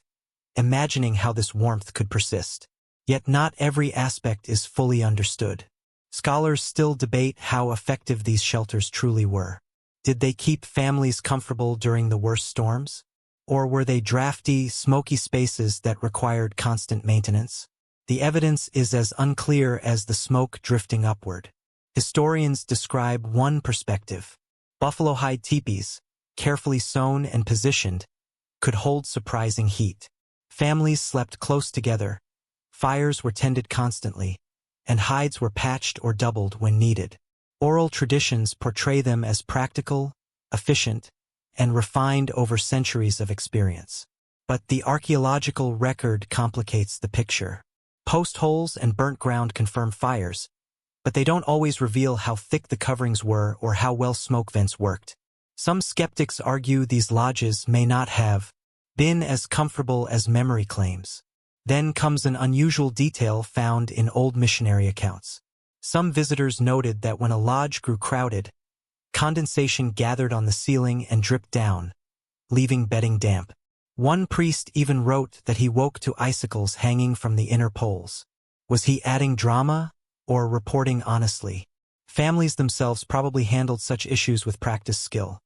imagining how this warmth could persist. Yet not every aspect is fully understood. Scholars still debate how effective these shelters truly were. Did they keep families comfortable during the worst storms? Or were they drafty, smoky spaces that required constant maintenance? The evidence is as unclear as the smoke drifting upward. Historians describe one perspective. Buffalo hide teepees, carefully sewn and positioned, could hold surprising heat. Families slept close together, fires were tended constantly, and hides were patched or doubled when needed. Oral traditions portray them as practical, efficient, and refined over centuries of experience. But the archaeological record complicates the picture. Post holes and burnt ground confirm fires, but they don't always reveal how thick the coverings were or how well smoke vents worked. Some skeptics argue these lodges may not have been as comfortable as memory claims. Then comes an unusual detail found in old missionary accounts. Some visitors noted that when a lodge grew crowded, condensation gathered on the ceiling and dripped down, leaving bedding damp. One priest even wrote that he woke to icicles hanging from the inner poles. Was he adding drama or reporting honestly? Families themselves probably handled such issues with practiced skill,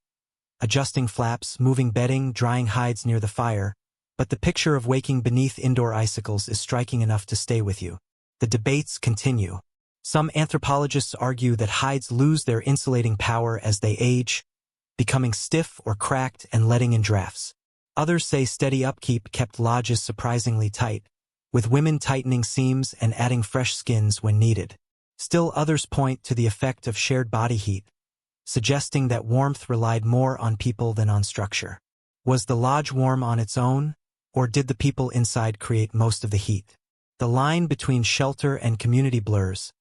adjusting flaps, moving bedding, drying hides near the fire, but the picture of waking beneath indoor icicles is striking enough to stay with you. The debates continue. Some anthropologists argue that hides lose their insulating power as they age, becoming stiff or cracked and letting in drafts. Others say steady upkeep kept lodges surprisingly tight, with women tightening seams and adding fresh skins when needed. Still others point to the effect of shared body heat, suggesting that warmth relied more on people than on structure. Was the lodge warm on its own, or did the people inside create most of the heat? The line between shelter and community blurs,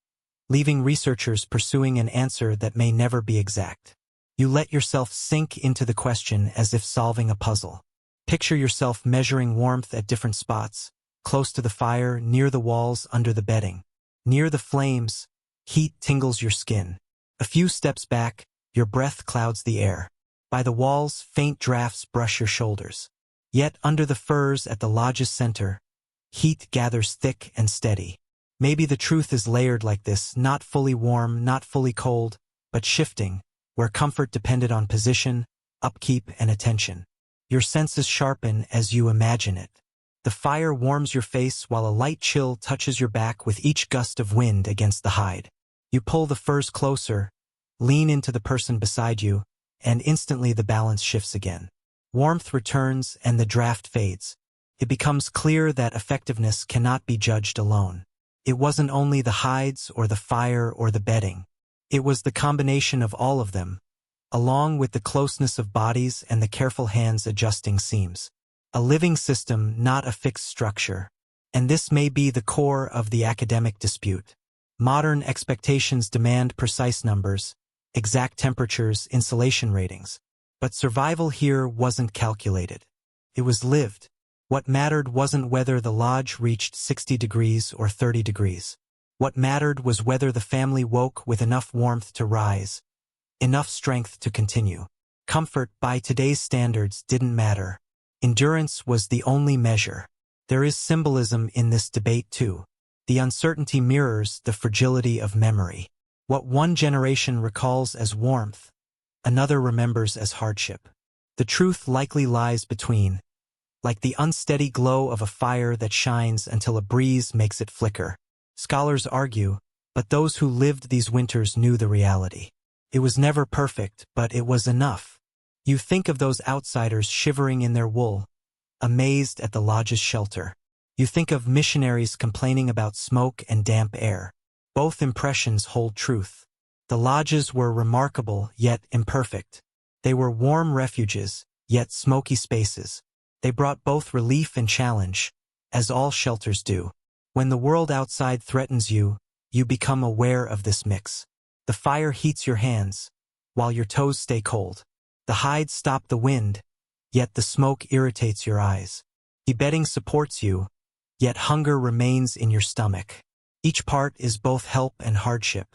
leaving researchers pursuing an answer that may never be exact. You let yourself sink into the question as if solving a puzzle. Picture yourself measuring warmth at different spots, close to the fire, near the walls, under the bedding. Near the flames, heat tingles your skin. A few steps back, your breath clouds the air. By the walls, faint drafts brush your shoulders. Yet under the firs at the lodge's center, heat gathers thick and steady. Maybe the truth is layered like this, not fully warm, not fully cold, but shifting, where comfort depended on position, upkeep, and attention. Your senses sharpen as you imagine it. The fire warms your face while a light chill touches your back with each gust of wind against the hide. You pull the furs closer, lean into the person beside you, and instantly the balance shifts again. Warmth returns and the draft fades. It becomes clear that effectiveness cannot be judged alone. It wasn't only the hides or the fire or the bedding. It was the combination of all of them, along with the closeness of bodies and the careful hands adjusting seams. A living system, not a fixed structure. And this may be the core of the academic dispute. Modern expectations demand precise numbers, exact temperatures, insulation ratings. But survival here wasn't calculated. It was lived. What mattered wasn't whether the lodge reached 60 degrees or 30 degrees. What mattered was whether the family woke with enough warmth to rise, enough strength to continue. Comfort, by today's standards, didn't matter. Endurance was the only measure. There is symbolism in this debate too. The uncertainty mirrors the fragility of memory. What one generation recalls as warmth, another remembers as hardship. The truth likely lies between, like the unsteady glow of a fire that shines until a breeze makes it flicker. Scholars argue, but those who lived these winters knew the reality. It was never perfect, but it was enough. You think of those outsiders shivering in their wool, amazed at the lodge's shelter. You think of missionaries complaining about smoke and damp air. Both impressions hold truth. The lodges were remarkable, yet imperfect. They were warm refuges, yet smoky spaces. They brought both relief and challenge, as all shelters do. When the world outside threatens you, you become aware of this mix. The fire heats your hands, while your toes stay cold. The hides stop the wind, yet the smoke irritates your eyes. The bedding supports you, yet hunger remains in your stomach. Each part is both help and hardship.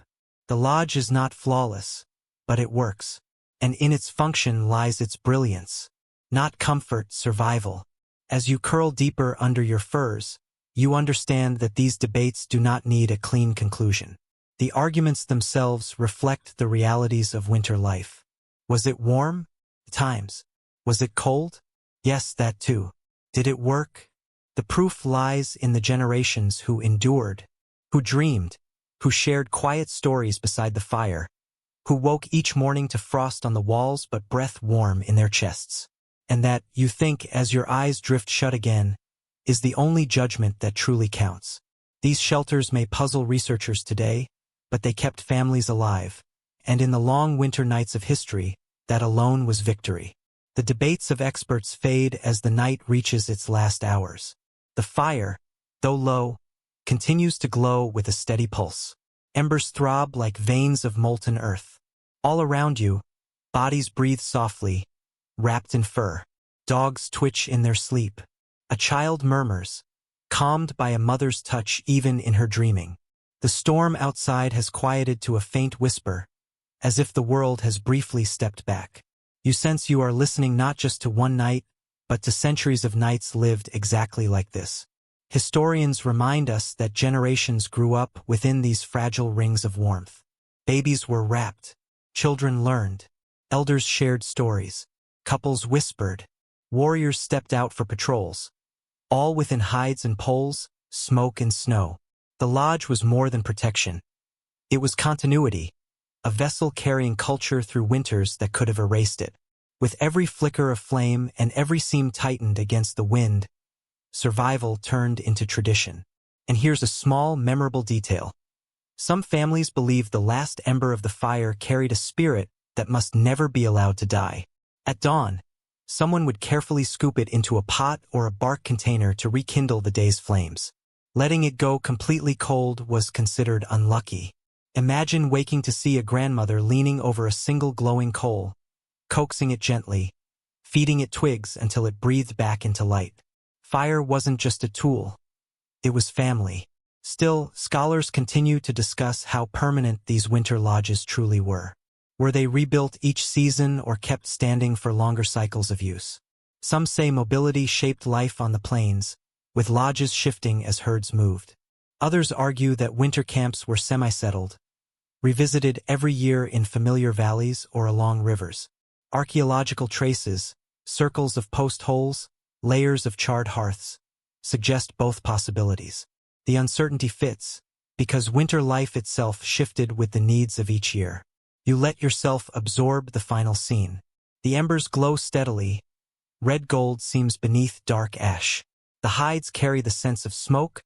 The lodge is not flawless, but it works. And in its function lies its brilliance. Not comfort, survival. As you curl deeper under your furs, you understand that these debates do not need a clean conclusion. The arguments themselves reflect the realities of winter life. Was it warm? At times. Was it cold? Yes, that too. Did it work? The proof lies in the generations who endured, who dreamed, who shared quiet stories beside the fire, who woke each morning to frost on the walls but breath warm in their chests. And that, you think as your eyes drift shut again, is the only judgment that truly counts. These shelters may puzzle researchers today, but they kept families alive, and in the long winter nights of history, that alone was victory. The debates of experts fade as the night reaches its last hours. The fire, though low, continues to glow with a steady pulse. Embers throb like veins of molten earth. All around you, bodies breathe softly, wrapped in fur. Dogs twitch in their sleep. A child murmurs, calmed by a mother's touch even in her dreaming. The storm outside has quieted to a faint whisper, as if the world has briefly stepped back. You sense you are listening not just to one night, but to centuries of nights lived exactly like this. Historians remind us that generations grew up within these fragile rings of warmth. Babies were wrapped, children learned, elders shared stories, couples whispered, warriors stepped out for patrols. All within hides and poles, smoke and snow. The lodge was more than protection. It was continuity, a vessel carrying culture through winters that could have erased it. With every flicker of flame and every seam tightened against the wind, survival turned into tradition. And here's a small, memorable detail. Some families believed the last ember of the fire carried a spirit that must never be allowed to die. At dawn, someone would carefully scoop it into a pot or a bark container to rekindle the day's flames. Letting it go completely cold was considered unlucky. Imagine waking to see a grandmother leaning over a single glowing coal, coaxing it gently, feeding it twigs until it breathed back into light. Fire wasn't just a tool. It was family. Still, scholars continue to discuss how permanent these winter lodges truly were. Were they rebuilt each season or kept standing for longer cycles of use? Some say mobility shaped life on the plains, with lodges shifting as herds moved. Others argue that winter camps were semi-settled, revisited every year in familiar valleys or along rivers. Archaeological traces, circles of post holes, layers of charred hearths, suggest both possibilities. The uncertainty fits, because winter life itself shifted with the needs of each year. You let yourself absorb the final scene. The embers glow steadily. Red gold seems beneath dark ash. The hides carry the sense of smoke,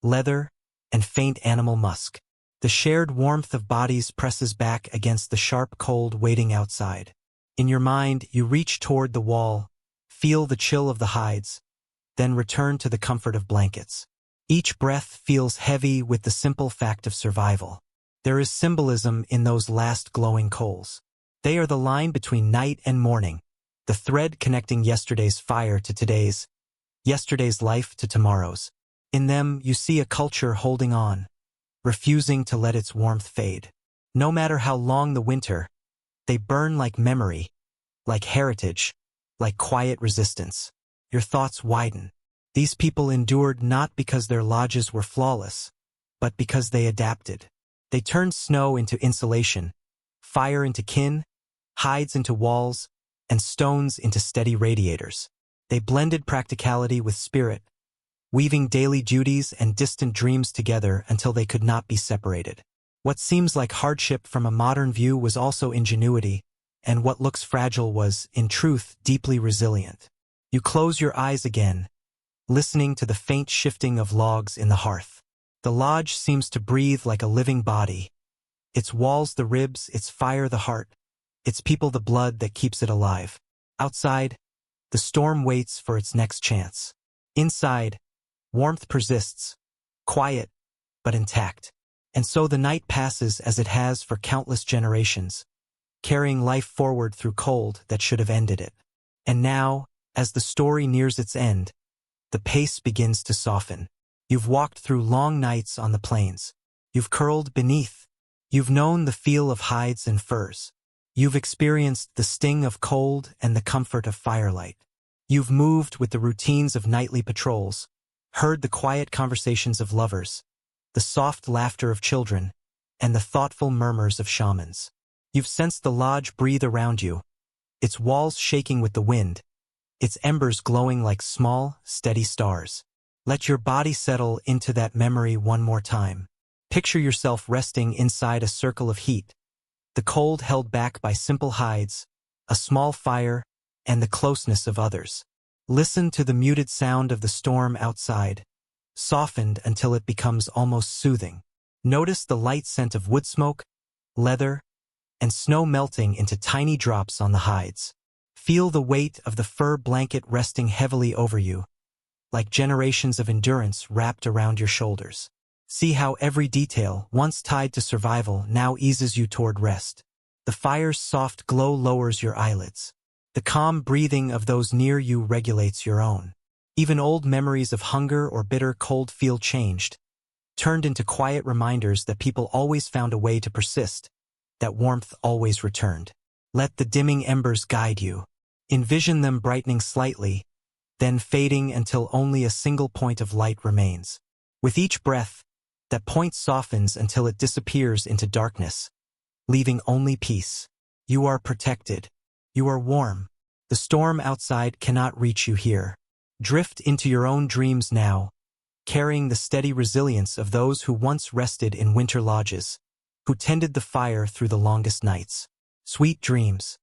leather, and faint animal musk. The shared warmth of bodies presses back against the sharp cold waiting outside. In your mind, you reach toward the wall, feel the chill of the hides, then return to the comfort of blankets. Each breath feels heavy with the simple fact of survival. There is symbolism in those last glowing coals. They are the line between night and morning, the thread connecting yesterday's fire to today's, yesterday's life to tomorrow's. In them, you see a culture holding on, refusing to let its warmth fade. No matter how long the winter, they burn like memory, like heritage, like quiet resistance. Your thoughts widen. These people endured not because their lodges were flawless, but because they adapted. They turned snow into insulation, fire into kin, hides into walls, and stones into steady radiators. They blended practicality with spirit, weaving daily duties and distant dreams together until they could not be separated. What seems like hardship from a modern view was also ingenuity, and what looks fragile was, in truth, deeply resilient. You close your eyes again, listening to the faint shifting of logs in the hearth. The lodge seems to breathe like a living body. Its walls the ribs, its fire the heart, its people the blood that keeps it alive. Outside, the storm waits for its next chance. Inside, warmth persists, quiet, but intact. And so the night passes as it has for countless generations, carrying life forward through cold that should have ended it. And now, as the story nears its end, the pace begins to soften. You've walked through long nights on the plains. You've curled beneath. You've known the feel of hides and furs. You've experienced the sting of cold and the comfort of firelight. You've moved with the routines of nightly patrols, heard the quiet conversations of lovers, the soft laughter of children, and the thoughtful murmurs of shamans. You've sensed the lodge breathe around you, its walls shaking with the wind, its embers glowing like small, steady stars. Let your body settle into that memory one more time. Picture yourself resting inside a circle of heat, the cold held back by simple hides, a small fire, and the closeness of others. Listen to the muted sound of the storm outside, softened until it becomes almost soothing. Notice the light scent of wood smoke, leather, and snow melting into tiny drops on the hides. Feel the weight of the fur blanket resting heavily over you, like generations of endurance wrapped around your shoulders. See how every detail, once tied to survival, now eases you toward rest. The fire's soft glow lowers your eyelids. The calm breathing of those near you regulates your own. Even old memories of hunger or bitter cold feel changed, turned into quiet reminders that people always found a way to persist, that warmth always returned. Let the dimming embers guide you. Envision them brightening slightly, then fading until only a single point of light remains. With each breath, that point softens until it disappears into darkness, leaving only peace. You are protected. You are warm. The storm outside cannot reach you here. Drift into your own dreams now, carrying the steady resilience of those who once rested in winter lodges, who tended the fire through the longest nights. Sweet dreams.